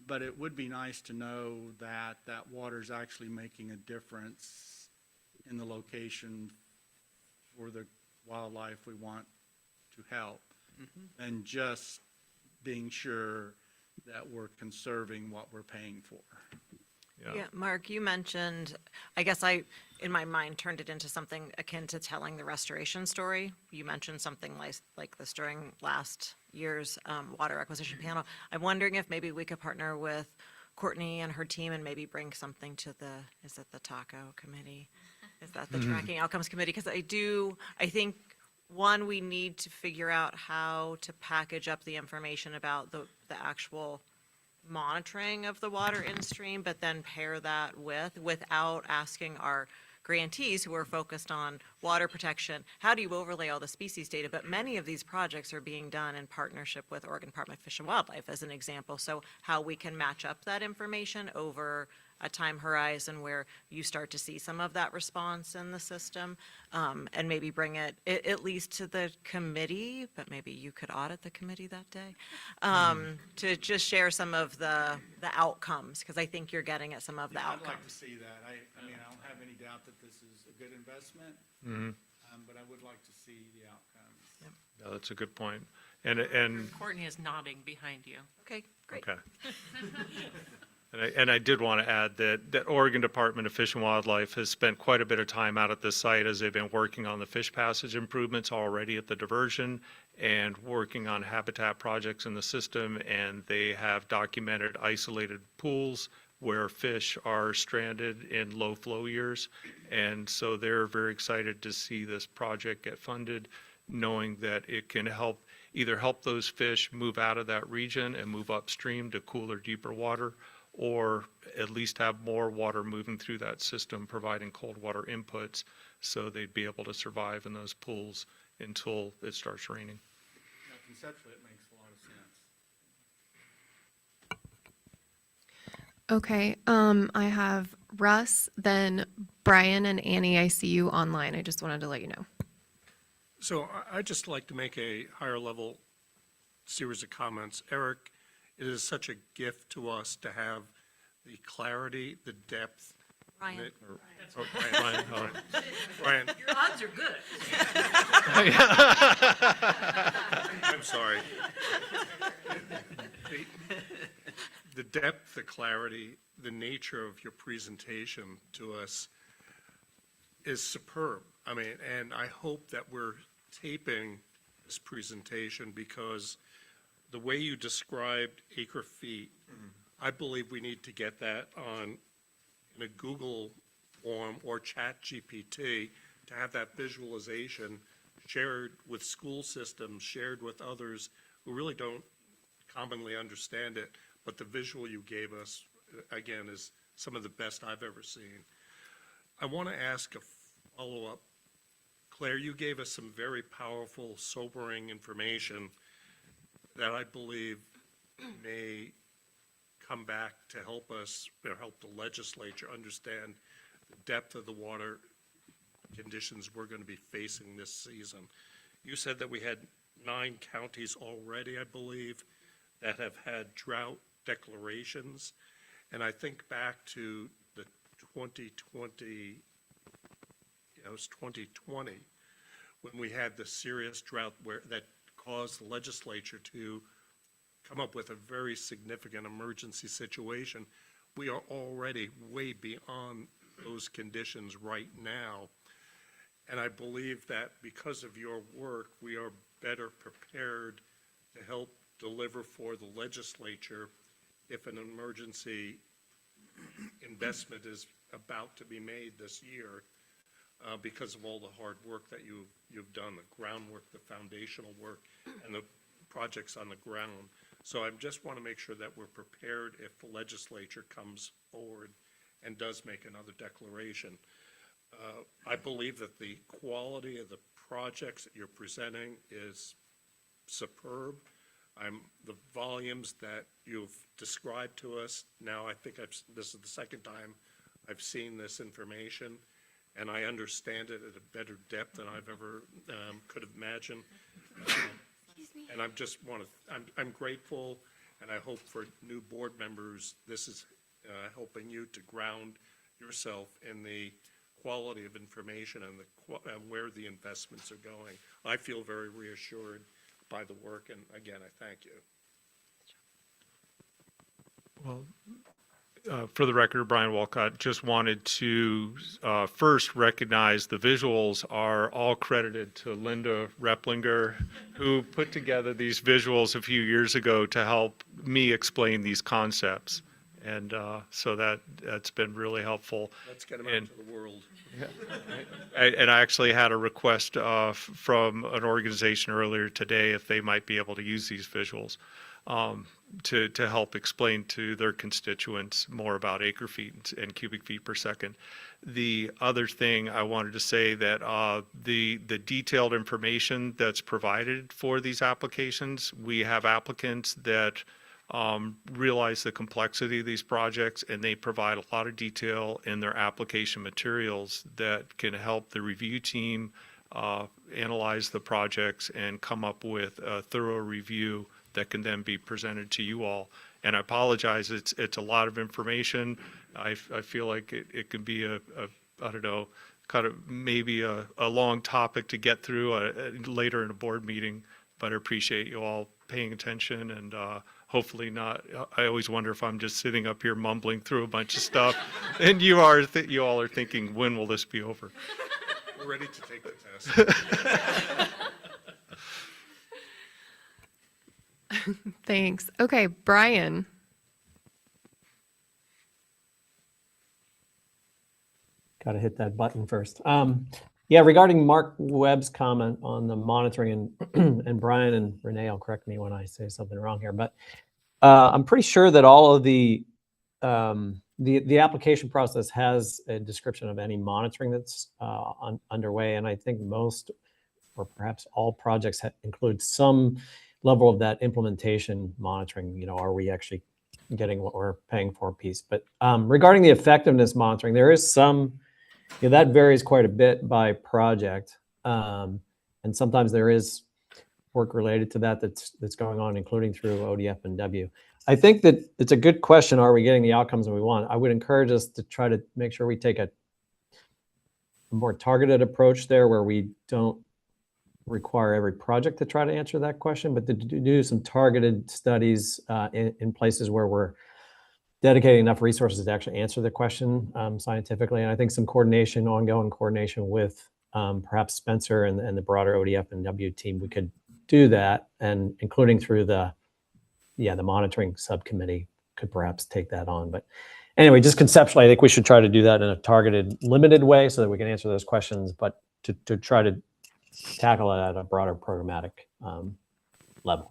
but it would be nice to know that that water's actually making a difference in the location for the wildlife we want to help, and just being sure that we're conserving what we're paying for. Yeah, Mark, you mentioned, I guess in my mind, turned it into something akin to telling the restoration story. You mentioned something like this during last year's water acquisition panel. I'm wondering if maybe we could partner with Courtney and her team and maybe bring something to is it the TACO committee? Is that the Tracking Outcomes Committee? Because I think, one, we need to figure out how to package up the information about the actual monitoring of the water in stream, but then pair that without asking our grantees who are focused on water protection, how do you overlay all the species data? But many of these projects are being done in partnership with Oregon Department of Fish and Wildlife as an example. So how we can match up that information over a time horizon where you start to see some of that response in the system, and maybe bring it at least to the committee, but maybe you could audit the committee that day, to just share some of the outcomes, because I think you're getting at some of the outcomes. I'd like to see that. I mean, I don't have any doubt that this is a good investment, but I would like to see the outcomes. Yeah, that's a good point. And Courtney is nodding behind you. Okay, great. okay. And I did want to add that Oregon Department of Fish and Wildlife has spent quite a bit of time out at this site as they've been working on the fish passage improvements already at the diversion and working on habitat projects in the system. And they have documented isolated pools where fish are stranded in low flow years. And so they're very excited to see this project get funded, knowing that it can either help those fish move out of that region and move upstream to cooler, deeper water, or at least have more water moving through that system, providing cold water inputs so they'd be able to survive in those pools until it starts raining. Yeah, conceptually, it makes a lot of sense. Okay, I have Russ, then Brian and Annie, I see you online. I just wanted to let you know. So I'd just like to make a higher level series of comments. Eric, it is such a gift to us to have the clarity, the depth. Ryan. Ryan. Ryan. Your odds are good. I'm sorry. The depth, the clarity, the nature of your presentation to us is superb. I mean, and I hope that we're taping this presentation, because the way you described acre feet, I believe we need to get that in a Google form or Chat GPT to have that visualization shared with school systems, shared with others who really don't commonly understand it. But the visual you gave us, again, is some of the best I've ever seen. I want to ask a follow-up. Claire, you gave us some very powerful, sobering information that I believe may come back to help us, or help the legislature understand the depth of the water conditions we're going to be facing this season. You said that we had 9 counties already, I believe, that have had drought declarations. And I think back to the 2020, it was 2020, when we had the serious drought that caused the legislature to come up with a very significant emergency situation. We are already way beyond those conditions right now. And I believe that because of your work, we are better prepared to help deliver for the legislature if an emergency investment is about to be made this year, because of all the hard work that you've done, the groundwork, the foundational work, and the projects on the ground. So I just want to make sure that we're prepared if the legislature comes forward and does make another declaration. I believe that the quality of the projects that you're presenting is superb. The volumes that you've described to us, now I think this is the second time I've seen this information, and I understand it at a better depth than I've ever could have imagined. And I'm grateful, and I hope for new board members, this is helping you to ground yourself in the quality of information and where the investments are going. I feel very reassured by the work, and again, I thank you. Well, for the record, Brian Walcott, just wanted to first recognize the visuals are all credited to Linda Replinger, who put together these visuals a few years ago to help me explain these concepts. And so that's been really helpful. Let's get them out to the world. And I actually had a request from an organization earlier today if they might be able to use these visuals to help explain to their constituents more about acre feet and cubic feet per second. The other thing I wanted to say that the detailed information that's provided for these applications, we have applicants that realize the complexity of these projects, and they provide a lot of detail in their application materials that can help the review team analyze the projects and come up with a thorough review that can then be presented to you all. And I apologize, it's a lot of information. I feel like it can be I don't know, kind of maybe a long topic to get through later in a board meeting, but I appreciate you all paying attention, and hopefully not. I always wonder if I'm just sitting up here mumbling through a bunch of stuff, and you all are thinking, when will this be over? We're ready to take the test. Thanks. Okay, Brian. Got to hit that button first. Yeah, regarding Mark Webb's comment on the monitoring, and Brian and Renee will correct me when I say something wrong here, but I'm pretty sure that all of the application process has a description of any monitoring that's underway, and I think most, or perhaps all projects include some level of that implementation monitoring. You know, are we actually getting what we're paying for piece? But regarding the effectiveness monitoring, there is some. That varies quite a bit by project, and sometimes there is work related to that's going on, including through ODF and W. I think that it's a good question. Are we getting the outcomes that we want? I would encourage us to try to make sure we take a more targeted approach there, where we don't require every project to try to answer that question, but to do some targeted studies in places where we're dedicating enough resources to actually answer the question scientifically. And I think some ongoing coordination with perhaps Spencer and the broader ODF and W team, we could do that, and including through the monitoring subcommittee could perhaps take that on. But anyway, just conceptually, I think we should try to do that in a targeted, limited way so that we can answer those questions, but to try to tackle it at a broader programmatic level.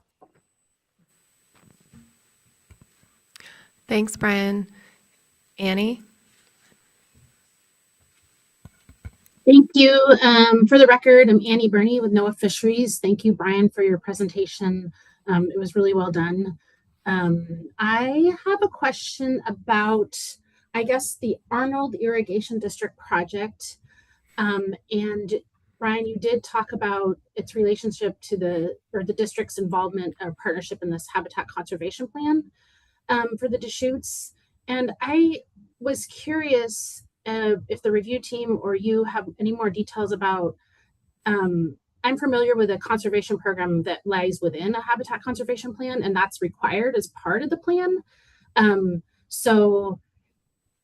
Thanks, Brian. Annie? Thank you. For the record, I'm Annie Burney with NOAA Fisheries. Thank you, Brian, for your presentation. It was really well done. I have a question about, I guess, the Arnold Irrigation District project. And Brian, you did talk about its relationship to the district's involvement or partnership in this habitat conservation plan for the Deschutes. And I was curious if the review team or you have any more details about. I'm familiar with a conservation program that lies within a habitat conservation plan, and that's required as part of the plan. So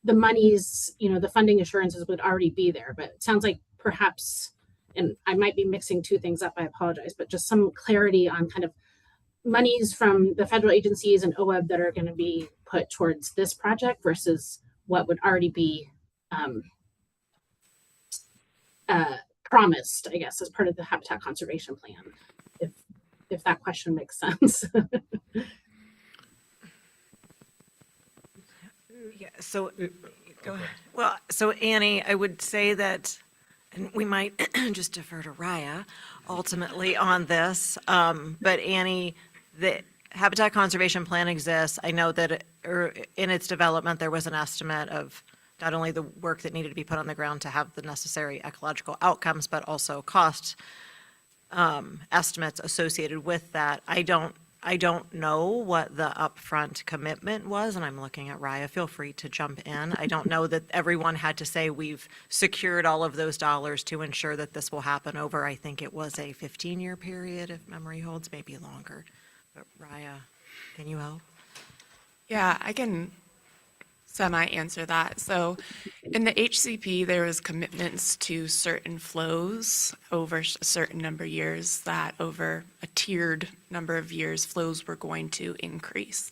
the monies, the funding assurances would already be there, but it sounds like perhaps, and I might be mixing two things up, I apologize, but just some clarity on kind of monies from the federal agencies and OWEB that are going to be put towards this project versus what would already be promised, I guess, as part of the habitat conservation plan, if that question makes sense. Yeah, so, go ahead. Well, so Annie, I would say that, and we might just defer to Raya ultimately on this, but Annie, the Habitat Conservation Plan exists. I know that in its development, there was an estimate of not only the work that needed to be put on the ground to have the necessary ecological outcomes, but also cost estimates associated with that. I don't know what the upfront commitment was, and I'm looking at Raya. Feel free to jump in. I don't know that everyone had to say we've secured all of those dollars to ensure that this will happen over, I think it was a 15-year period, if memory holds, maybe longer. But Raya, can you help? Yeah, I can semi-answer that. So in the HCP, there was commitments to certain flows over a certain number of years, that over a tiered number of years, flows were going to increase.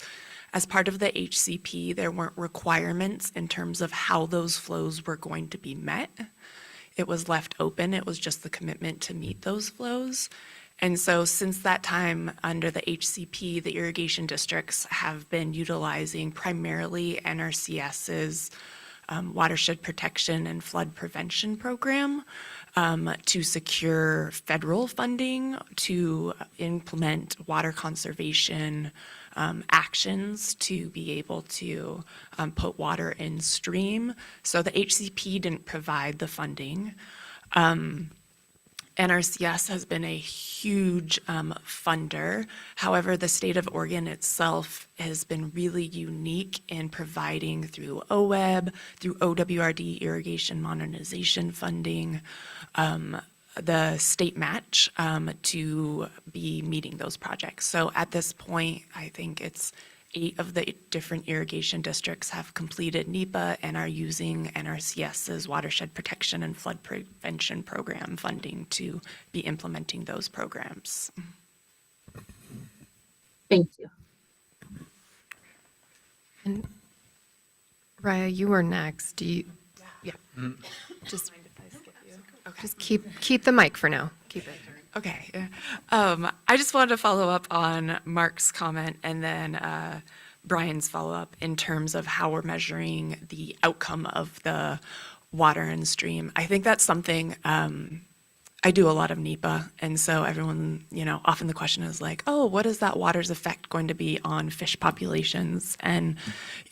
As part of the HCP, there weren't requirements in terms of how those flows were going to be met. It was left open. It was just the commitment to meet those flows. And so since that time, under the HCP, the irrigation districts have been utilizing primarily NRCS's watershed protection and flood prevention program to secure federal funding to implement water conservation actions to be able to put water in stream. So the HCP didn't provide the funding. NRCS has been a huge funder. However, the state of Oregon itself has been really unique in providing through OWEB, through OWRD irrigation modernization funding, the state match to be meeting those projects. So at this point, I think it's 8 of the different irrigation districts have completed NEPA and are using NRCS's watershed protection and flood prevention program funding to be implementing those programs. Thank you. And Raya, you were next. Do you? Yeah. Just keep the mic for now. Keep it. Okay. I just wanted to follow up on Mark's comment and then Brian's follow-up in terms of how we're measuring the outcome of the water and stream. I think that's something, I do a lot of NEPA, and so everyone, often the question is like, oh, what is that water's effect going to be on fish populations? And,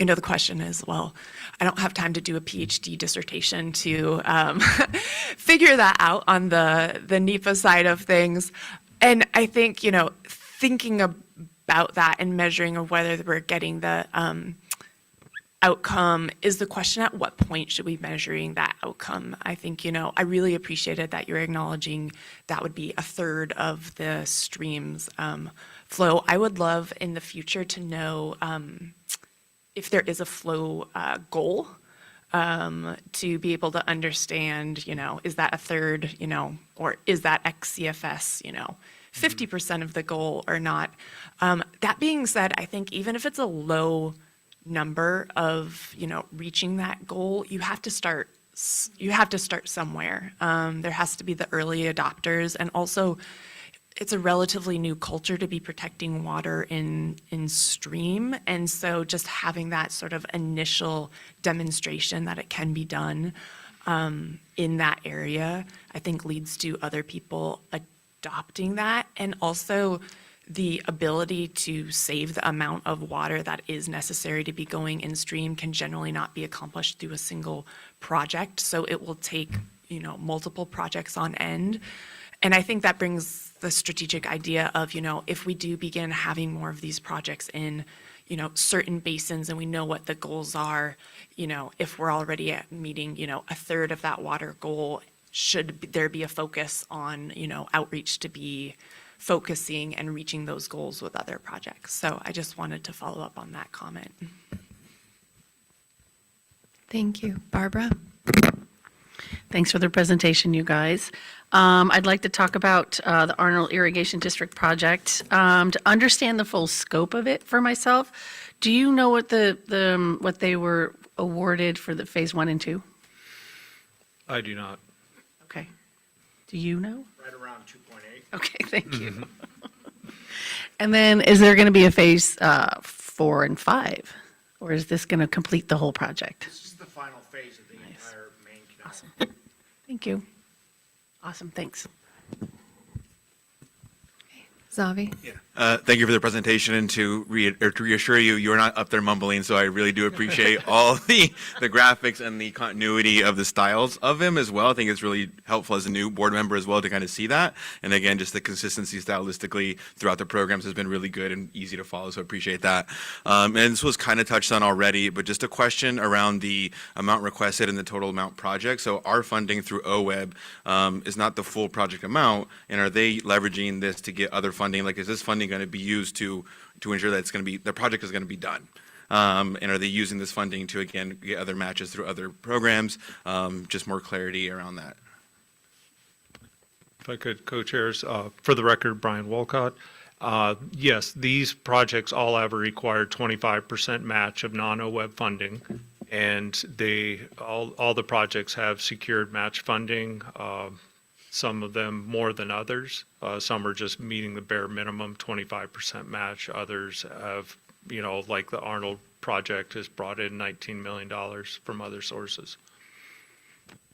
the question is, well, I don't have time to do a PhD dissertation to figure that out on the NEPA side of things. And I think, thinking about that and measuring of whether we're getting the outcome is the question, at what point should we be measuring that outcome? I think, I really appreciated that you're acknowledging that would be a third of the stream's flow. I would love in the future to know if there is a flow goal to be able to understand, is that a third, or is that XCFS, 50% of the goal or not? That being said, I think even if it's a low number of reaching that goal, you have to start somewhere. There has to be the early adopters, and also it's a relatively new culture to be protecting water in stream, and so just having that sort of initial demonstration that it can be done in that area, I think leads to other people adopting that, and also the ability to save the amount of water that is necessary to be going in stream can generally not be accomplished through a single project. So it will take, multiple projects on end. And I think that brings the strategic idea of, if we do begin having more of these projects in, certain basins and we know what the goals are, if we're already at meeting, a third of that water goal, should there be a focus on, outreach to be focusing and reaching those goals with other projects? So I just wanted to follow up on that comment. Thank you. Barbara? Thanks for the presentation, you guys. I'd like to talk about the Arnold Irrigation District project. To understand the full scope of it for myself, do you know what what they were awarded for the phase 1 and 2? I do not. Okay. Do you know? Right around 2.8. Okay, thank you. And then is there going to be a phase 4 and 5? Or is this going to complete the whole project? This is the final phase of the entire main canal. Awesome. Thank you. Awesome, thanks. Zavi? Thank you for the presentation, and to reassure you, you're not up there mumbling, so I really do appreciate all the graphics and the continuity of the styles of them as well. I think it's really helpful as a new board member as well to kind of see that. And again, just the consistency stylistically throughout the programs has been really good and easy to follow, so I appreciate that. And this was kind of touched on already, but just a question around the amount requested and the total amount project. So our funding through OWEB is not the full project amount, and are they leveraging this to get other funding? Like, is this funding going to be used to ensure that the project is going to be done? And are they using this funding to, again, get other matches through other programs? Just more clarity around that. If I could, co-chairs, for the record, Brian Wolcott. Yes, these projects all have a required 25% match of non-OWEB funding, and all the projects have secured match funding. Some of them more than others. Some are just meeting the bare minimum 25% match. Others have, like the Arnold project has brought in $19 million from other sources.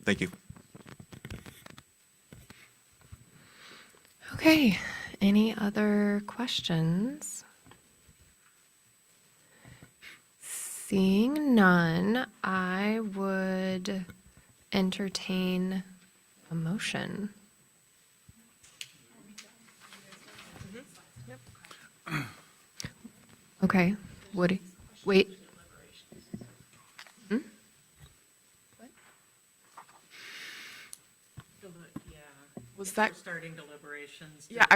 Thank you. Okay, any other questions? Seeing none, I would entertain a motion. Okay, Woody, wait. Was that starting deliberations? Yeah,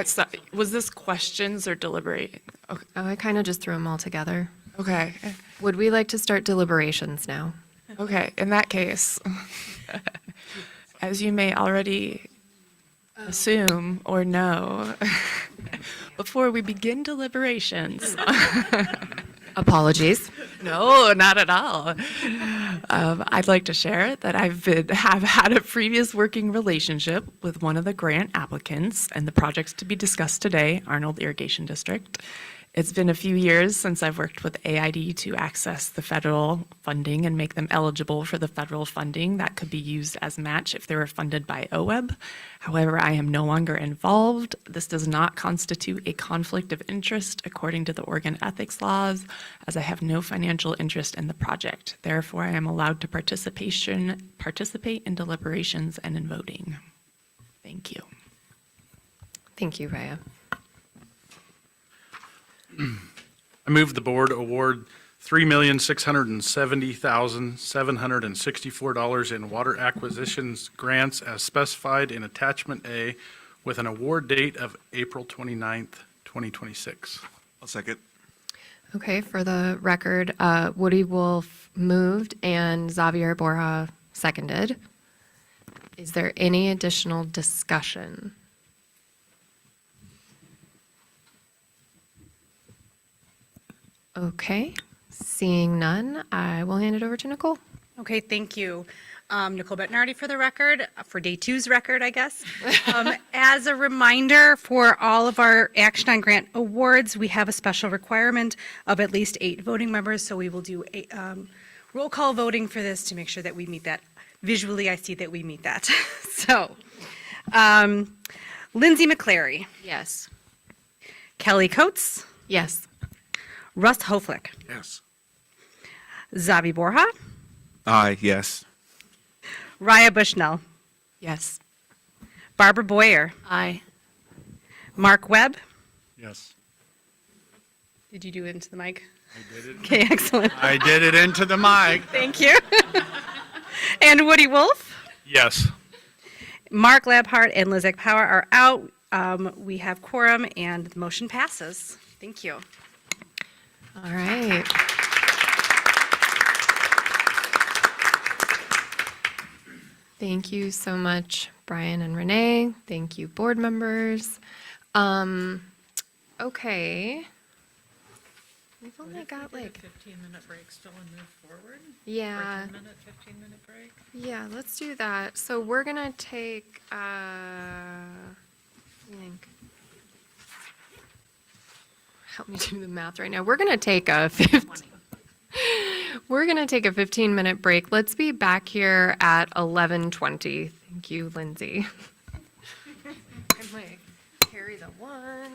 was this questions or deliberating? Okay. Oh, I kind of just threw them all together. Okay. Would we like to start deliberations now? Okay, in that case, as you may already assume or know, before we begin deliberations. Apologies. No, not at all. I'd like to share that have had a previous working relationship with one of the grant applicants and the projects to be discussed today, Arnold Irrigation District. It's been a few years since I've worked with AID to access the federal funding and make them eligible for the federal funding that could be used as match if they were funded by OWEB. However, I am no longer involved. This does not constitute a conflict of interest according to the Oregon ethics laws, as I have no financial interest in the project. Therefore, I am allowed to participate in deliberations and in voting. Thank you. Thank you, Raya. I move the board award $3,670,764 in water acquisitions grants as specified in Attachment A with an award date of April 29th, 2026. I'll second. Okay, for the record, Woody Wolf moved and Xavier Borja seconded. Is there any additional discussion? Okay, seeing none, I will hand it over to Nicole. Okay, thank you. Nicole Bettinardi for the record, for day two's record, I guess. As a reminder, for all of our Action on Grant awards, we have a special requirement of at least 8 voting members, so we will do a roll call voting for this to make sure that we meet that. Visually, I see that we meet that. So, Lindsay McClary. Yes. Kelly Coates. Yes. Russ Hoflick. Yes. Zavi Borja. Aye, yes. Raya Bushnell. Yes. Barbara Boyer. Aye. Mark Webb. Yes. Did you do it into the mic? I did it. Okay, excellent. I did it into the mic. Thank you. And Woody Wolf, Yes. Mark Labhart, and Lizette Power are out. We have quorum and the motion passes. Thank you. All right. Thank you so much, Brian and Renee. Thank you, board members. Okay. We've only got like, 15-minute break still and move forward? yeah, 10-minute, 15-minute break? yeah, let's do that. So we're gonna take, I think, help me do the math right now. We're gonna take a 15-minute break. Let's be back here at 11:20. Thank you, Lindsay. I'm like, carry the one.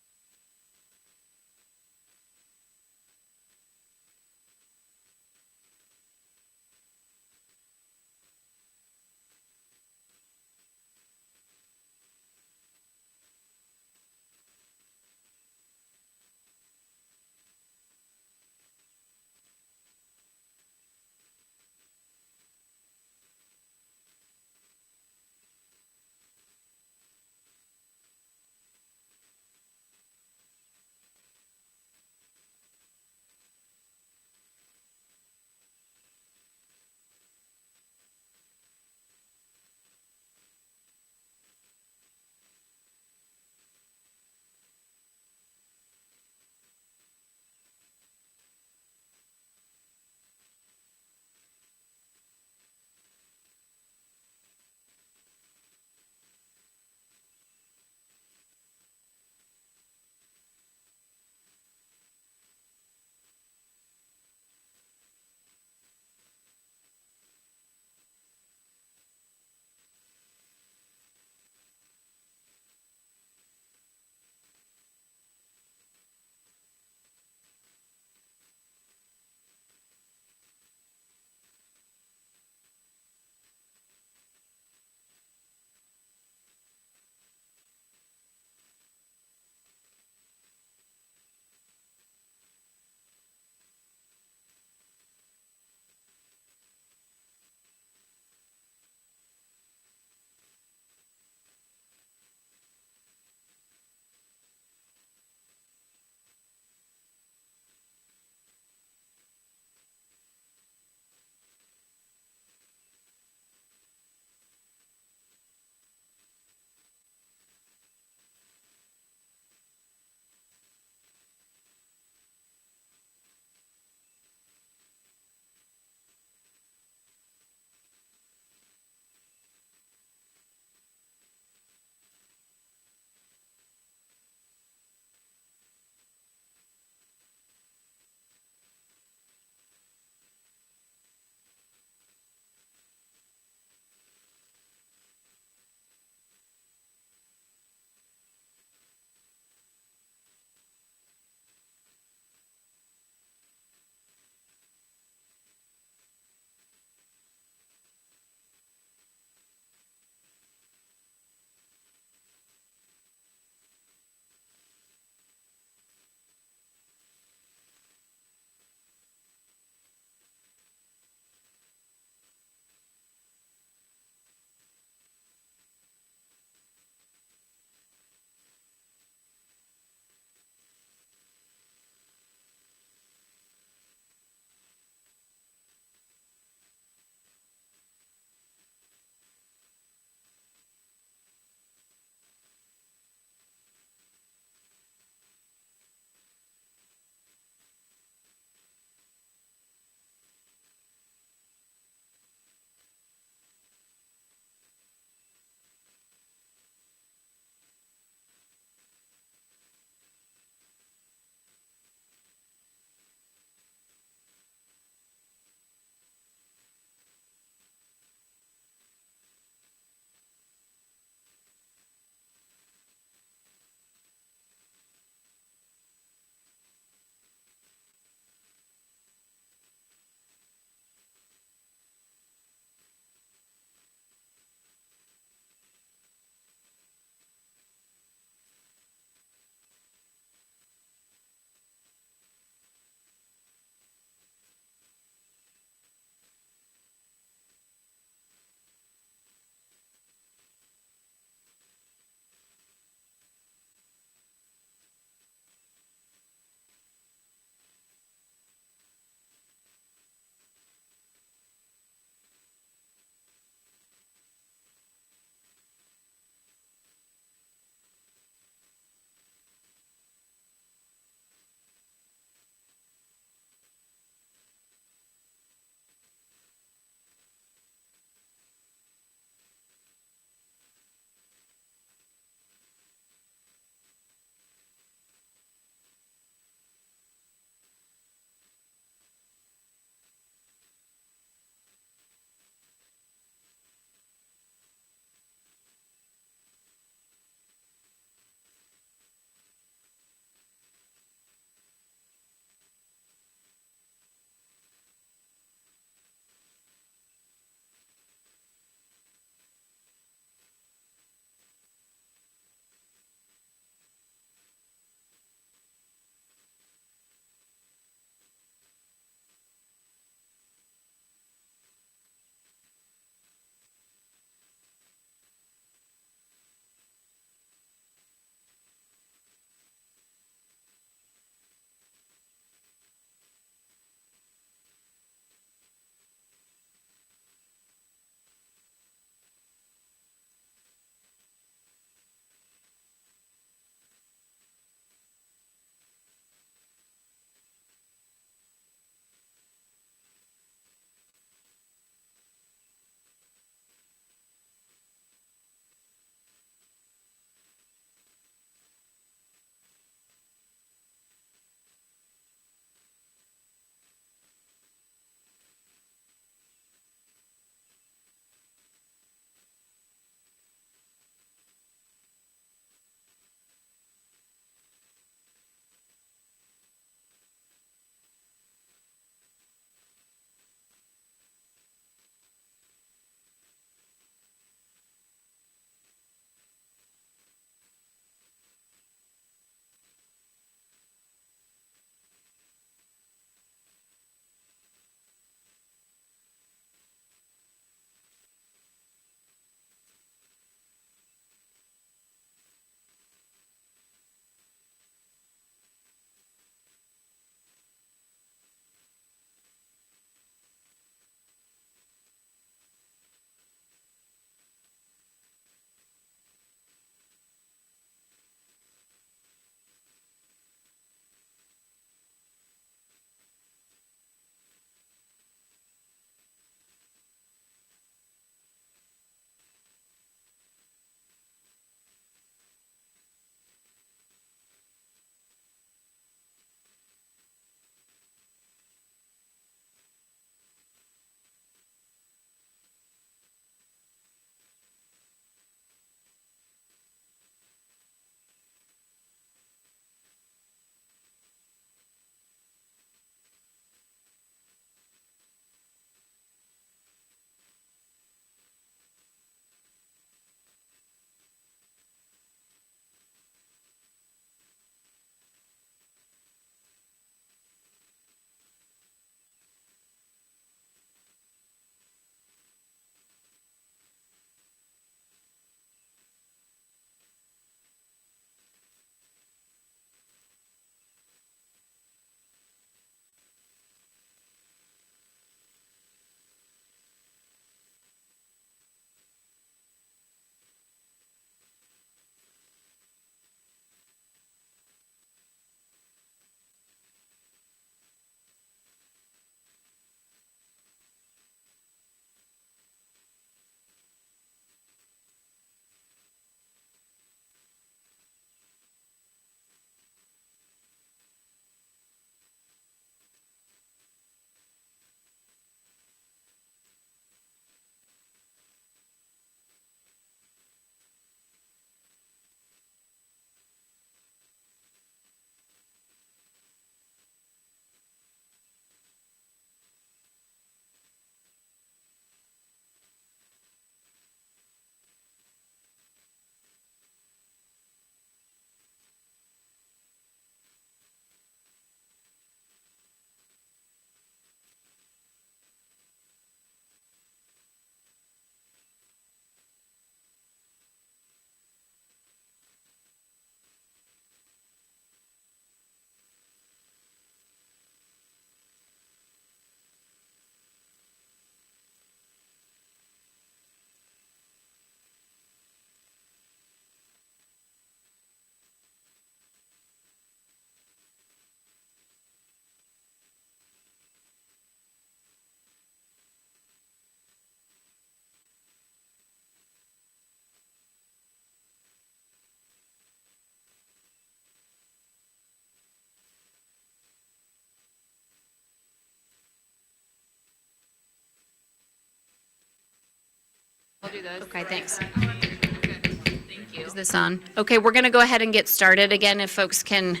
I'll do those. Okay, thanks. Thank you. Is this on? Okay, we're going to go ahead and get started again. If folks can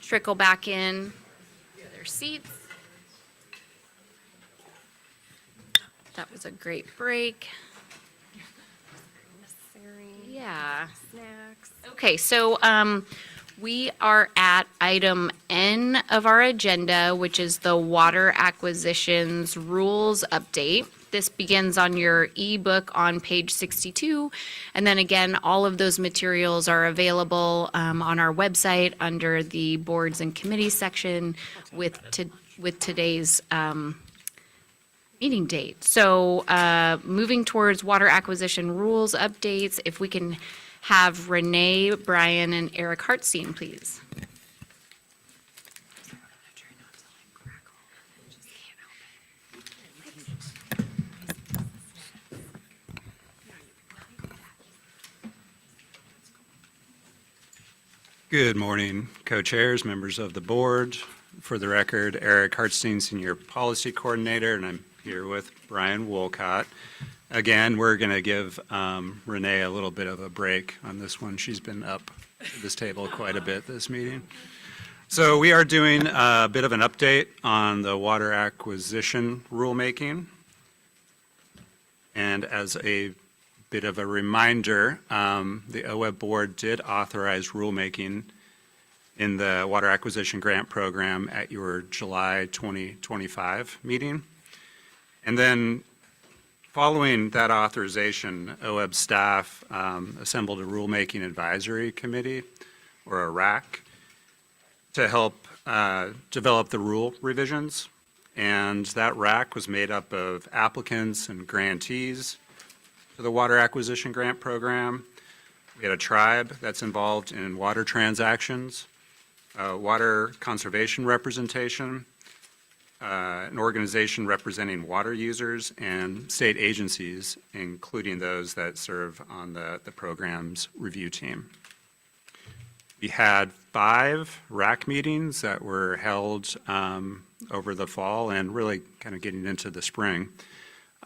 trickle back in their seats. That was a great break. Yeah. Snacks. Okay, so we are at item N of our agenda, which is the water acquisitions rules update. This begins on your ebook on page 62. And then again, all of those materials are available on our website under the boards and committees section with today's meeting date. So moving towards water acquisition rules updates, if we can have Renee, Brian, and Eric Hartstein, please. Good morning, co-chairs, members of the board. For the record, Eric Hartstein, Senior Policy Coordinator, and I'm here with Brian Wolcott. Again, we're going to give Renee a little bit of a break on this one. She's been up at this table quite a bit this meeting. So we are doing a bit of an update on the water acquisition rulemaking. And as a bit of a reminder, the OWEB board did authorize rulemaking in the Water Acquisition Grant Program at your July 2025 meeting. And then following that authorization, OWEB staff assembled a rulemaking advisory committee, or a RAC, to help develop the rule revisions. And that RAC was made up of applicants and grantees to the Water Acquisition Grant Program. We had a tribe that's involved in water transactions, water conservation representation, an organization representing water users, and state agencies, including those that serve on the program's review team. We had 5 RAC meetings that were held over the fall and really kind of getting into the spring.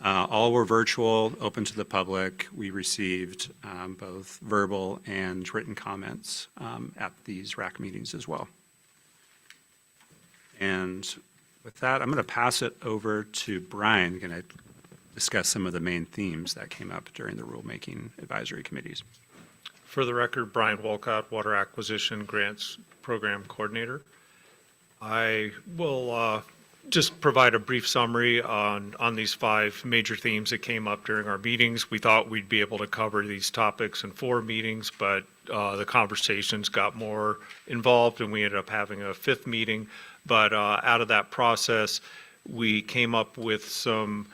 All were virtual, open to the public. We received both verbal and written comments at these RAC meetings as well. And with that, I'm going to pass it over to Brian, going to discuss some of the main themes that came up during the rulemaking advisory committees. For the record, Brian Wolcott, Water Acquisition Grants Program Coordinator. I will just provide a brief summary on these 5 major themes that came up during our meetings. We thought we'd be able to cover these topics in 4 meetings, but the conversations got more involved and we ended up having a 5th meeting. But out of that process, we came up with some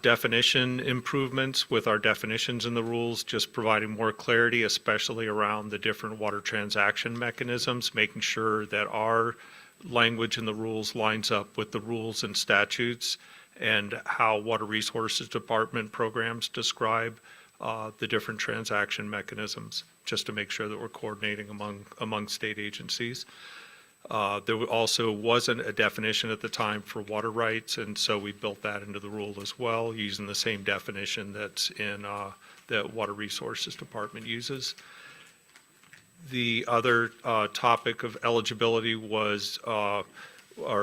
definition improvements with our definitions in the rules, just providing more clarity, especially around the different water transaction mechanisms, making sure that our language in the rules lines up with the rules and statutes and how Water Resources Department programs describe the different transaction mechanisms, just to make sure that we're coordinating among state agencies. There also wasn't a definition at the time for water rights, and so we built that into the rule as well, using the same definition that's in that Water Resources Department uses. The other topic of eligibility was, or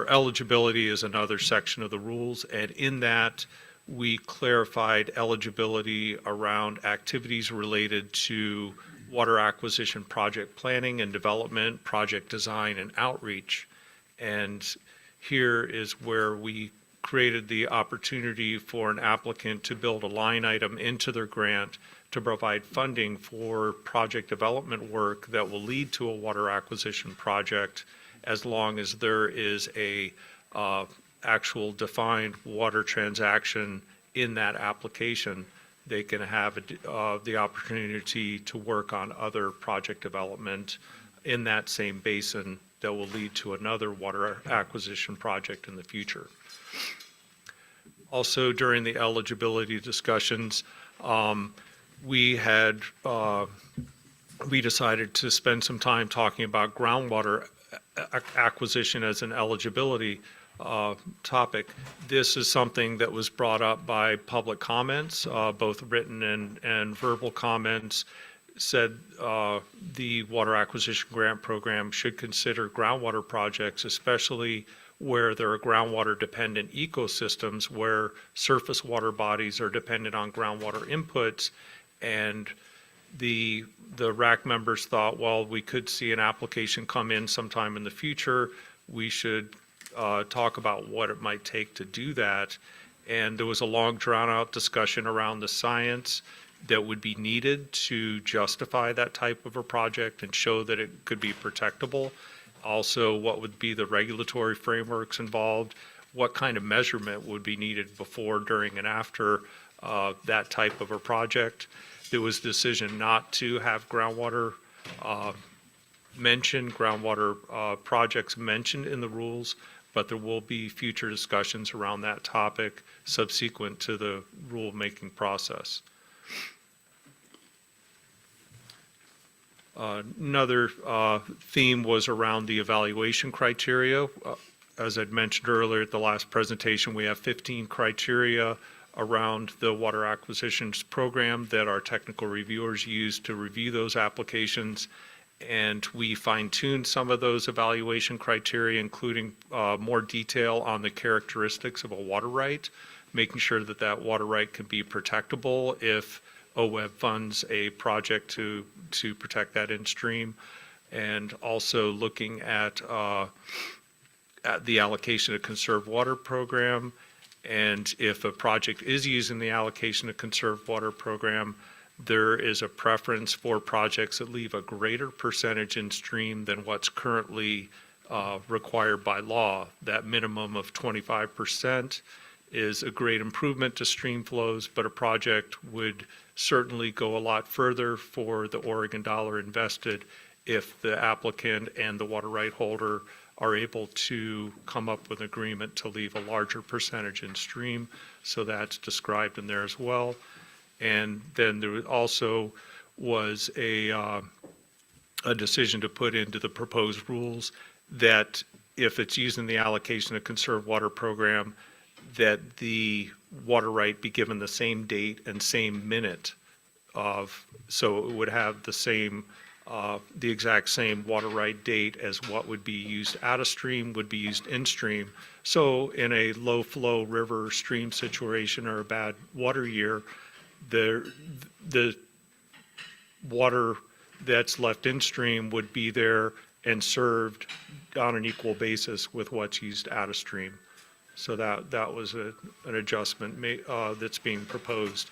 eligibility is another section of the rules, and in that we clarified eligibility around activities related to water acquisition project planning and development, project design, and outreach. And here is where we created the opportunity for an applicant to build a line item into their grant to provide funding for project development work that will lead to a water acquisition project, as long as there is a actual defined water transaction in that application. They can have the opportunity to work on other project development in that same basin that will lead to another water acquisition project in the future. Also, during the eligibility discussions, we decided to spend some time talking about groundwater acquisition as an eligibility. topic. This is something that was brought up by public comments, both written and verbal comments, said the Water Acquisition Grant Program should consider groundwater projects, especially where there are groundwater-dependent ecosystems where surface water bodies are dependent on groundwater inputs. And the RAC members thought, well, we could see an application come in sometime in the future. We should talk about what it might take to do that. And there was a long, drawn-out discussion around the science that would be needed to justify that type of a project and show that it could be protectable. Also, what would be the regulatory frameworks involved? What kind of measurement would be needed before, during, and after that type of a project? There was a decision not to have groundwater projects mentioned in the rules, but there will be future discussions around that topic subsequent to the rulemaking process. Another theme was around the evaluation criteria. As I'd mentioned earlier at the last presentation, we have 15 criteria around the water acquisitions program that our technical reviewers use to review those applications. And we fine-tuned some of those evaluation criteria, including more detail on the characteristics of a water right, making sure that that water right can be protectable if OWEB funds a project to protect that in stream, and also looking at the allocation of conserved water program. And if a project is using the allocation of conserved water program, there is a preference for projects that leave a greater percentage in stream than what's currently required by law. That minimum of 25% is a great improvement to stream flows, but a project would certainly go a lot further for the Oregon dollar invested if the applicant and the water right holder are able to come up with an agreement to leave a larger percentage in stream. So that's described in there as well. And then there also was a decision to put into the proposed rules that if it's using the allocation of conserved water program, that the water right be given the same date and same minute of, so it would have the same, the exact same water right date as what would be used out of stream would be used in stream. So in a low flow river stream situation or a bad water year, the water that's left in stream would be there and served on an equal basis with what's used out of stream. So that was an adjustment that's being proposed.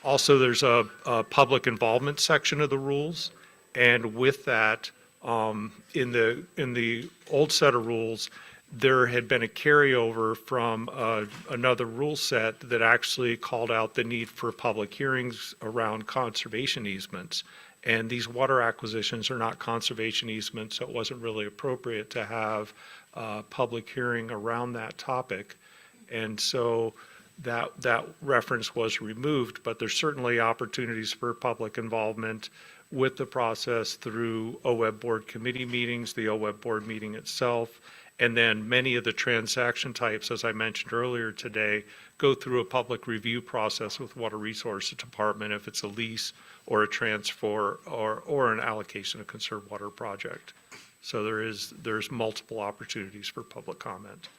Also, there's a public involvement section of the rules, and with that, in the old set of rules, there had been a carryover from another rule set that actually called out the need for public hearings around conservation easements. And these water acquisitions are not conservation easements, so it wasn't really appropriate to have a public hearing around that topic. And so that reference was removed, but there's certainly opportunities for public involvement with the process through OWEB board committee meetings, the OWEB board meeting itself, and then many of the transaction types, as I mentioned earlier today, go through a public review process with Water Resources Department if it's a lease or a transfer or an allocation of conserved water project. So there's multiple opportunities for public comment.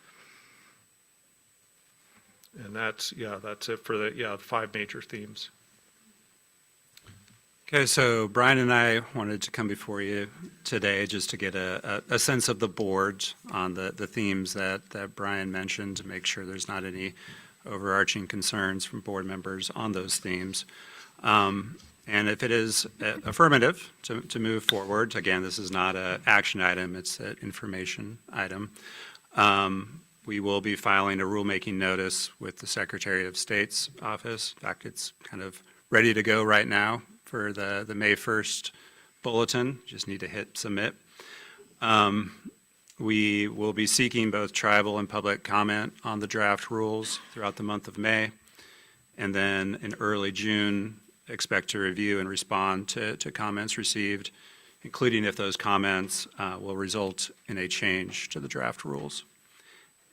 And that's it for the 5 major themes. Okay, so Brian and I wanted to come before you today just to get a sense of the board on the themes that Brian mentioned, to make sure there's not any overarching concerns from board members on those themes. And if it is affirmative to move forward, again, this is not an action item, it's an information item. We will be filing a rulemaking notice with the Secretary of State's office. In fact, it's kind of ready to go right now for the May 1st bulletin. Just need to hit submit. We will be seeking both tribal and public comment on the draft rules throughout the month of May. And then in early June, expect to review and respond to comments received, including if those comments will result in a change to the draft rules.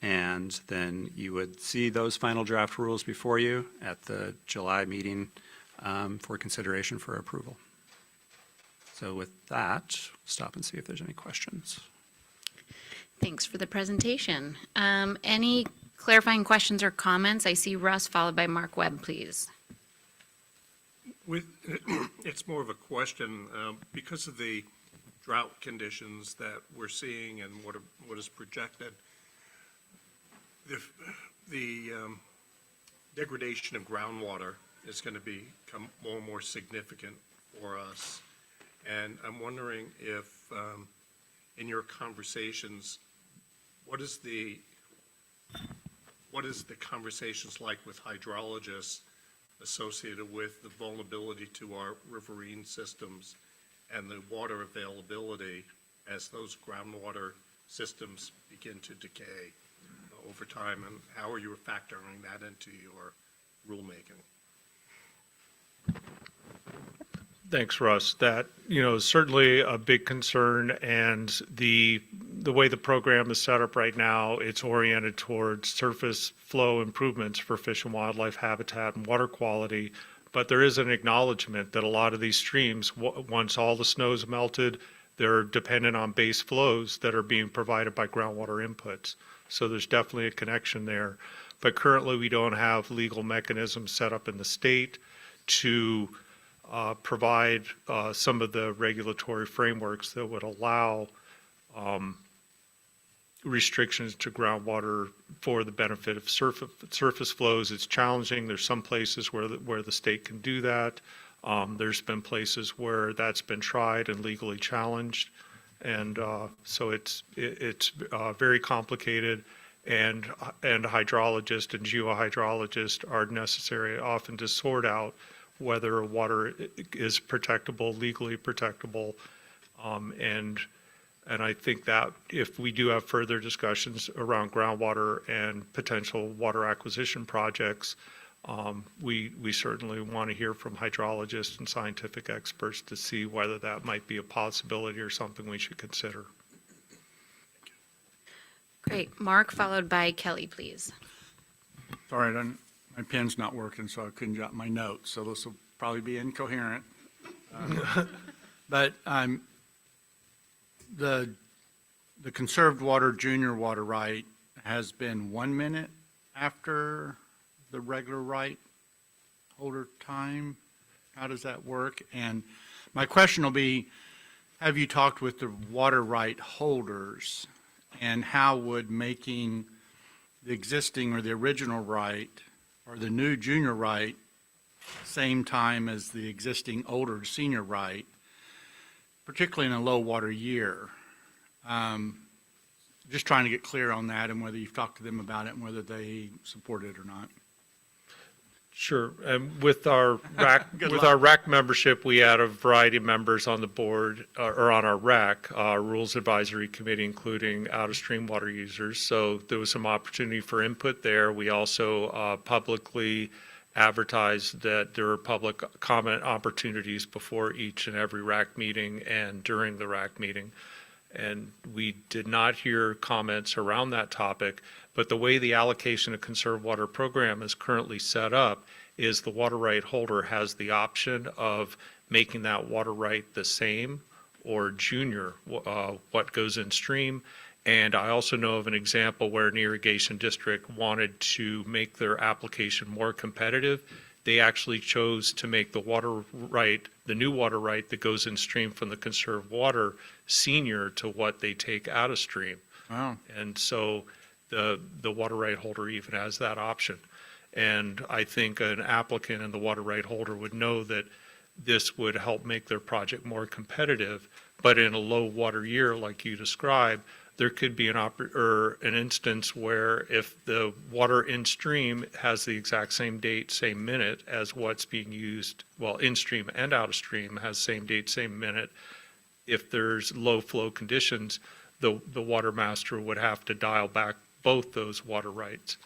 And then you would see those final draft rules before you at the July meeting for consideration for approval. So with that, stop and see if there's any questions. Thanks for the presentation. Any clarifying questions or comments? I see Russ followed by Mark Webb, please. It's more of a question, because of the drought conditions that we're seeing and what is projected, the degradation of groundwater is going to become more and more significant for us. And I'm wondering if, in your conversations, what is the conversations like with hydrologists associated with the vulnerability to our riverine systems and the water availability as those groundwater systems begin to decay over time, and how are you factoring that into your rulemaking? Thanks, Russ. That, is certainly a big concern, and the way the program is set up right now, it's oriented towards surface flow improvements for fish and wildlife habitat and water quality. But there is an acknowledgement that a lot of these streams, once all the snow's melted, they're dependent on base flows that are being provided by groundwater inputs. So there's definitely a connection there. But currently, we don't have legal mechanisms set up in the state to provide some of the regulatory frameworks that would allow restrictions to groundwater for the benefit of surface flows. It's challenging. There's some places where the state can do that. There's been places where that's been tried and legally challenged. And so it's very complicated, and hydrologists and geohydrologists are necessary often to sort out whether water is protectable, legally protectable. And I think that if we do have further discussions around groundwater and potential water acquisition projects, we certainly want to hear from hydrologists and scientific experts to see whether that might be a possibility or something we should consider. Great. Mark followed by Kelly, please. Sorry, my pen's not working, so I couldn't jot my notes, so this will probably be incoherent. But the conserved water junior water right has been 1 minute after the regular right holder time. How does that work? And my question will be, have you talked with the water right holders, and how would making the existing or the original right or the new junior right same time as the existing older senior right, particularly in a low water year? Just trying to get clear on that and whether you've talked to them about it and whether they support it or not. Sure. And with our RAC membership, we had a variety of members on the board, or on our RAC, Rules Advisory Committee, including out-of-stream water users. So there was some opportunity for input there. We also publicly advertised that there were public comment opportunities before each and every RAC meeting and during the RAC meeting. And we did not hear comments around that topic, but the way the allocation of conserved water program is currently set up is the water right holder has the option of making that water right the same or junior, what goes in stream. And I also know of an example where an irrigation district wanted to make their application more competitive. They actually chose to make the water right, the new water right that goes in stream from the conserved water, senior to what they take out of stream. Wow. And so the water right holder even has that option. And I think an applicant and the water right holder would know that this would help make their project more competitive. But in a low water year, like you described, there could be an instance where if the water in stream has the exact same date, same minute as what's being used, well, in stream and out of stream has same date, same minute. If there's low flow conditions, the water master would have to dial back both those water rights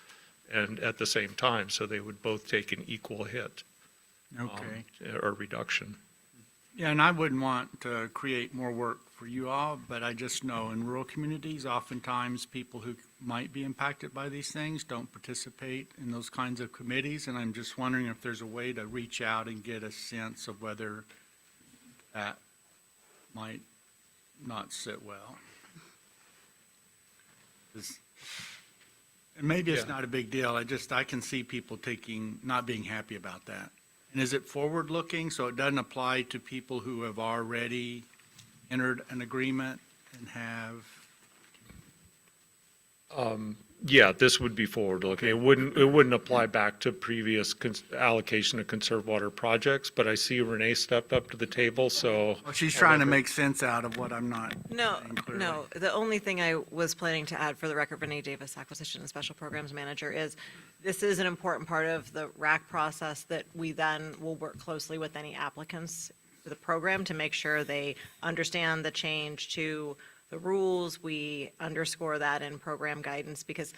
and at the same time, so they would both take an equal hit. Okay. Or reduction. Yeah, and I wouldn't want to create more work for you all, but I just know in rural communities, oftentimes people who might be impacted by these things don't participate in those kinds of committees, and I'm just wondering if there's a way to reach out and get a sense of whether that might not sit well. And maybe it's Yeah. not a big deal, I can see people not being happy about that. And is it forward-looking, so it doesn't apply to people who have already entered an agreement and have? Yeah, this would be forward-looking. It wouldn't apply back to previous allocation of conserved water projects, but I see Renee stepped up to the table, so. Well, she's trying to make sense out of what I'm not No, saying clearly. no. The only thing I was planning to add for the record, Renee Davis, Acquisition and Special Programs Manager, is this is an important part of the RAC process that we then will work closely with any applicants for the program to make sure they understand the change to the rules. We underscore that in program guidance because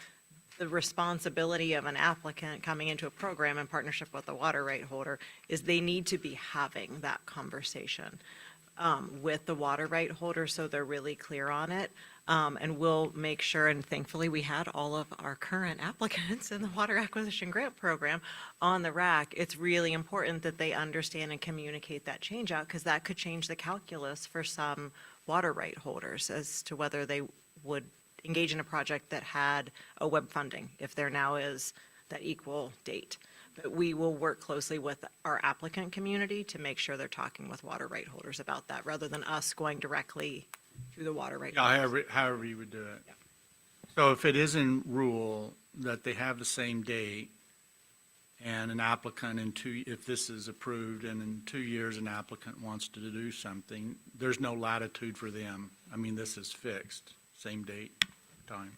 the responsibility of an applicant coming into a program in partnership with the water right holder is they need to be having that conversation with the water right holder so they're really clear on it. And we'll make sure, and thankfully we had all of our current applicants in the Water Acquisition Grant Program on the RAC. It's really important that they understand and communicate that change out because that could change the calculus for some water right holders as to whether they would engage in a project that had OWEB funding, if there now is that equal date. But we will work closely with our applicant community to make sure they're talking with water right holders about that, rather than us going directly to the water right Yeah, holders. however you would do it. So if it is in rule that they have the same date, and an applicant if this is approved, and in 2 years an applicant wants to do something, there's no latitude for them. I mean, this is fixed, same date, time.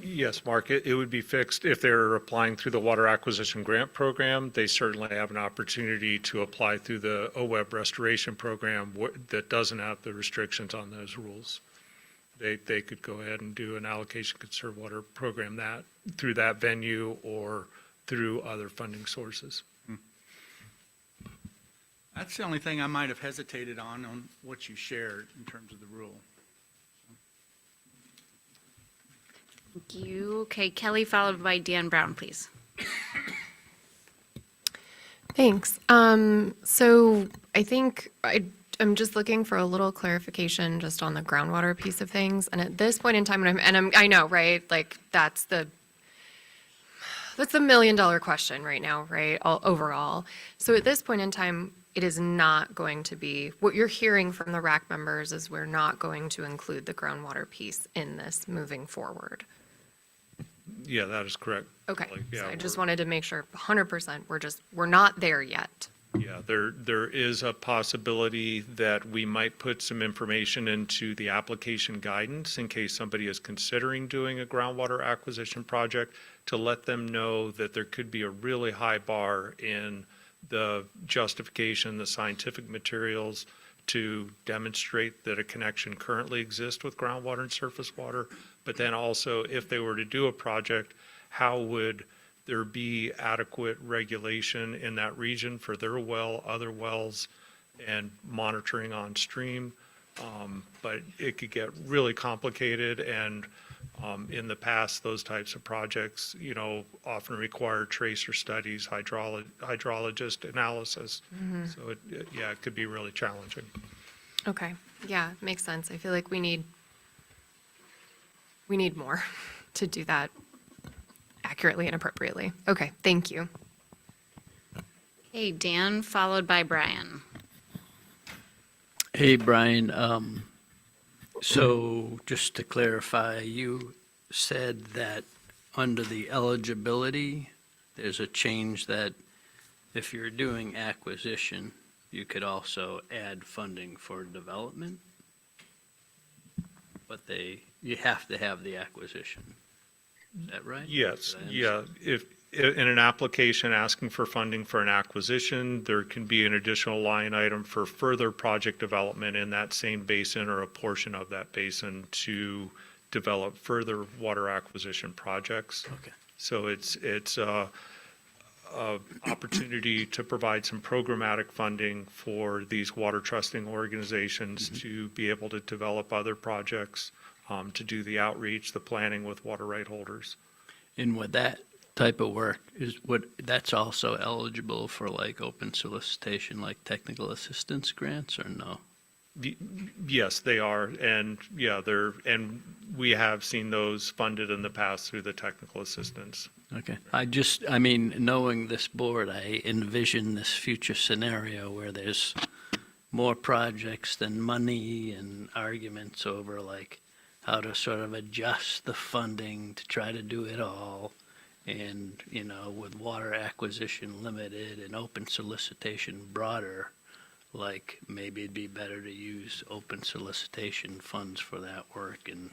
Yes, Mark, it would be fixed if they're applying through the Water Acquisition Grant Program. They certainly have an opportunity to apply through the OWEB Restoration Program that doesn't have the restrictions on those rules. They could go ahead and do an allocation conserved water program through that venue or through other funding sources. That's the only thing I might have hesitated on what you shared in terms of the rule. Thank you. Okay, Kelly, followed by Dan Brown, please. Thanks. So I think I'm just looking for a little clarification just on the groundwater piece of things. And at this point in time, I know, right? Like that's the $1 million question right now, right? Overall. So at this point in time, it is not going to be, what you're hearing from the RAC members is we're not going to include the groundwater piece in this moving forward. Yeah, that is correct. Okay, Like, yeah, so I just wanted to make sure 100%, we're not there yet. Yeah, there is a possibility that we might put some information into the application guidance in case somebody is considering doing a groundwater acquisition project, to let them know that there could be a really high bar in the justification, the scientific materials to demonstrate that a connection currently exists with groundwater and surface water. But then also, if they were to do a project, how would there be adequate regulation in that region for their well, other wells, and monitoring on stream? But it could get really complicated, and in the past, those types of projects, often require tracer studies, hydrologist analysis. So it could be really challenging. Okay, yeah, makes sense. I feel like we need more to do that accurately and appropriately. Okay, thank you. Okay, Dan, followed by Brian. Hey, Brian, so just to clarify, you said that under the eligibility, there's a change that if you're doing acquisition, you could also add funding for development? But you have to have the acquisition. Is that right? Yes, Did I yeah. understand? If, in an application asking for funding for an acquisition, there can be an additional line item for further project development in that same basin or a portion of that basin to develop further water acquisition projects. Okay. So it's opportunity to provide some programmatic funding for these water trusting organizations to be able to develop other projects, to do the outreach, the planning with water right holders. And with that type of work, that's also eligible for like open solicitation, like technical assistance grants, or no? Yes, they are, and yeah, and we have seen those funded in the past through the technical assistance. Okay. I mean, knowing this board, I envision this future scenario where there's more projects than money and arguments over like how to sort of adjust the funding to try to do it all. And, you know, with water acquisition limited and open solicitation broader, like maybe it'd be better to use open solicitation funds for that work. And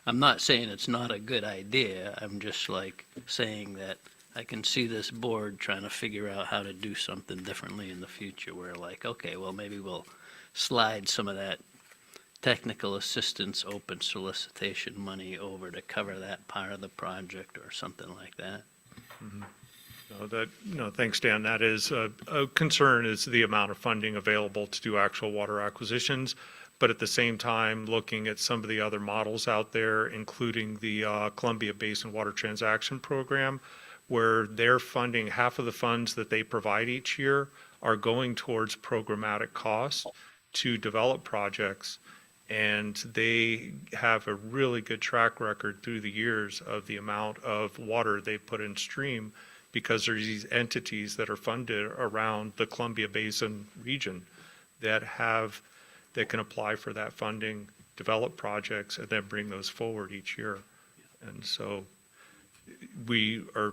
I'm not saying it's not a good idea. I'm just like saying that I can see this board trying to figure out how to do something differently in the future where like, okay, well, maybe we'll slide some of that technical assistance open solicitation money over to cover that part of the project or something like that. No, thanks, Dan. That is a concern, is the amount of funding available to do actual water acquisitions. But at the same time, looking at some of the other models out there, including the Columbia Basin Water Transaction Program, where they're funding half of the funds that they provide each year are going towards programmatic costs to develop projects. And they have a really good track record through the years of the amount of water they put in stream, because there's these entities that are funded around the Columbia Basin region that can apply for that funding, develop projects, and then bring those forward each year. And so we are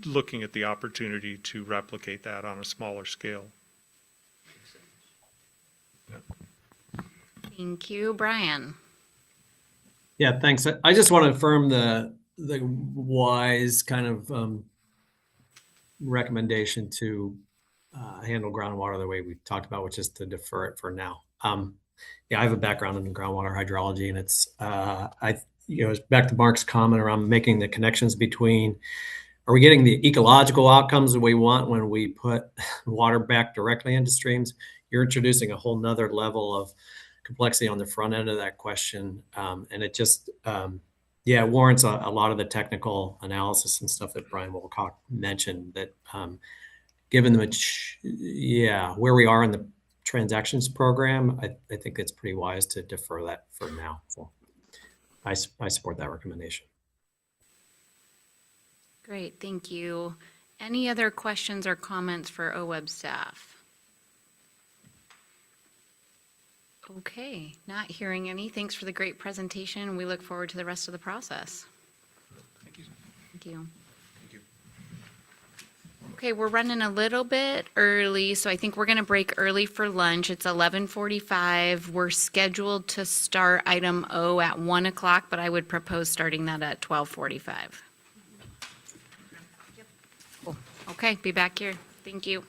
looking at the opportunity to replicate that on a smaller scale. Thank you, Brian. Yeah, thanks. I just want to affirm the wise kind of recommendation to handle groundwater the way we talked about, which is to defer it for now. Yeah, I have a background in groundwater hydrology, and it's it's back to Mark's comment around making the connections between, are we getting the ecological outcomes that we want when we put water back directly into streams? You're introducing a whole nother level of complexity on the front end of that question. And it just, warrants a lot of the technical analysis and stuff that Brian Wilcock mentioned, that given where we are in the transactions program, I think it's pretty wise to defer that for now. So I support that recommendation. Great, thank you. Any other questions or comments for OWEB staff? Okay, not hearing any. Thanks for the great presentation. We look forward to the rest of the process. Thank you. Thank you. Okay, we're running a little bit early, so I think we're going to break early for lunch. It's 11:45. We're scheduled to start item O at 1 o'clock, but I would propose starting that at 12:45. Cool. Okay, be back here. Thank you.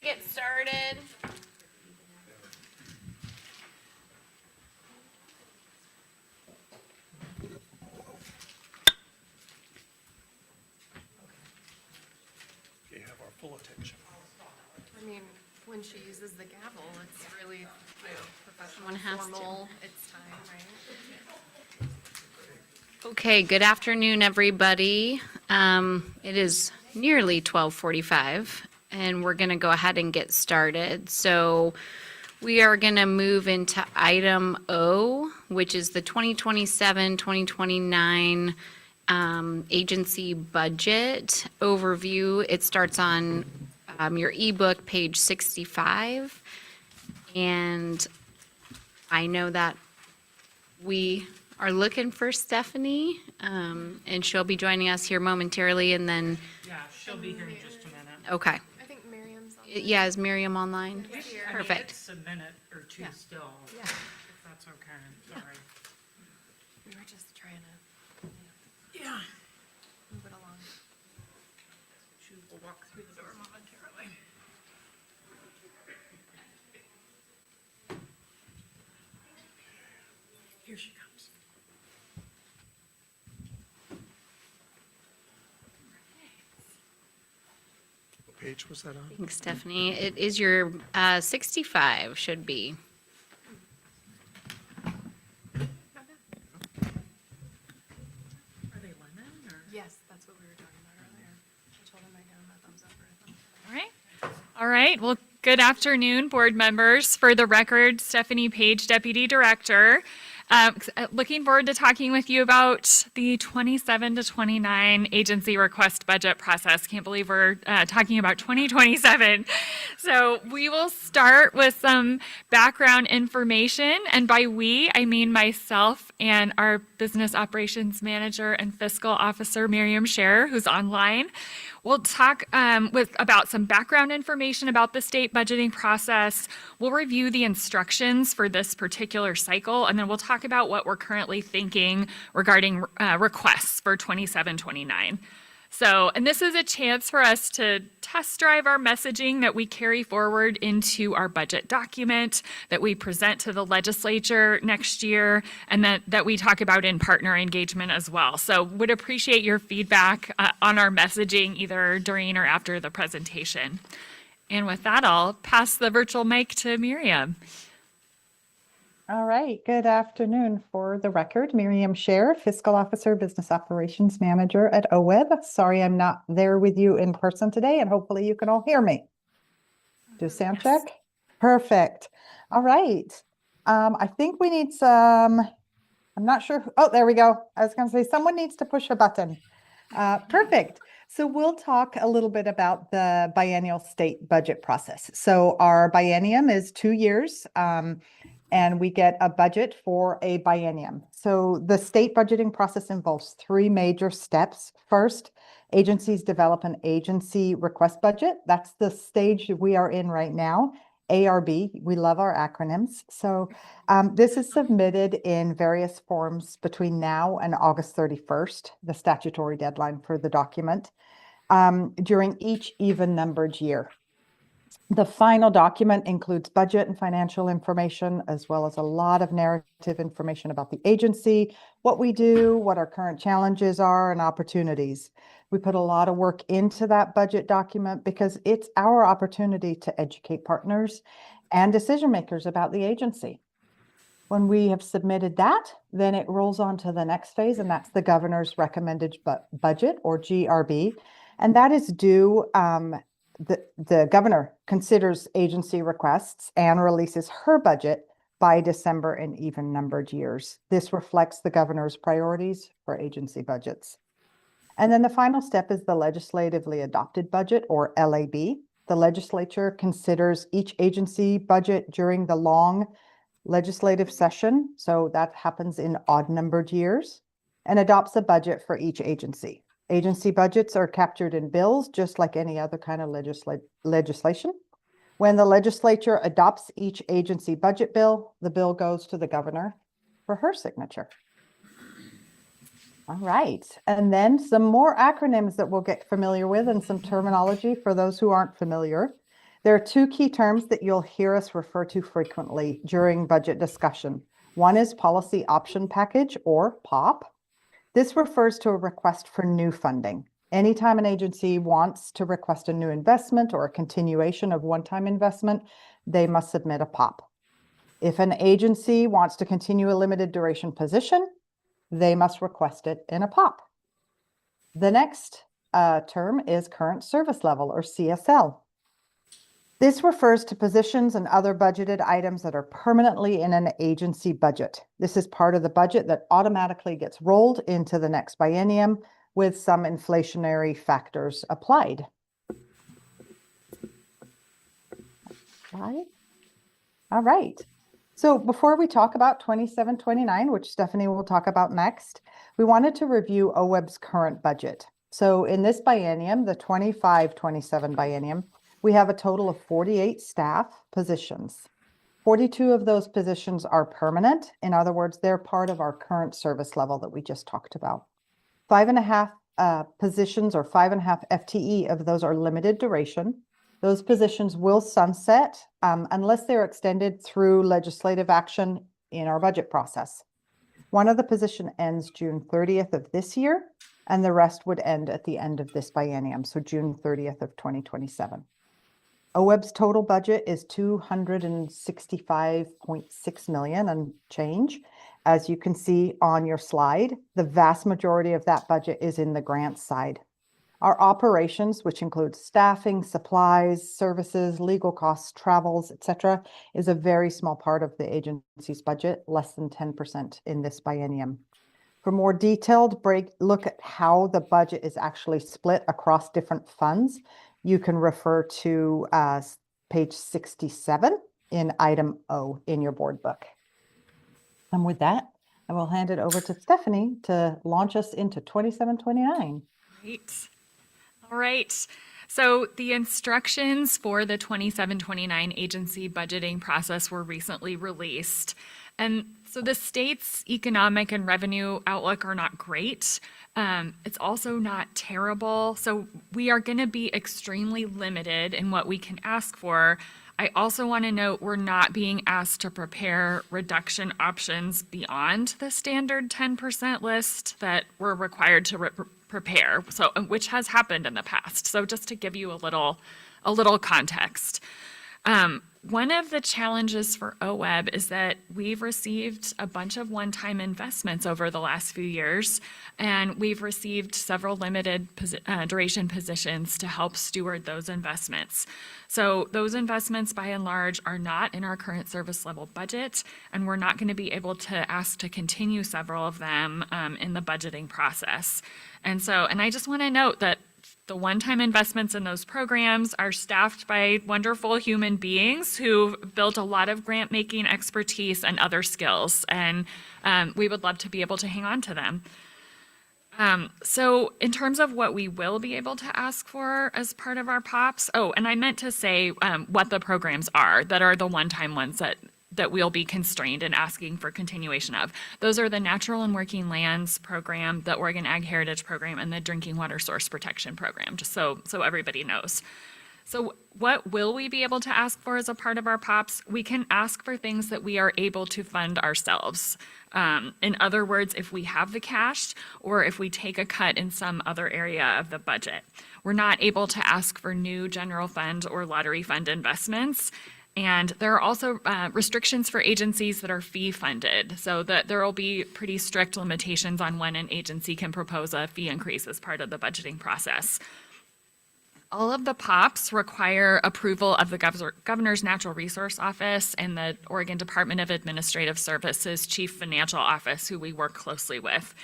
Get started. You have our full attention. I mean, when she uses the gavel, it's really, you know, professional, One has to. formal. It's time, right? Okay, good afternoon, everybody. It is nearly 12:45, and we're going to go ahead and get started. So we are going to move into item O, which is the 2027-2029 agency budget overview. It starts on your ebook, page 65. And I know that we are looking for Stephanie, and she'll be joining us here momentarily, and then, Yeah, she'll be here in just a minute. okay. I think Miriam's on. Yeah, is Miriam online? I mean, Perfect. it's a minute or two Yeah. still, Yeah. if that's okay, sorry. We were just trying to Yeah. move it along. She will walk through the door momentarily. Here she comes. What page was that on? Thanks, Stephanie. It is your 65, should be. Are they lemon or? Yes, that's what we were talking about earlier. I told him I'd give him a thumbs up or a thumbs down. All right. All right. Well, good afternoon, board members. For the record, Stephanie Page, Deputy Director. Looking forward to talking with you about the 27 to 29 agency request budget process. Can't believe we're talking about 2027. So we will start with some background information. And by we, I mean myself and our business operations manager and fiscal officer, Miriam Scherer, who's online. We'll talk about some background information about the state budgeting process. We'll review the instructions for this particular cycle, and then we'll talk about what we're currently thinking regarding requests for 27-29. So, and this is a chance for us to test drive our messaging that we carry forward into our budget document, that we present to the legislature next year, and that we talk about in partner engagement as well. So would appreciate your feedback on our messaging either during or after the presentation. And with that, I'll pass the virtual mic to Miriam. All right, good afternoon. For the record, Miriam Scherer, Fiscal Officer, Business Operations Manager at OWEB. Sorry I'm not there with you in person today, and hopefully you can all hear me. Do a sound check? Perfect. All right. I think we need some, I'm not sure. Oh, there we go. I was going to say someone needs to push a button. Perfect. So we'll talk a little bit about the biennial state budget process. So our biennium is 2 years. And we get a budget for a biennium. So the state budgeting process involves 3 major steps. First, agencies develop an agency request budget. That's the stage we are in right now. ARB, we love our acronyms. So this is submitted in various forms between now and August 31st, the statutory deadline for the document, during each even numbered year. The final document includes budget and financial information, as well as a lot of narrative information about the agency, what we do, what our current challenges are, and opportunities. We put a lot of work into that budget document because it's our opportunity to educate partners and decision makers about the agency. When we have submitted that, then it rolls on to the next phase, and that's the governor's recommended budget, or GRB, and that is due. The governor considers agency requests and releases her budget by December in even numbered years. This reflects the governor's priorities for agency budgets. And then the final step is the legislatively adopted budget, or LAB. The legislature considers each agency budget during the long legislative session, so that happens in odd numbered years, and adopts a budget for each agency. Agency budgets are captured in bills, just like any other kind of legislation. When the legislature adopts each agency budget bill, the bill goes to the governor for her signature. All right, and then some more acronyms that we'll get familiar with and some terminology for those who aren't familiar. There are two key terms that you'll hear us refer to frequently during budget discussion. One is Policy Option Package, or POP. This refers to a request for new funding. Anytime an agency wants to request a new investment or a continuation of one-time investment, they must submit a POP. If an agency wants to continue a limited duration position, they must request it in a POP. The next term is Current Service Level, or CSL. This refers to positions and other budgeted items that are permanently in an agency budget. This is part of the budget that automatically gets rolled into the next biennium with some inflationary factors applied. All right. So before we talk about 27-29, which Stephanie will talk about next, we wanted to review OWEB's current budget. So in this biennium, the 25-27 biennium, we have a total of 48 staff positions. 42 of those positions are permanent. In other words, they're part of our current service level that we just talked about. 5.5 positions, or 5.5 FTE of those, are limited duration. Those positions will sunset unless they're extended through legislative action in our budget process. One of the position ends June 30th of this year, and the rest would end at the end of this biennium, so June 30th of 2027. OWEB's total budget is $265.6 million and change. As you can see on your slide, the vast majority of that budget is in the grant side. Our operations, which includes staffing, supplies, services, legal costs, travels, etc., is a very small part of the agency's budget, less than 10% in this biennium. For more detailed look at how the budget is actually split across different funds, you can refer to page 67 in item O in your board book. And with that, I will hand it over to Stephanie to launch us into 27-29. Great. All right. So the instructions for the 27-29 agency budgeting process were recently released. And so the state's economic and revenue outlook are not great. It's also not terrible. So we are going to be extremely limited in what we can ask for. I also want to note we're not being asked to prepare reduction options beyond the standard 10% list that we're required to prepare, so which has happened in the past. So just to give you a little context. One of the challenges for OWEB is that we've received a bunch of one-time investments over the last few years, and we've received several limited duration positions to help steward those investments. So those investments, by and large, are not in our current service level budget, and we're not going to be able to ask to continue several of them in the budgeting process. And I just want to note that the one-time investments in those programs are staffed by wonderful human beings who built a lot of grant-making expertise and other skills, and we would love to be able to hang on to them. So in terms of what we will be able to ask for as part of our POPs, and I meant to say what the programs are that are the one-time ones that we'll be constrained in asking for continuation of. Those are the Natural and Working Lands Program, the Oregon Ag Heritage Program, and the Drinking Water Source Protection Program, just so everybody knows. So what will we be able to ask for as a part of our POPs? We can ask for things that we are able to fund ourselves. In other words, if we have the cash or if we take a cut in some other area of the budget. We're not able to ask for new general fund or lottery fund investments. And there are also restrictions for agencies that are fee funded, so that there will be pretty strict limitations on when an agency can propose a fee increase as part of the budgeting process. All of the POPs require approval of the Governor's Natural Resource Office and the Oregon Department of Administrative Services Chief Financial Office, who we work closely with.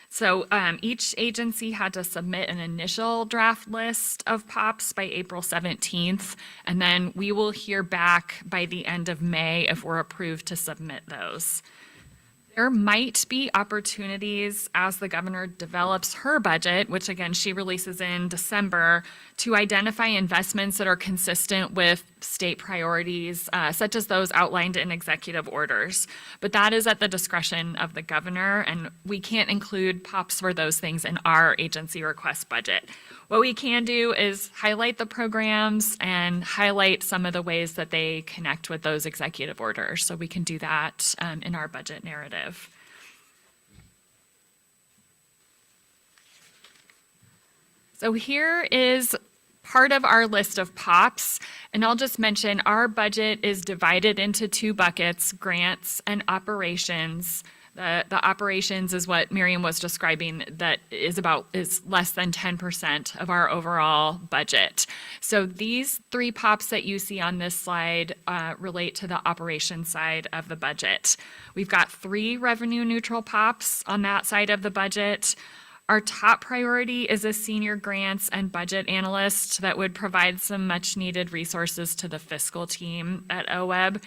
So each agency had to submit an initial draft list of POPs by April 17th, and then we will hear back by the end of May if we're approved to submit those. There might be opportunities as the governor develops her budget, which again she releases in December, to identify investments that are consistent with state priorities, such as those outlined in executive orders. But that is at the discretion of the governor, and we can't include POPs for those things in our agency request budget. What we can do is highlight the programs and highlight some of the ways that they connect with those executive orders. So we can do that in our budget narrative. So here is part of our list of POPs, and I'll just mention our budget is divided into two buckets, grants and operations. The operations is what Miriam was describing, that is less than 10% of our overall budget. So these three POPs that you see on this slide relate to the operations side of the budget. We've got 3 revenue neutral POPs on that side of the budget. Our top priority is a senior grants and budget analyst that would provide some much needed resources to the fiscal team at OWEB.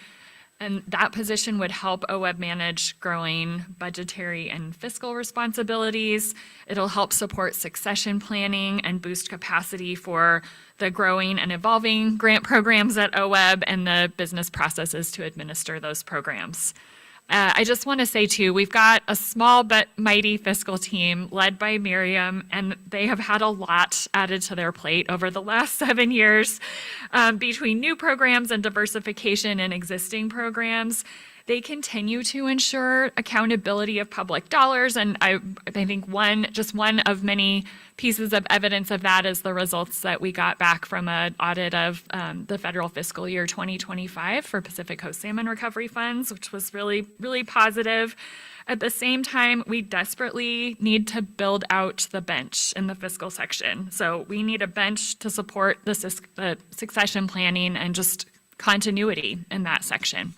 And that position would help OWEB manage growing budgetary and fiscal responsibilities. It'll help support succession planning and boost capacity for the growing and evolving grant programs at OWEB and the business processes to administer those programs. I just want to say, too, we've got a small but mighty fiscal team led by Miriam, and they have had a lot added to their plate over the last 7 years between new programs and diversification in existing programs. They continue to ensure accountability of public dollars, and I think one of many pieces of evidence of that is the results that we got back from an audit of the federal fiscal year 2025 for Pacific Coast Salmon Recovery Funds, which was really, really positive. At the same time, we desperately need to build out the bench in the fiscal section. So we need a bench to support the succession planning and just continuity in that section.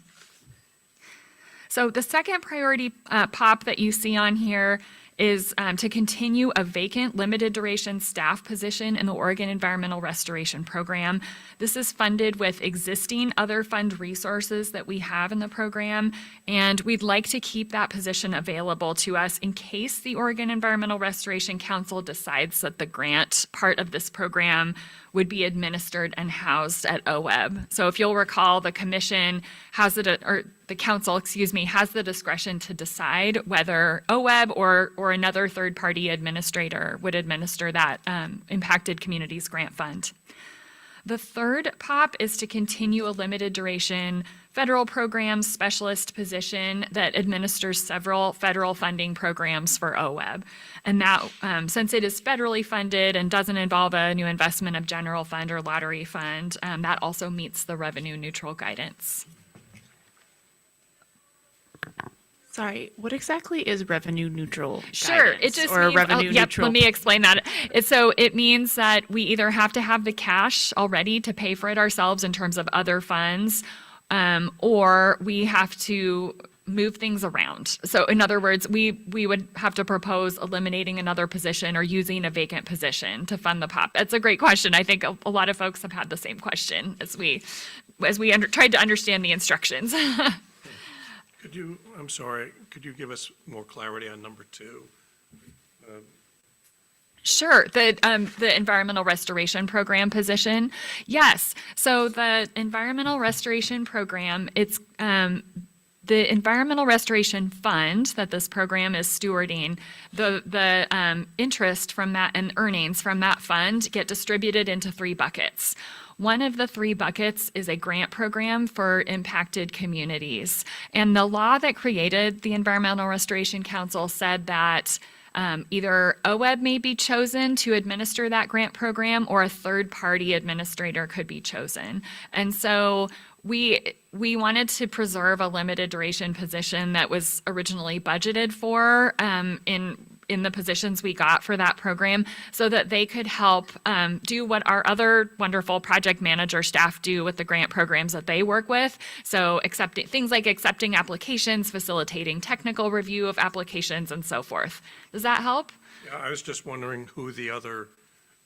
So the second priority POP that you see on here is to continue a vacant limited duration staff position in the Oregon Environmental Restoration Program. This is funded with existing other fund resources that we have in the program, and we'd like to keep that position available to us in case the Oregon Environmental Restoration Council decides that the grant part of this program would be administered and housed at OWEB. So if you'll recall, the commission has the council, has the discretion to decide whether OWEB or another third-party administrator would administer that impacted communities grant fund. The third POP is to continue a limited duration federal program specialist position that administers several federal funding programs for OWEB. And that, since it is federally funded and doesn't involve a new investment of general fund or lottery fund, that also meets the revenue neutral guidance. Sorry, what exactly is revenue neutral Sure, guidance, it just or means, revenue neutral? Let me explain that. So it means that we either have to have the cash already to pay for it ourselves in terms of other funds, or we have to move things around. So in other words, we would have to propose eliminating another position or using a vacant position to fund the POP. That's a great question. I think a lot of folks have had the same question as we tried to understand the instructions. Could you give us more clarity on number 2? Sure, the Environmental Restoration Program position. Yes, so the Environmental Restoration Program, it's the Environmental Restoration Fund that this program is stewarding, the interest from that and earnings from that fund get distributed into 3 buckets. One of the 3 buckets is a grant program for impacted communities. And the law that created the Environmental Restoration Council said that either OWEB may be chosen to administer that grant program or a third-party administrator could be chosen. And so we wanted to preserve a limited duration position that was originally budgeted for in the positions we got for that program so that they could help do what our other wonderful project manager staff do with the grant programs that they work with. So things like accepting applications, facilitating technical review of applications, and so forth. Does that help? Yeah, I was just wondering who the other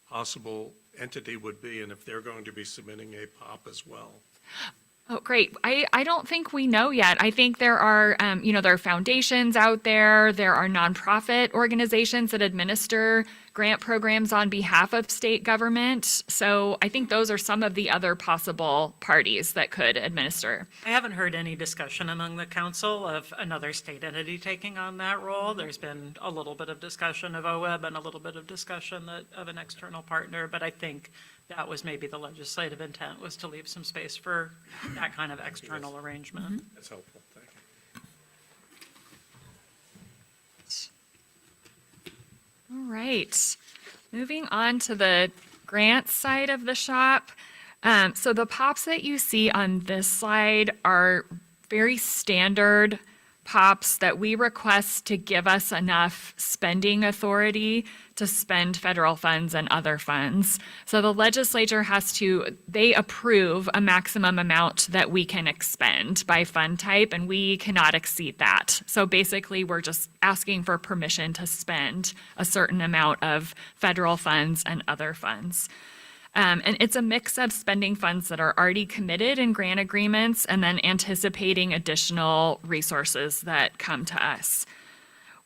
possible entity would be and if they're going to be submitting a POP as well. Oh, great. I don't think we know yet. I think there are, there are foundations out there. There are nonprofit organizations that administer grant programs on behalf of state government. So I think those are some of the other possible parties that could administer. I haven't heard any discussion among the council of another state entity taking on that role. There's been a little bit of discussion of OWEB and a little bit of discussion of an external partner, but I think that was maybe the legislative intent, was to leave some space for that kind of external arrangement. That's helpful, thank you. All right. Moving on to the grant side of the shop. So the POPs that you see on this slide are very standard POPs that we request to give us enough spending authority to spend federal funds and other funds. So the legislature they approve a maximum amount that we can expend by fund type, and we cannot exceed that. So basically, we're just asking for permission to spend a certain amount of federal funds and other funds. And it's a mix of spending funds that are already committed in grant agreements and then anticipating additional resources that come to us.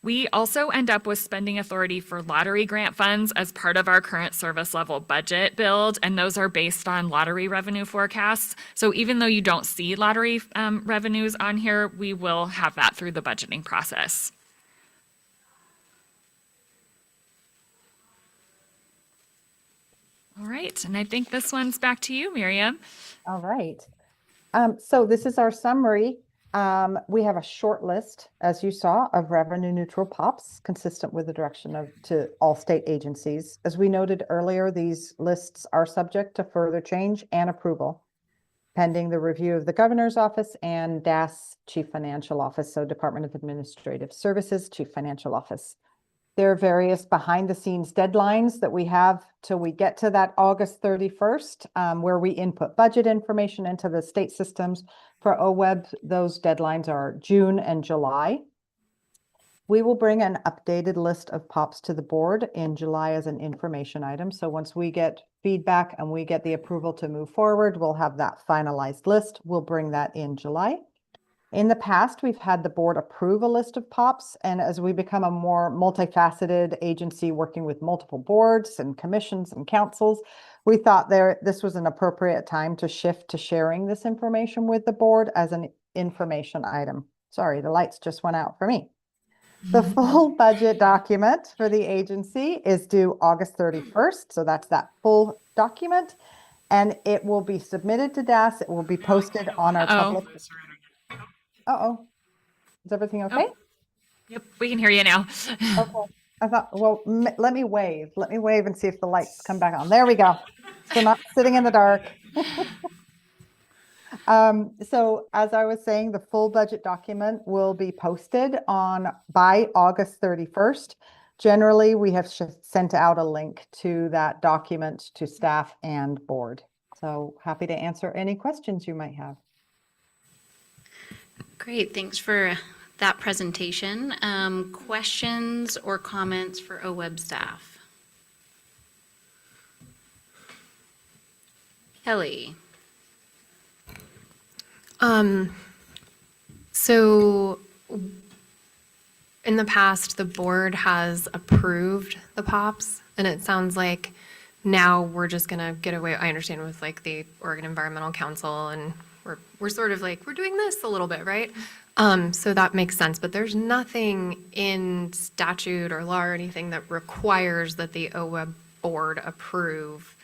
We also end up with spending authority for lottery grant funds as part of our current service level budget build, and those are based on lottery revenue forecasts. So even though you don't see lottery revenues on here, we will have that through the budgeting process. All right, and I think this one's back to you, Miriam. All right. So this is our summary. We have a short list, as you saw, of revenue neutral POPs consistent with the direction to all state agencies. As we noted earlier, these lists are subject to further change and approval pending the review of the governor's office and DAS Chief Financial Office, so Department of Administrative Services Chief Financial Office. There are various behind the scenes deadlines that we have till we get to that August 31st, where we input budget information into the state systems. For OWEB, those deadlines are June and July. We will bring an updated list of POPs to the board in July as an information item. So once we get feedback and we get the approval to move forward, we'll have that finalized list. We'll bring that in July. In the past, we've had the board approve a list of POPs, and as we become a more multifaceted agency working with multiple boards and commissions and councils, we thought this was an appropriate time to shift to sharing this information with the board as an information item. Sorry, the lights just went out for me. The full budget document for the agency is due August 31st, so that's that full document, and it will be submitted to DAS. It will be posted on our public. Uh-oh. Is everything okay? Yep, we can hear you now. Okay. I thought, well, let me wave. Let me wave and see if the lights come back on. There we go. So not sitting in the dark. So as I was saying, the full budget document will be posted by August 31st. Generally, we have sent out a link to that document to staff and board. So happy to answer any questions you might have. Great, thanks for that presentation. Questions or comments for OWEB staff? Kelly. So in the past, the board has approved the POPs, and it sounds like now we're just gonna get away, I understand, with like the Oregon Environmental Council, and we're sort of like, we're doing this a little bit, right? So that makes sense, but there's nothing in statute or law or anything that requires that the OWEB board approve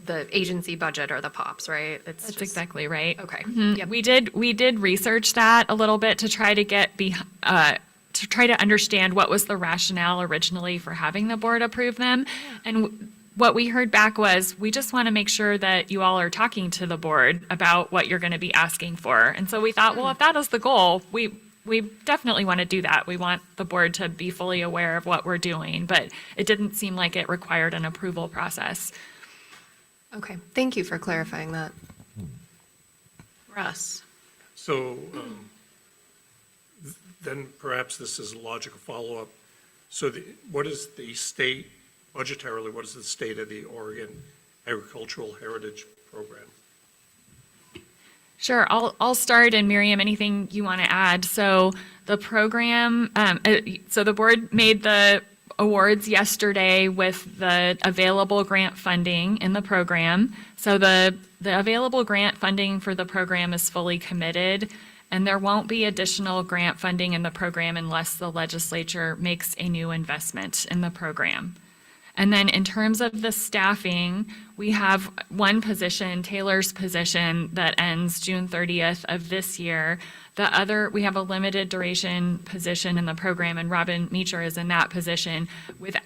the agency budget or the POPs, right? That's exactly right. Okay. Yeah, we did research that a little bit to try to to try to understand what was the rationale originally for having the board approve them. And what we heard back was, we just want to make sure that you all are talking to the board about what you're going to be asking for. And so we thought, well, if that is the goal, we definitely want to do that. We want the board to be fully aware of what we're doing, but it didn't seem like it required an approval process. Okay, thank you for clarifying that. Russ. So then perhaps this is a logical follow-up. So what is the state, budgetarily, what is the state of the Oregon Agricultural Heritage Program? Sure, I'll start, and Miriam, anything you want to add? So the program, so the board made the awards yesterday with the available grant funding in the program. So the available grant funding for the program is fully committed, and there won't be additional grant funding in the program unless the legislature makes a new investment in the program. And then in terms of the staffing, we have one position, Taylor's position, that ends June 30th of this year. The other, we have a limited duration position in the program, and Robin Meacher is in that position.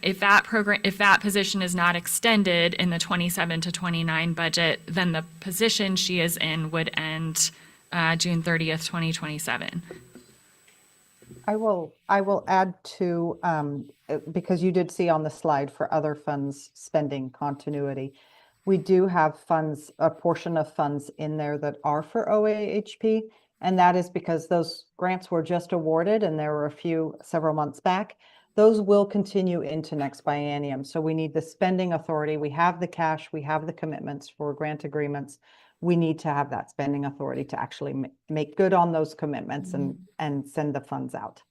If that position is not extended in the 27 to 29 budget, then the position she is in would end June 30th, 2027. I will add to, because you did see on the slide for other funds spending continuity. We do have funds, a portion of funds in there that are for OAHP, and that is because those grants were just awarded and there were several months back. Those will continue into next biennium. So we need the spending authority. We have the cash, we have the commitments for grant agreements. We need to have that spending authority to actually make good on those commitments and send the funds out.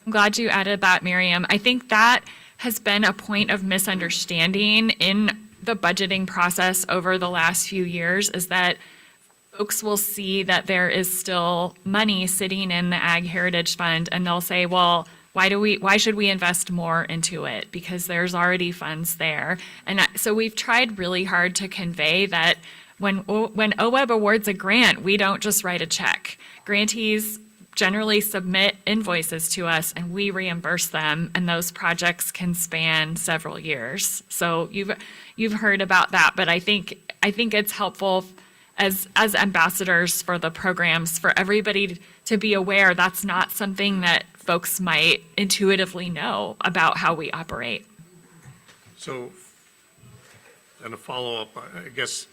I'm glad you added that, Miriam. I think that has been a point of misunderstanding in the budgeting process over the last few years, is that folks will see that there is still money sitting in the Ag Heritage Fund, and they'll say, well, why should we invest more into it? Because there's already funds there. And so we've tried really hard to convey that when OWEB awards a grant, we don't just write a check. Grantees generally submit invoices to us and we reimburse them, and those projects can span several years. So you've heard about that, but I think it's helpful as ambassadors for the programs for everybody to be aware that's not something that folks might intuitively know about how we operate. So, and a follow-up, I guess,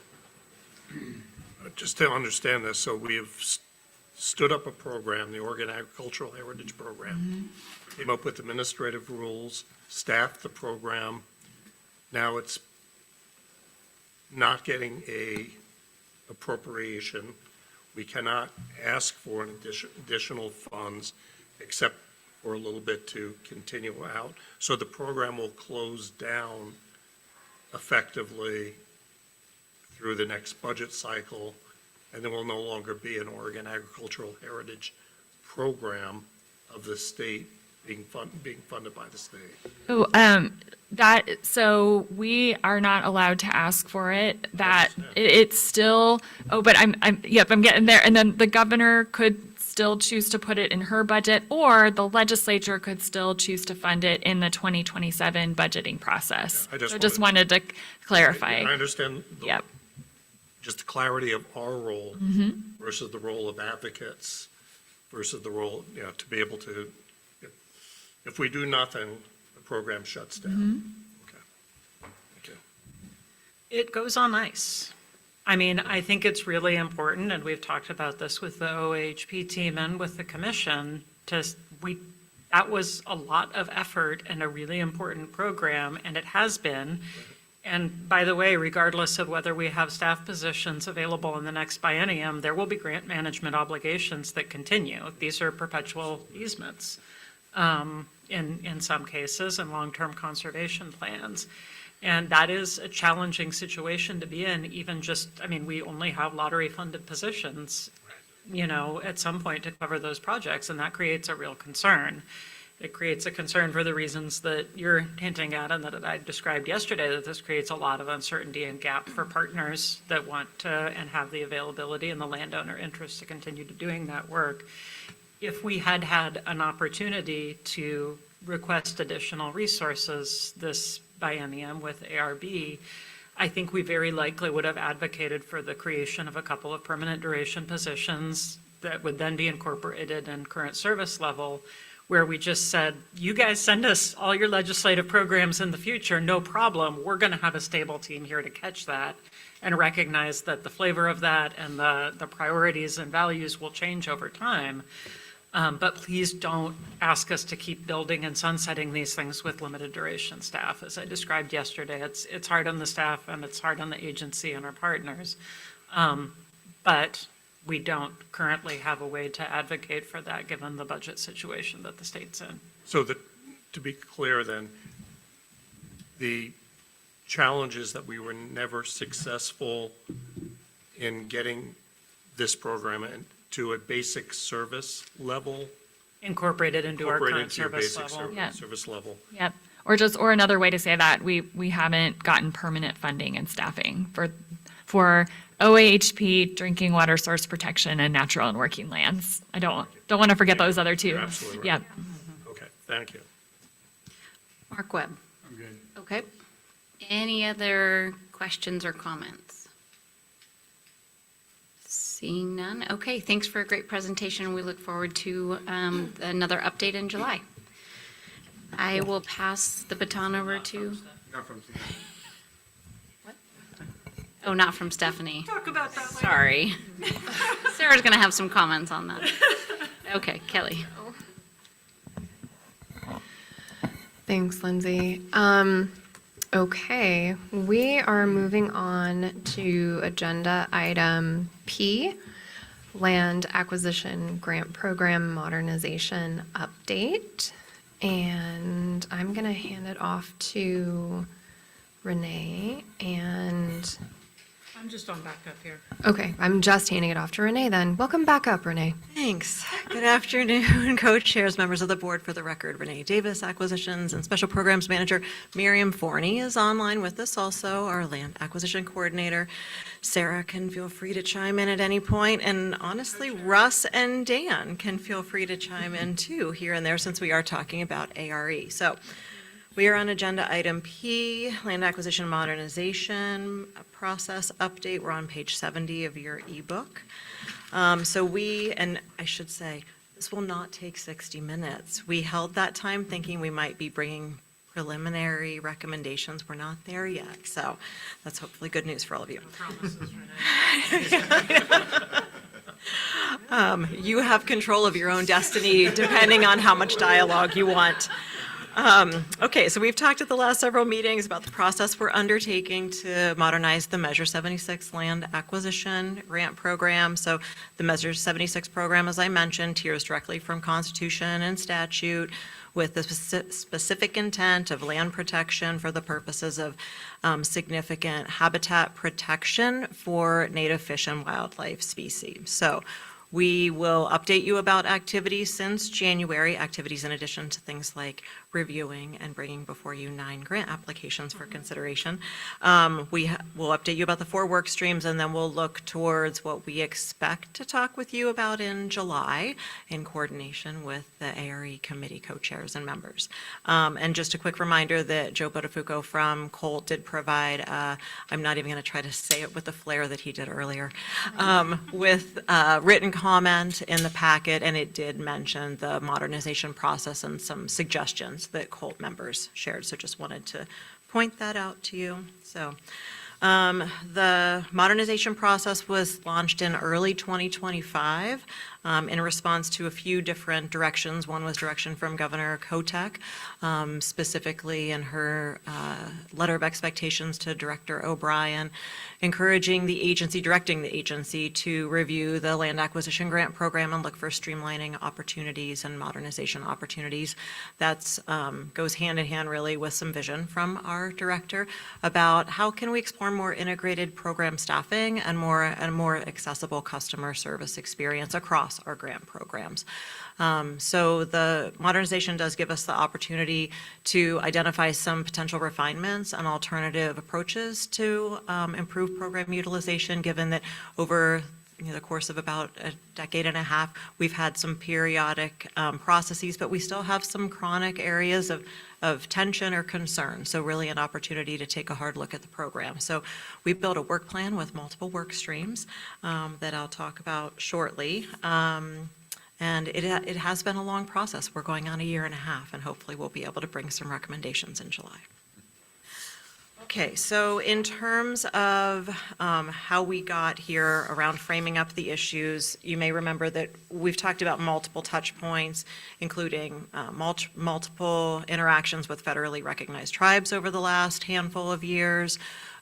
just to understand this, so we have stood up a program, the Oregon Agricultural Heritage Program, came up with administrative rules, staffed the program. Now it's not getting a appropriation. We cannot ask for an additional funds except for a little bit to continue out. So the program will close down effectively through the next budget cycle, and there will no longer be an Oregon Agricultural Heritage Program of the state being funded by the state. So we are not allowed to ask for it. It's still. Oh, but I'm getting there. And then the governor could still choose to put it in her budget, or the legislature could still choose to fund it in the 2027 budgeting process. Yeah, I just wanted to clarify. I understand. Yep. Just the clarity of our role versus the role of advocates versus the role, to be able to, if we do nothing, the program shuts down. Okay. Thank you. It goes on ice. I mean, I think it's really important, and we've talked about this with the OAHP team and with the commission, that was a lot of effort and a really important program, and it has been. And by the way, regardless of whether we have staff positions available in the next biennium, there will be grant management obligations that continue. These are perpetual easements in some cases, and long-term conservation plans. And that is a challenging situation to be in, even we only have lottery-funded positions, at some point to cover those projects, and that creates a real concern. It creates a concern for the reasons that you're hinting at and that I described yesterday, that this creates a lot of uncertainty and gap for partners that want to and have the availability and the landowner interest to continue to doing that work. If we had had an opportunity to request additional resources this biennium with ARB, I think we very likely would have advocated for the creation of a couple of permanent duration positions that would then be incorporated in current service level, where we just said, you guys send us all your legislative programs in the future, no problem. We're going to have a stable team here to catch that and recognize that the flavor of that and the priorities and values will change over time. But please don't ask us to keep building and sunsetting these things with limited duration staff. As I described yesterday, it's hard on the staff and it's hard on the agency and our partners. But we don't currently have a way to advocate for that, given the budget situation that the state's in. So to be clear then, the challenge is that we were never successful in getting this program to a basic service level. Incorporated into our current Incorporated into your service basic level. Yeah. service level. Yep. Or another way to say that, we haven't gotten permanent funding and staffing for OAHP, drinking water source protection, and natural and working lands. I don't want to forget those other two. You're absolutely right. Yep. Okay, thank you. Mark Webb. I'm good. Okay. Any other questions or comments? Seeing none. Okay, thanks for a great presentation. We look forward to another update in July. I will pass the baton over to. What? Oh, not from Stephanie. Talk about that later. Sorry. Sarah's going to have some comments on that. Okay, Kelly. Thanks, Lindsay. Okay, we are moving on to agenda item P, Land Acquisition Grant Program Modernization Update. And I'm going to hand it off to Renee. And I'm just on backup here. okay, I'm just handing it off to Renee then. Welcome back up, Renee. Thanks. Good afternoon, co-chairs, members of the board. For the record, Renee Davis, Acquisitions and Special Programs Manager. Miriam Forney is online with us also, our Land Acquisition Coordinator. Sarah can feel free to chime in at any point, and honestly, Russ and Dan can feel free to chime in too, here and there, since we are talking about ARE. So we are on agenda item P, Land Acquisition Modernization Process Update. We're on page 70 of your ebook. And I should say, this will not take 60 minutes. We held that time thinking we might be bringing preliminary recommendations. We're not there yet, so that's hopefully good news for all of you. You have control of your own destiny depending on how much dialogue you want. Okay, so we've talked at the last several meetings about the process we're undertaking to modernize the Measure 76 Land Acquisition Grant Program. So the Measure 76 program, as I mentioned, tiers directly from Constitution and statute with the specific intent of land protection for the purposes of significant habitat protection for native fish and wildlife species. So we will update you about activities since January, activities in addition to things like reviewing and bringing before you 9 grant applications for consideration. We'll update you about the 4 work streams, and then we'll look towards what we expect to talk with you about in July in coordination with the ARE committee co-chairs and members. And just a quick reminder that Joe Botafuco from Colt did provide, I'm not even going to try to say it with the flair that he did earlier, with written comment in the packet, and it did mention the modernization process and some suggestions that Colt members shared. So just wanted to point that out to you. So the modernization process was launched in early 2025 in response to a few different directions. One was direction from Governor Kotek, specifically in her letter of expectations to Director O'Brien, encouraging the agency, directing the agency to review the land acquisition grant program and look for streamlining opportunities and modernization opportunities. That's goes hand in hand really with some vision from our director about how can we explore more integrated program staffing and more accessible customer service experience across our grant programs. So the modernization does give us the opportunity to identify some potential refinements and alternative approaches to improve program utilization, given that over the course of about a decade and a half, we've had some periodic processes, but we still have some chronic areas of tension or concern. So really an opportunity to take a hard look at the program. So we've built a work plan with multiple work streams that I'll talk about shortly. And it has been a long process. We're going on a year and a half, and hopefully we'll be able to bring some recommendations in July. Okay, so in terms of how we got here around framing up the issues, you may remember that we've talked about multiple touch points, including multiple interactions with federally recognized tribes over the last handful of years,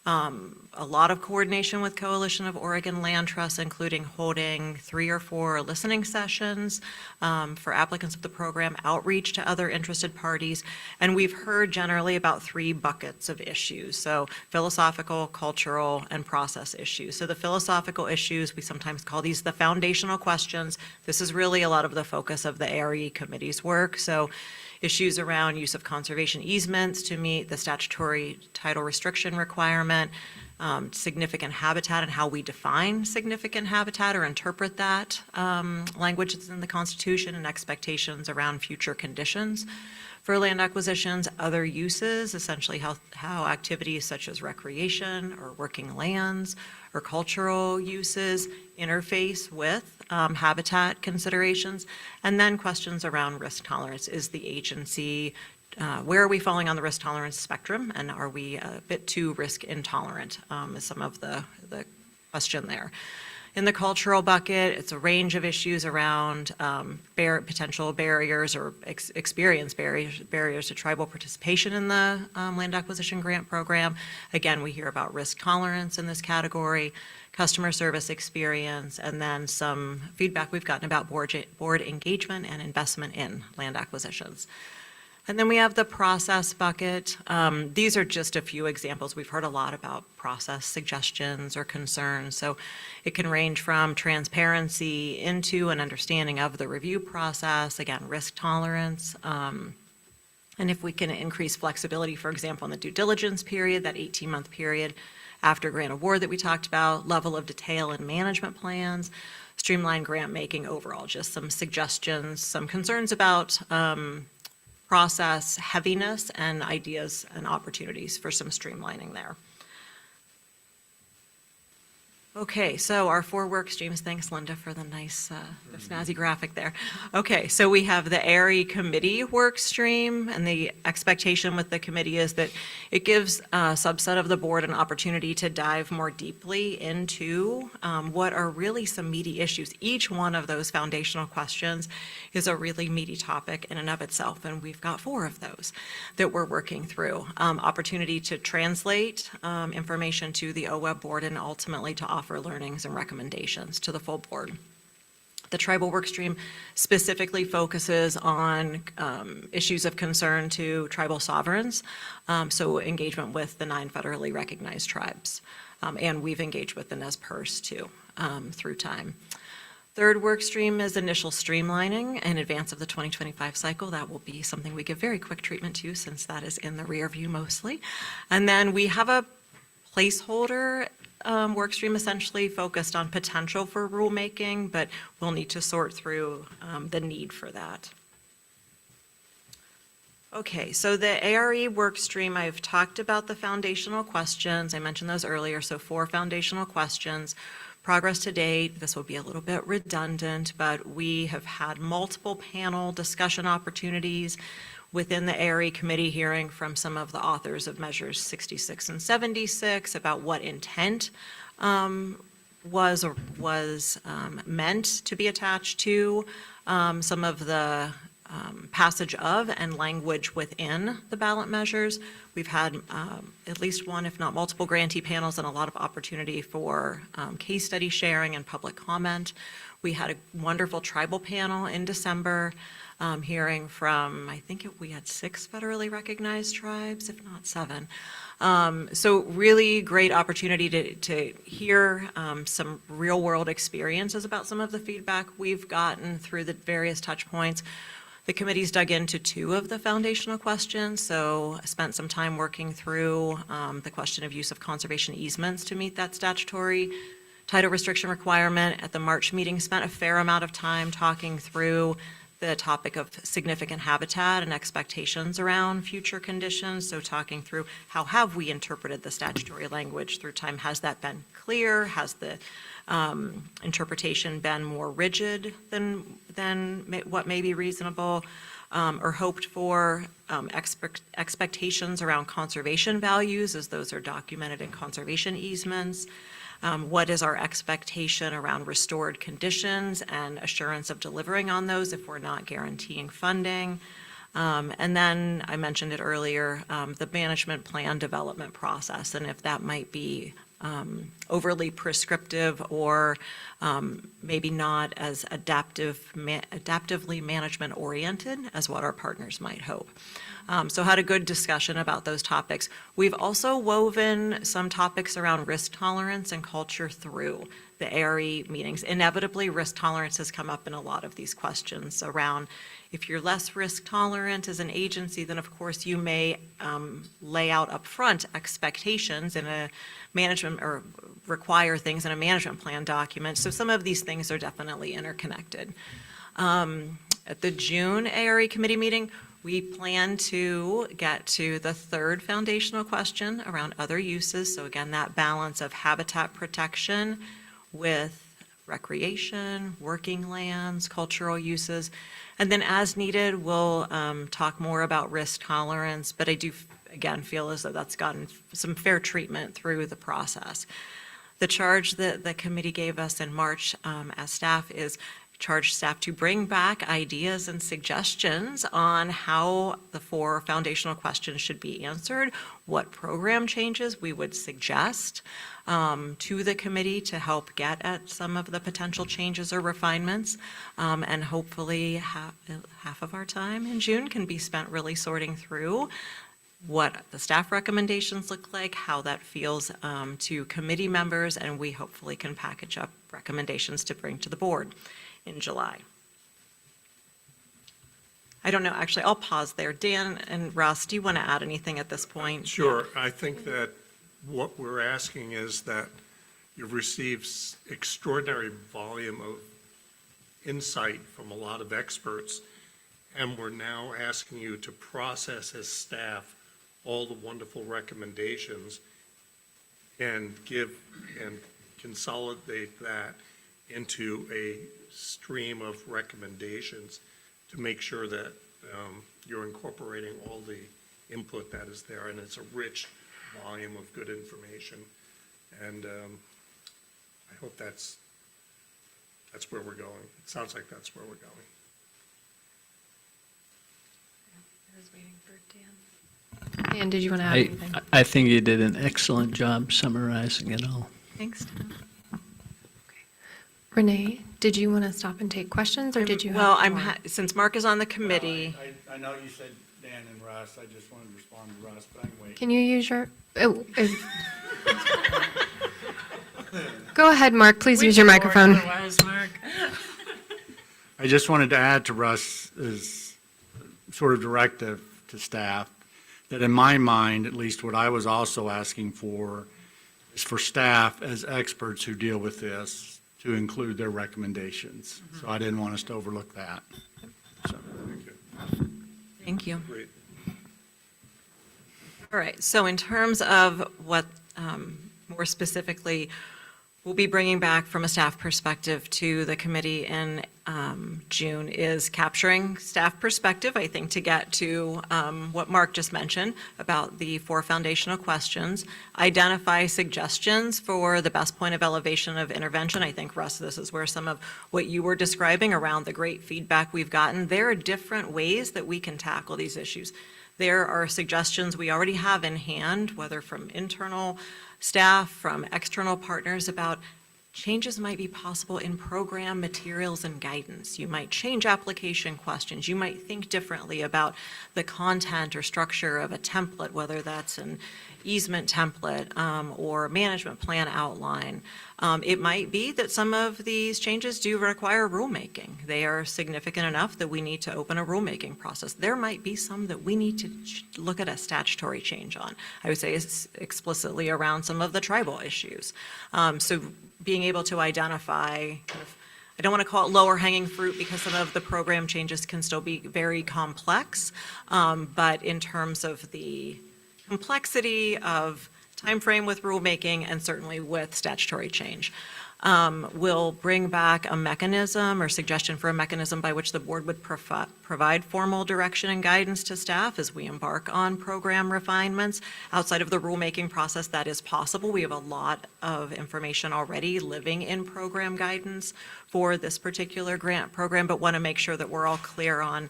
A lot of coordination with Coalition of Oregon Land Trusts, including holding 3 or 4 listening sessions for applicants of the program, outreach to other interested parties, and we've heard generally about 3 buckets of issues, so philosophical, cultural, and process issues. So the philosophical issues, we sometimes call these the foundational questions. This is really a lot of the focus of the ARE committee's work. So issues around use of conservation easements to meet the statutory title restriction requirement, significant habitat and how we define significant habitat or interpret that language that's in the Constitution, and expectations around future conditions for land acquisitions, other uses, essentially how activities such as recreation or working lands or cultural uses interface with habitat considerations, and then questions around risk tolerance. Is the agency, where are we falling on the risk tolerance spectrum, and are we a bit too risk intolerant, is some of the question there. In the cultural bucket, it's a range of issues around potential barriers or experience barriers to tribal participation in the land acquisition grant program. Again, we hear about risk tolerance in this category, customer service experience, and then some feedback we've gotten about board engagement and investment in land acquisitions. And then we have the process bucket. These are just a few examples. We've heard a lot about process suggestions or concerns. So it can range from transparency into an understanding of the review process, again, risk tolerance. And if we can increase flexibility, for example, in the due diligence period, that 18-month period after grant award that we talked about, level of detail in management plans, streamline grant making overall, just some suggestions, some concerns about process heaviness and ideas and opportunities for some streamlining there. Okay, so our 4 work streams, thanks Linda for the nice snazzy graphic there. Okay, so we have the ARE committee work stream, and the expectation with the committee is that it gives a subset of the board an opportunity to dive more deeply into what are really some meaty issues. Each one of those foundational questions is a really meaty topic in and of itself, and we've got 4 of those that we're working through. Opportunity to translate information to the OWEB board and ultimately to offer learnings and recommendations to the full board. The tribal workstream specifically focuses on issues of concern to tribal sovereigns, so engagement with the 9 federally recognized tribes. And we've engaged with the Nez Perce too through time. Third work stream is initial streamlining in advance of the 2025 cycle. That will be something we give very quick treatment to since that is in the rear view mostly. And then we have a placeholder work stream essentially focused on potential for rulemaking, but we'll need to sort through the need for that. Okay, so the ARE work stream, I've talked about the foundational questions. I mentioned those earlier, so 4 foundational questions. Progress to date, this will be a little bit redundant, but we have had multiple panel discussion opportunities within the ARE committee, hearing from some of the authors of measures 66 and 76 about what intent was meant to be attached to some of the passage of and language within the ballot measures. We've had at least one, if not multiple, grantee panels and a lot of opportunity for case study sharing and public comment. We had a wonderful tribal panel in December, hearing from, I think we had 6 federally recognized tribes, if not 7. So really great opportunity to hear some real world experiences about some of the feedback we've gotten through the various touch points. The committee's dug into 2 of the foundational questions, so I spent some time working through the question of use of conservation easements to meet that statutory title restriction requirement. At the March meeting, spent a fair amount of time talking through the topic of significant habitat and expectations around future conditions. So talking through how have we interpreted the statutory language through time? Has that been clear? Has the interpretation been more rigid than what may be reasonable or hoped for? Expectations around conservation values, as those are documented in conservation easements. What is our expectation around restored conditions and assurance of delivering on those if we're not guaranteeing funding? And then I mentioned it earlier, the management plan development process, and if that might be overly prescriptive or maybe not as adaptively management oriented as what our partners might hope. So had a good discussion about those topics. We've also woven some topics around risk tolerance and culture through the ARE meetings. Inevitably, risk tolerance has come up in a lot of these questions around if you're less risk tolerant as an agency, then of course you may lay out upfront expectations in a management or require things in a management plan document. So some of these things are definitely interconnected. At the June ARE committee meeting, we plan to get to the third foundational question around other uses. So again, that balance of habitat protection with recreation, working lands, cultural uses. And then as needed, we'll talk more about risk tolerance, but I do, again, feel as though that's gotten some fair treatment through the process. The charge that the committee gave us in March as staff is charge staff to bring back ideas and suggestions on how the 4 foundational questions should be answered, what program changes we would suggest to the committee to help get at some of the potential changes or refinements. And hopefully half of our time in June can be spent really sorting through what the staff recommendations look like, how that feels to committee members, and we hopefully can package up recommendations to bring to the board in July. I don't know, actually, I'll pause there. Dan and Russ, do you want to add anything at this point? Sure. I think that what we're asking is that you've received extraordinary volume of insight from a lot of experts, and we're now asking you to process as staff all the wonderful recommendations and give and consolidate that into a stream of recommendations to make sure that you're incorporating all the input that is there, and it's a rich volume of good information. And I hope that's where we're going. It sounds like that's where we're going. I was waiting for Dan. Dan, did you want to add anything? I think you did an excellent job summarizing it all. Thanks, Dan. Renee, did you want to stop and take questions, or did you have Well, more? since Mark is on the committee. I know you said Dan and Russ, I just wanted to respond to Russ, but I'm waiting. Can you use your, go ahead, Mark, please use your microphone. I just wanted to add to Russ's sort of directive to staff that in my mind, at least what I was also asking for is for staff as experts who deal with this to include their recommendations. So I didn't want us to overlook that. So, Thank you. Great. All right, so in terms of what more specifically we'll be bringing back from a staff perspective to the committee in June is capturing staff perspective, I think, to get to what Mark just mentioned about the 4 foundational questions, identify suggestions for the best point of elevation of intervention. I think, Russ, this is where some of what you were describing around the great feedback we've gotten. There are different ways that we can tackle these issues. There are suggestions we already have in hand, whether from internal staff, from external partners, about changes might be possible in program materials and guidance. You might change application questions. You might think differently about the content or structure of a template, whether that's an easement template or management plan outline. It might be that some of these changes do require rulemaking. They are significant enough that we need to open a rulemaking process. There might be some that we need to look at a statutory change on. I would say it's explicitly around some of the tribal issues. So being able to identify kind of, I don't want to call it lower hanging fruit because some of the program changes can still be very complex, but in terms of the complexity of timeframe with rulemaking and certainly with statutory change. We'll bring back a mechanism or suggestion for a mechanism by which the board would provide formal direction and guidance to staff as we embark on program refinements. Outside of the rulemaking process, that is possible. We have a lot of information already living in program guidance for this particular grant program, but want to make sure that we're all clear on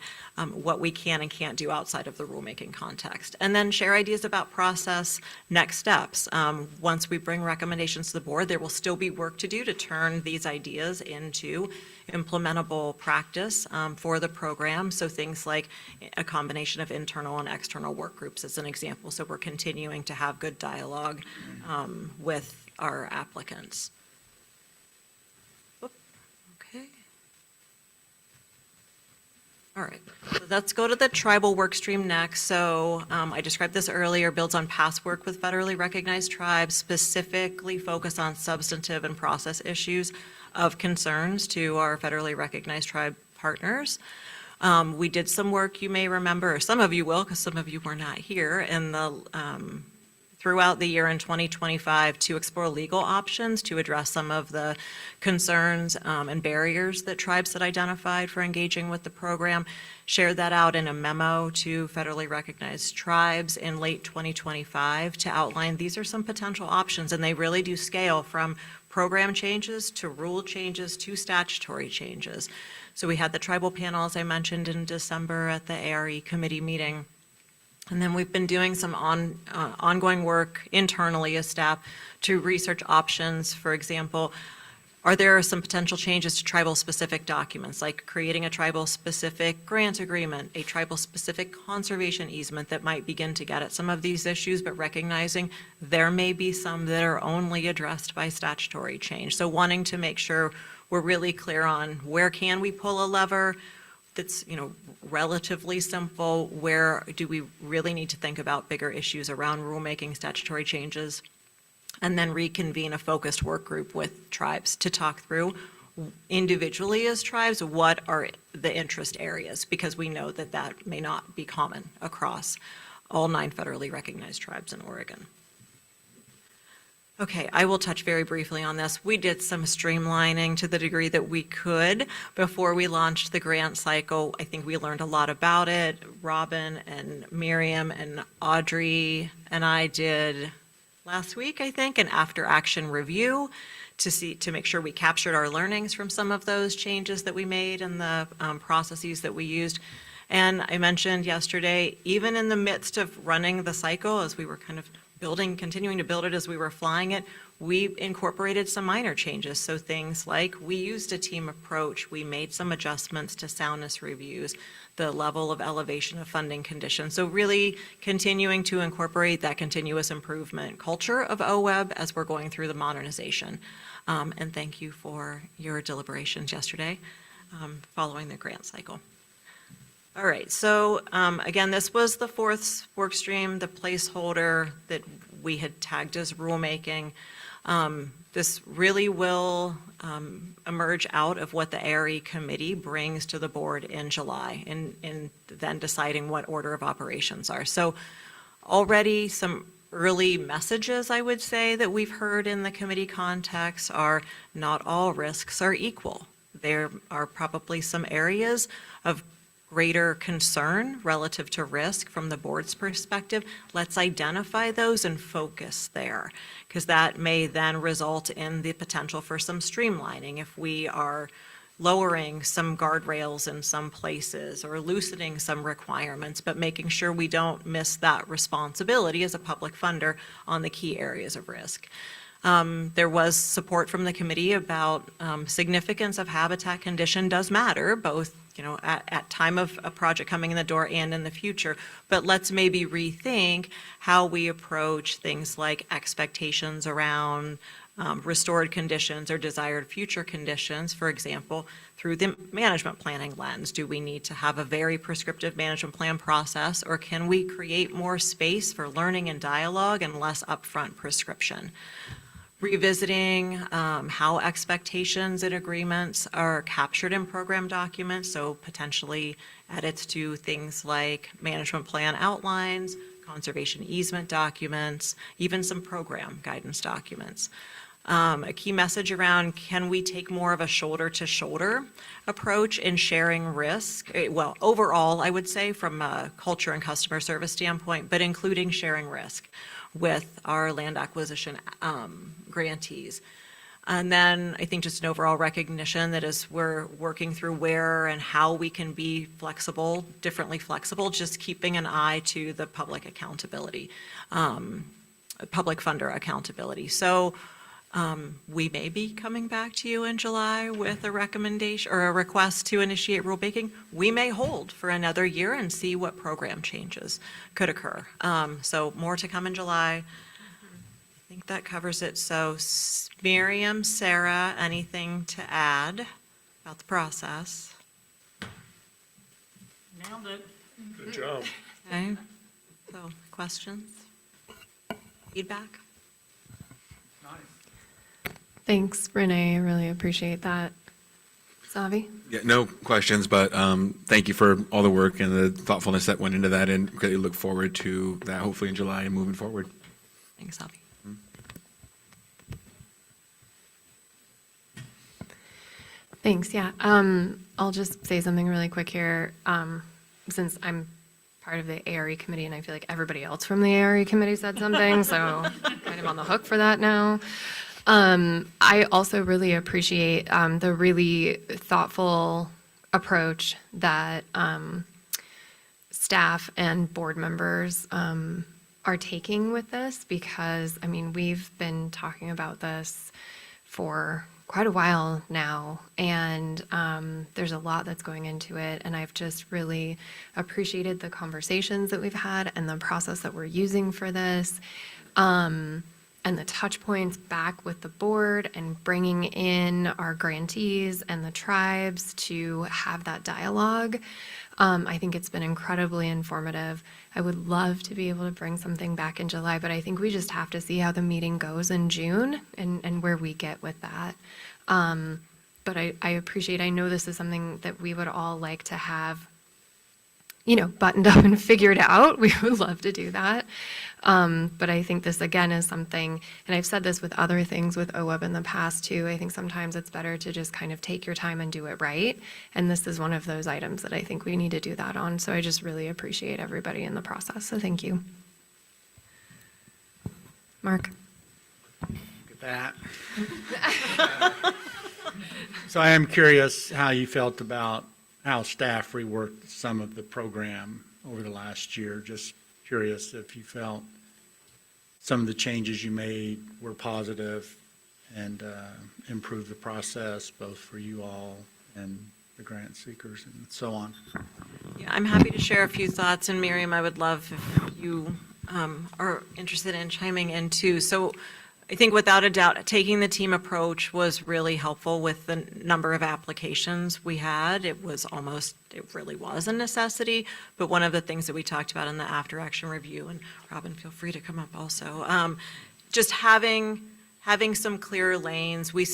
what we can and can't do outside of the rulemaking context. And then share ideas about process, next steps. Once we bring recommendations to the board, there will still be work to do to turn these ideas into implementable practice for the program. So things like a combination of internal and external work groups as an example. So we're continuing to have good dialogue with our applicants. Okay. All right, so let's go to the tribal work stream next. So I described this earlier, builds on past work with federally recognized tribes, specifically focus on substantive and process issues of concerns to our federally recognized tribe partners. We did some work, you may remember, or some of you will, because some of you were not here, in the throughout the year in 2025 to explore legal options to address some of the concerns and barriers that tribes had identified for engaging with the program. Shared that out in a memo to federally recognized tribes in late 2025 to outline these are some potential options, and they really do scale from program changes to rule changes to statutory changes. So we had the tribal panel, as I mentioned, in December at the ARE committee meeting. And then we've been doing some ongoing work internally as staff to research options. For example, are there some potential changes to tribal-specific documents, like creating a tribal-specific grant agreement, a tribal-specific conservation easement that might begin to get at some of these issues, but recognizing there may be some that are only addressed by statutory change. So wanting to make sure we're really clear on where can we pull a lever that's, relatively simple, where do we really need to think about bigger issues around rulemaking, statutory changes, and then reconvene a focused work group with tribes to talk through individually as tribes what are the interest areas, because we know that that may not be common across all 9 federally recognized tribes in Oregon. Okay, I will touch very briefly on this. We did some streamlining to the degree that we could before we launched the grant cycle. I think we learned a lot about it. Robin and Miriam and Audrey and I did last week, I think, an after-action review to make sure we captured our learnings from some of those changes that we made and the processes that we used. And I mentioned yesterday, even in the midst of running the cycle, as we were kind of continuing to build it as we were flying it, we incorporated some minor changes. So things like we used a team approach, we made some adjustments to soundness reviews, the level of elevation of funding conditions. So really continuing to incorporate that continuous improvement culture of OWEB as we're going through the modernization. And thank you for your deliberations yesterday following the grant cycle. All right, so again, this was the 4th work stream, the placeholder that we had tagged as rulemaking. This really will emerge out of what the ARE committee brings to the board in July and then deciding what order of operations are. So already some early messages, I would say, that we've heard in the committee context are not all risks are equal. There are probably some areas of greater concern relative to risk from the board's perspective. Let's identify those and focus there, because that may then result in the potential for some streamlining if we are lowering some guardrails in some places or loosening some requirements, but making sure we don't miss that responsibility as a public funder on the key areas of risk. There was support from the committee about significance of habitat condition does matter, both at time of a project coming in the door and in the future, but let's maybe rethink how we approach things like expectations around restored conditions or desired future conditions, for example, through the management planning lens. Do we need to have a very prescriptive management plan process, or can we create more space for learning and dialogue and less upfront prescription? Revisiting how expectations and agreements are captured in program documents, so potentially edits to things like management plan outlines, conservation easement documents, even some program guidance documents. A key message around, can we take more of a shoulder-to-shoulder approach in sharing risk? Well, overall, I would say from a culture and customer service standpoint, but including sharing risk with our land acquisition grantees. And then I think just an overall recognition that as we're working through where and how we can be flexible, differently flexible, just keeping an eye to the public accountability, public funder accountability. So we may be coming back to you in July with a recommendation or a request to initiate rulemaking. We may hold for another year and see what program changes could occur. So more to come in July. I think that covers it. So Miriam, Sarah, anything to add about the process? Nailed it. Good job. Okay, so questions? Feedback? Thanks, Renee. I really appreciate that. Savi? Yeah, no questions, but thank you for all the work and the thoughtfulness that went into that, and really look forward to that hopefully in July and moving forward. Thanks, Savi. Thanks, yeah. I'll just say something really quick here. Since I'm part of the ARE committee and I feel like everybody else from the ARE committee said something, so I'm kind of on the hook for that now. I also really appreciate the really thoughtful approach that staff and board members are taking with this, because, I mean, we've been talking about this for quite a while now, and there's a lot that's going into it, and I've just really appreciated the conversations that we've had and the process that we're using for this, and the touch points back with the board and bringing in our grantees and the tribes to have that dialogue. I think it's been incredibly informative. I would love to be able to bring something back in July, but I think we just have to see how the meeting goes in June and where we get with that. But I appreciate, I know this is something that we would all like to have, you know, buttoned up and figured out. We would love to do that. But I think this, again, is something, and I've said this with other things with OWEB in the past too, I think sometimes it's better to just kind of take your time and do it right. And this is one of those items that I think we need to do that on. So I just really appreciate everybody in the process. So thank you. Mark? Look at that. So I am curious how you felt about how staff reworked some of the program over the last year. Just curious if you felt some of the changes you made were positive and improved the process both for you all and the grant seekers and so on. Yeah, I'm happy to share a few thoughts, and Miriam, I would love if you are interested in chiming in too. So I think without a doubt, taking the team approach was really helpful with the number of applications we had. It really was a necessity, but one of the things that we talked about in the after action review, and Robin, feel free to come up also, just having some clear lanes. We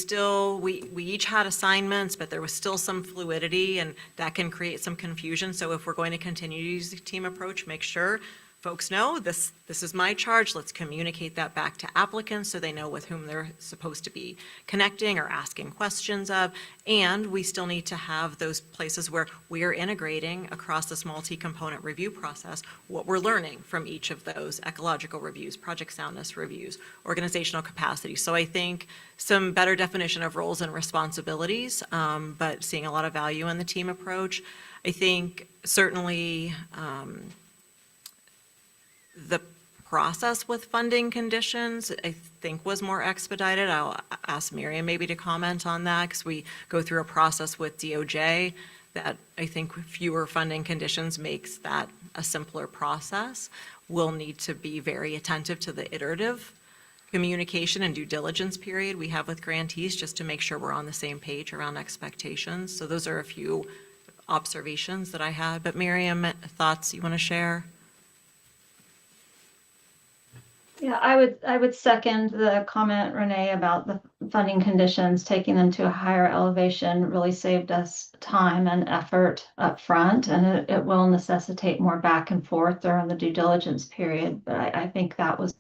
each had assignments, but there was still some fluidity, and that can create some confusion. So if we're going to continue to use the team approach, make sure folks know this is my charge. Let's communicate that back to applicants so they know with whom they're supposed to be connecting or asking questions of. And we still need to have those places where we are integrating across this multi-component review process what we're learning from each of those ecological reviews, project soundness reviews, organizational capacity. So I think some better definition of roles and responsibilities, but seeing a lot of value in the team approach. I think certainly the process with funding conditions, I think, was more expedited. I'll ask Miriam maybe to comment on that, because we go through a process with DOJ that I think fewer funding conditions makes that a simpler process. We'll need to be very attentive to the iterative communication and due diligence period we have with grantees, just to make sure we're on the same page around expectations. So those are a few observations that I had. But Miriam, thoughts you want to share? Yeah, I would second the comment, Renee, about the funding conditions. Taking them to a higher elevation really saved us time and effort up front, and it will necessitate more back and forth during the due diligence period. But I think that was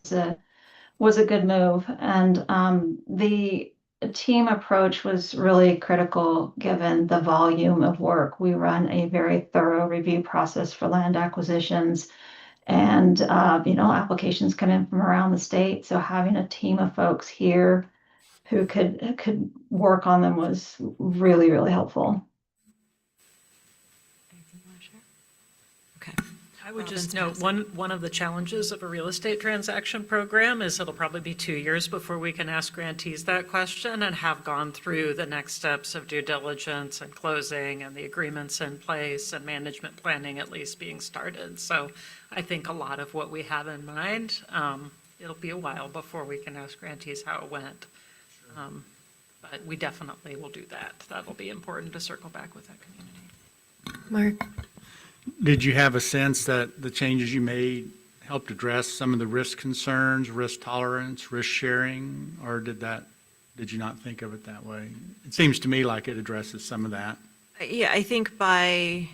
a good move. And the team approach was really critical given the volume of work. We run a very thorough review process for land acquisitions. And, applications come in from around the state. So having a team of folks here who could work on them was really, really helpful. I would just note, one of the challenges of a real estate transaction program is it'll probably be 2 years before we can ask grantees that question and have gone through the next steps of due diligence and closing and the agreements in place and management planning at least being started. So I think a lot of what we have in mind, it'll be a while before we can ask grantees how it went. But we definitely will do that. That'll be important to circle back with that community. Mark? Did you have a sense that the changes you made helped address some of the risk concerns, risk tolerance, risk sharing, or did you not think of it that way? It seems to me like it addresses some of that. Yeah, I think by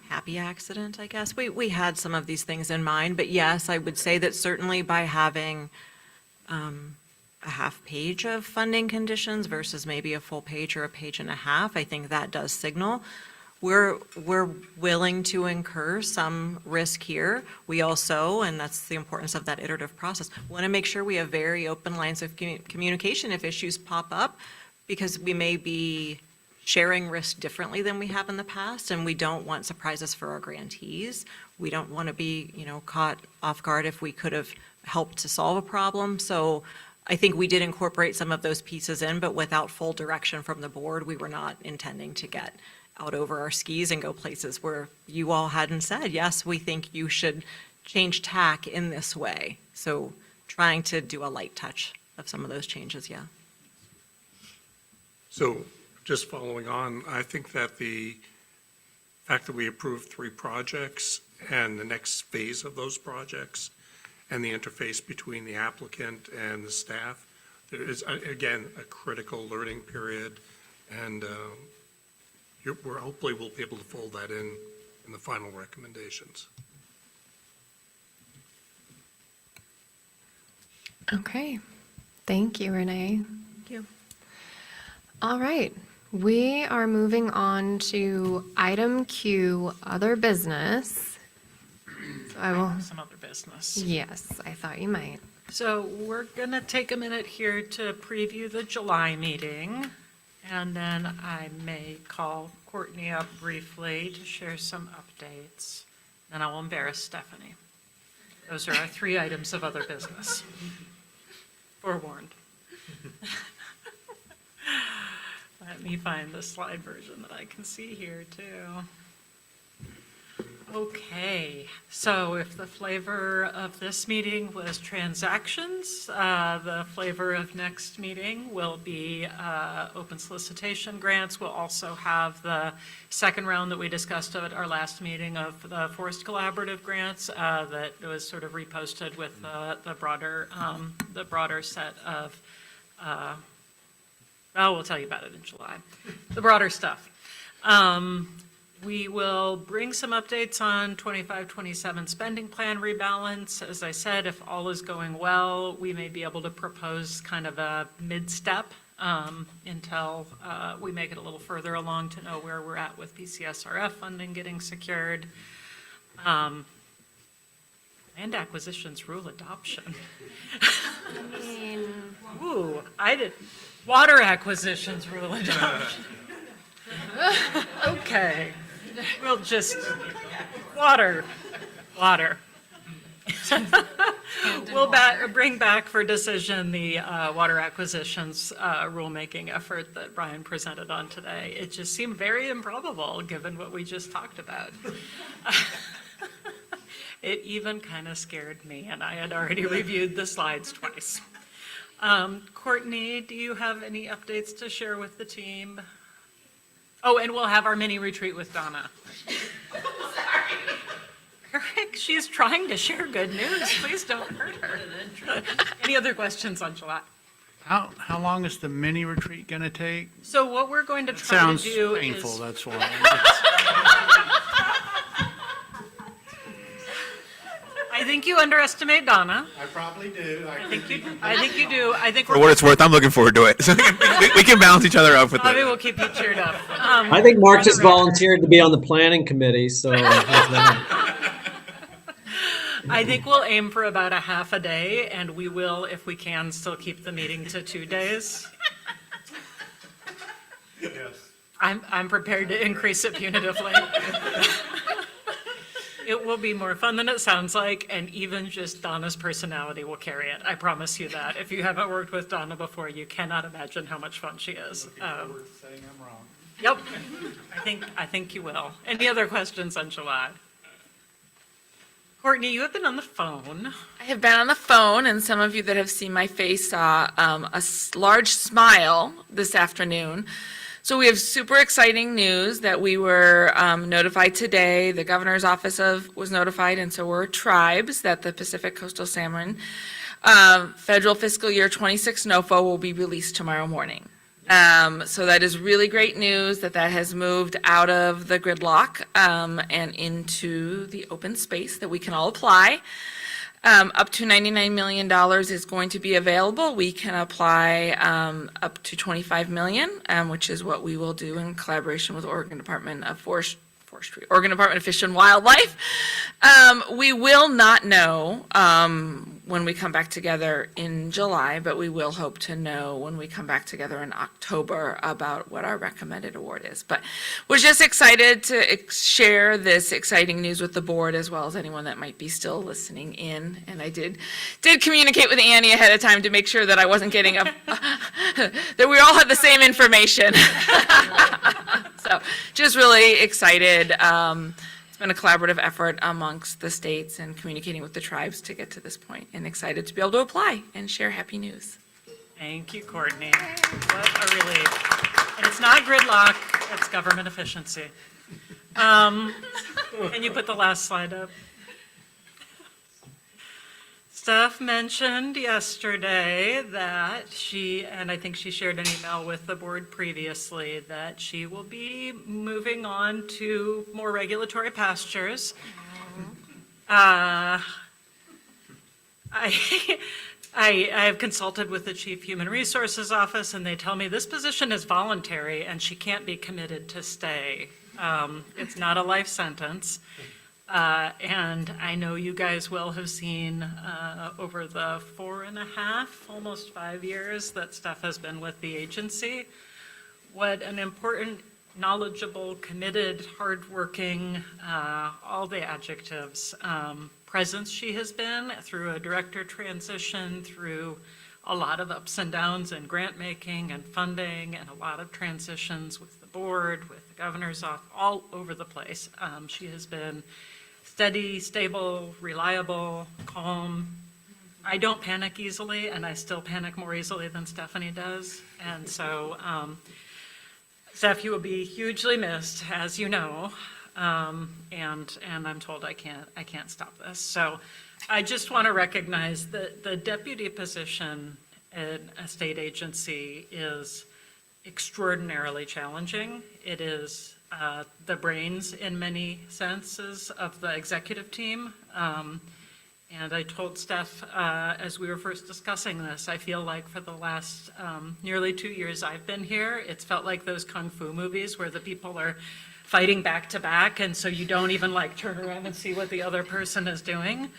happy accident, I guess, we had some of these things in mind, but yes, I would say that certainly by having a half page of funding conditions versus maybe a full page or a page and a half, I think that does signal we're willing to incur some risk here. We also, and that's the importance of that iterative process, want to make sure we have very open lines of communication if issues pop up, because we may be sharing risk differently than we have in the past, and we don't want surprises for our grantees. We don't want to be, caught off guard if we could have helped to solve a problem. So I think we did incorporate some of those pieces in, but without full direction from the board, we were not intending to get out over our skis and go places where you all hadn't said, yes, we think you should change tack in this way. So trying to do a light touch of some of those changes, yeah. So just following on, I think that the fact that we approved 3 projects and the next phase of those projects and the interface between the applicant and the staff, there is, again, a critical learning period, and hopefully we'll be able to fold that in the final recommendations. Okay. Thank you, Renee. Thank you. All right. We are moving on to item Q, other business. So I will. Some other business. Yes, I thought you might. So we're going to take a minute here to preview the July meeting, and then I may call Courtney up briefly to share some updates. Then I will embarrass Stephanie. Those are our 3 items of other business. Forewarned. Let me find the slide version that I can see here too. Okay, so if the flavor of this meeting was transactions, the flavor of next meeting will be open solicitation grants. We'll also have the second round that we discussed at our last meeting of the Forest Collaborative grants that was sort of reposted with the broader set of, we'll tell you about it in July, the broader stuff. We will bring some updates on 25-27 spending plan rebalance. As I said, if all is going well, we may be able to propose kind of a mid-step until we make it a little further along to know where we're at with PCSRF funding getting secured. Land acquisitions rule adoption. Ooh, I did. Water acquisitions rule adoption. Okay. We'll just, water. We'll bring back for decision the water acquisitions rulemaking effort that Brian presented on today. It just seemed very improbable, given what we just talked about. It even kind of scared me, and I had already reviewed the slides twice. Courtney, do you have any updates to share with the team? Oh, and we'll have our mini retreat with Donna. Eric, she's trying to share good news. Please don't hurt her. Any other questions on July? How long is the mini retreat going to take? So what we're going to try Sounds to do painful, is... that's why. I think you underestimate Donna. I probably do. I think you do. I think For what it's worth, I'm looking forward to it. So we can balance each other out with Bobby it. will keep you cheered up. I think Mark just volunteered to be on the planning committee, so. I think we'll aim for about a half a day, and we will, if we can, still keep the meeting to 2 days. Yes. I'm prepared to increase it punitively. It will be more fun than it sounds like, and even just Donna's personality will carry it. I promise you that. If you haven't worked with Donna before, you cannot imagine how much fun she is. Saying I'm wrong. Yep, I think you will. Any other questions on July? Courtney, you have been on the phone. I have been on the phone, and some of you that have seen my face saw large smile this afternoon. So we have super exciting news that we were notified today. The governor's office was notified, and so were tribes, that the Pacific Coastal Salmon federal fiscal year 26 NOFO will be released tomorrow morning. So that is really great news that has moved out of the gridlock and into the open space that we can all apply. Up to $99 million is going to be available. We can apply up to $25 million, which is what we will do in collaboration with Oregon Department of Forestry, Oregon Department of Fish and Wildlife. We will not know when we come back together in July, but we will hope to know when we come back together in October about what our recommended award is. But we're just excited to share this exciting news with the board, as well as anyone that might be still listening in. And I did communicate with Annie ahead of time to make sure that I wasn't getting that we all had the same information. So just really excited. It's been a collaborative effort amongst the states and communicating with the tribes to get to this point, and excited to be able to apply and share happy news. Thank you, Courtney. What a relief. And it's not gridlock, it's government efficiency. Can you put the last slide up? Steph mentioned yesterday that and I think she shared an email with the board previously, that she will be moving on to more regulatory pastures. I have consulted with the Chief Human Resources Office, and they tell me this position is voluntary and she can't be committed to stay. It's not a life sentence. And I know you guys will have seen over the 4.5, almost 5 years that Steph has been with the agency, what an important, knowledgeable, committed, hardworking, all the adjectives, presence she has been through a director transition, through a lot of ups and downs in grant making and funding, and a lot of transitions with the board, with the governor's office, all over the place. She has been steady, stable, reliable, calm. I don't panic easily, and I still panic more easily than Stephanie does. And so, Steph, you will be hugely missed, as you know. And I'm told I can't stop this. So I just want to recognize that the deputy position in a state agency is extraordinarily challenging. It is the brains in many senses of the executive team. And I told Steph as we were first discussing this, I feel like for the last nearly 2 years I've been here, it's felt like those kung fu movies where the people are fighting back to back, and so you don't even like turn around and see what the other person is doing.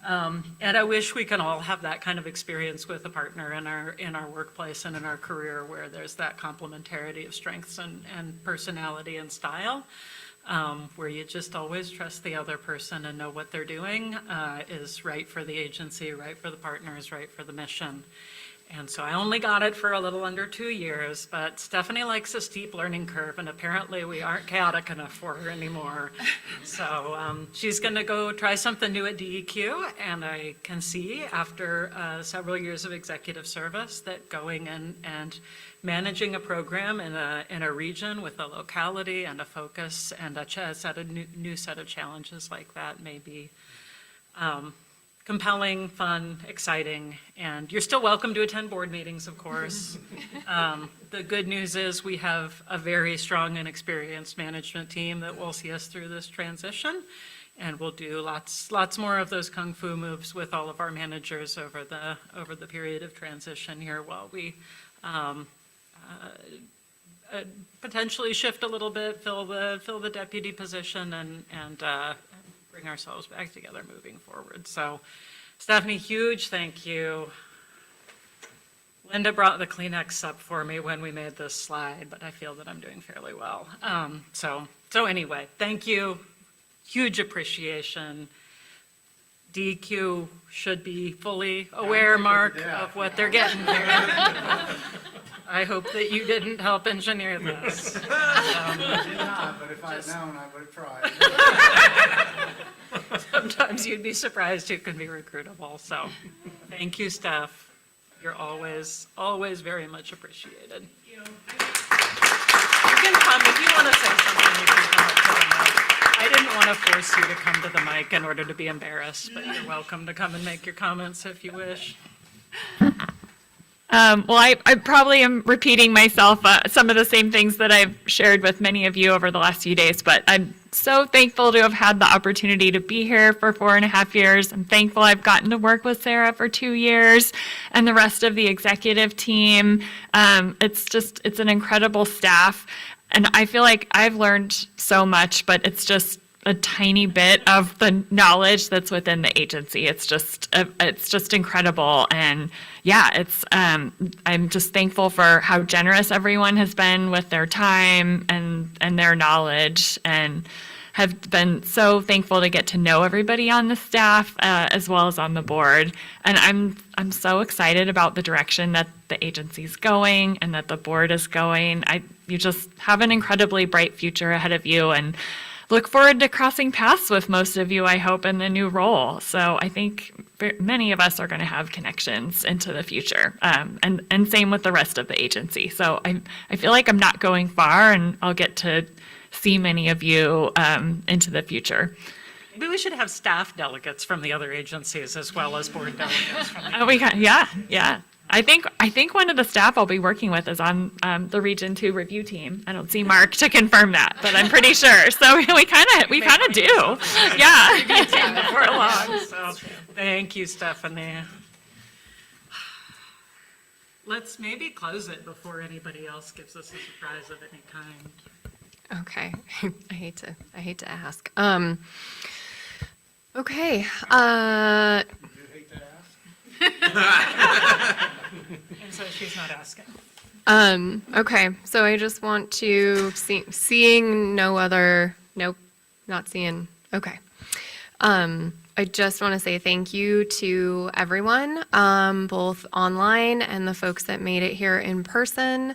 And I wish we can all have that kind of experience with a partner in our workplace and in our career, where there's that complementarity of strengths and personality and style, where you just always trust the other person and know what they're doing is right for the agency, right for the partners, right for the mission. And so I only got it for a little under 2 years, but Stephanie likes a steep learning curve, and apparently we aren't chaotic enough for her anymore. So she's going to go try something new at DEQ, and I can see after several years of executive service that going in and managing a program in a region with a locality and a focus and a new set of challenges like that may be compelling, fun, exciting, and you're still welcome to attend board meetings, of course. The good news is we have a very strong and experienced management team that will see us through this transition, and we'll do lots more of those kung fu moves with all of our managers over the period of transition here, while we potentially shift a little bit, fill the deputy position, and bring ourselves back together moving forward. So, Stephanie, huge thank you. Linda brought the Kleenex up for me when we made this slide, but I feel that I'm doing fairly well. So anyway, thank you. Huge appreciation. DQ should be fully aware, Mark, of what they're getting here. I hope that you didn't help engineer this. I did not, but if I had known, I would have tried. Sometimes you'd be surprised who can be recruitable, so thank you, staff. You're always very much appreciated. You can come, if you want to say something, you can come up to the mic. I didn't want to force you to come to the mic in order to be embarrassed, but you're welcome to come and make your comments if you wish. Well, I probably am repeating myself, some of the same things that I've shared with many of you over the last few days, but I'm so thankful to have had the opportunity to be here for 4.5 years. I'm thankful I've gotten to work with Sarah for 2 years and the rest of the executive team. It's an incredible staff. And I feel like I've learned so much, but it's just a tiny bit of the knowledge that's within the agency. It's just incredible. And yeah, I'm just thankful for how generous everyone has been with their time and their knowledge, and have been so thankful to get to know everybody on the staff as well as on the board. And I'm so excited about the direction that the agency's going and that the board is going. You just have an incredibly bright future ahead of you, and look forward to crossing paths with most of you, I hope, in the new role. So I think many of us are going to have connections into the future, and same with the rest of the agency. So I feel like I'm not going far, and I'll get to see many of you into the future. Maybe we should have staff delegates from the other agencies as well as board delegates from the Yeah. I think one of the staff I'll be working with is on the Region 2 review team. I don't see Mark to confirm that, but I'm pretty sure. So we kind of do. Yeah. Before long. So thank you, Stephanie. Let's maybe close it before anybody else gives us a surprise of any kind. Okay. I hate to ask. Okay. And so she's not asking. Okay, so I just want to seeing no other, nope, not seeing, okay. I just want to say thank you to everyone, both online and the folks that made it here in person.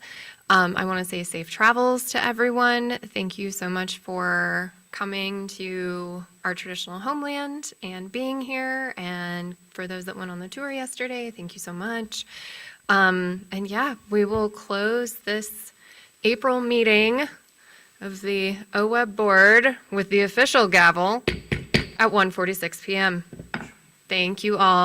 I want to say safe travels to everyone. Thank you so much for coming to our traditional homeland and being here. And for those that went on the tour yesterday, thank you so much. And yeah, we will close this April meeting of the OWEB board with the official gavel at 1:46 p.m. Thank you all.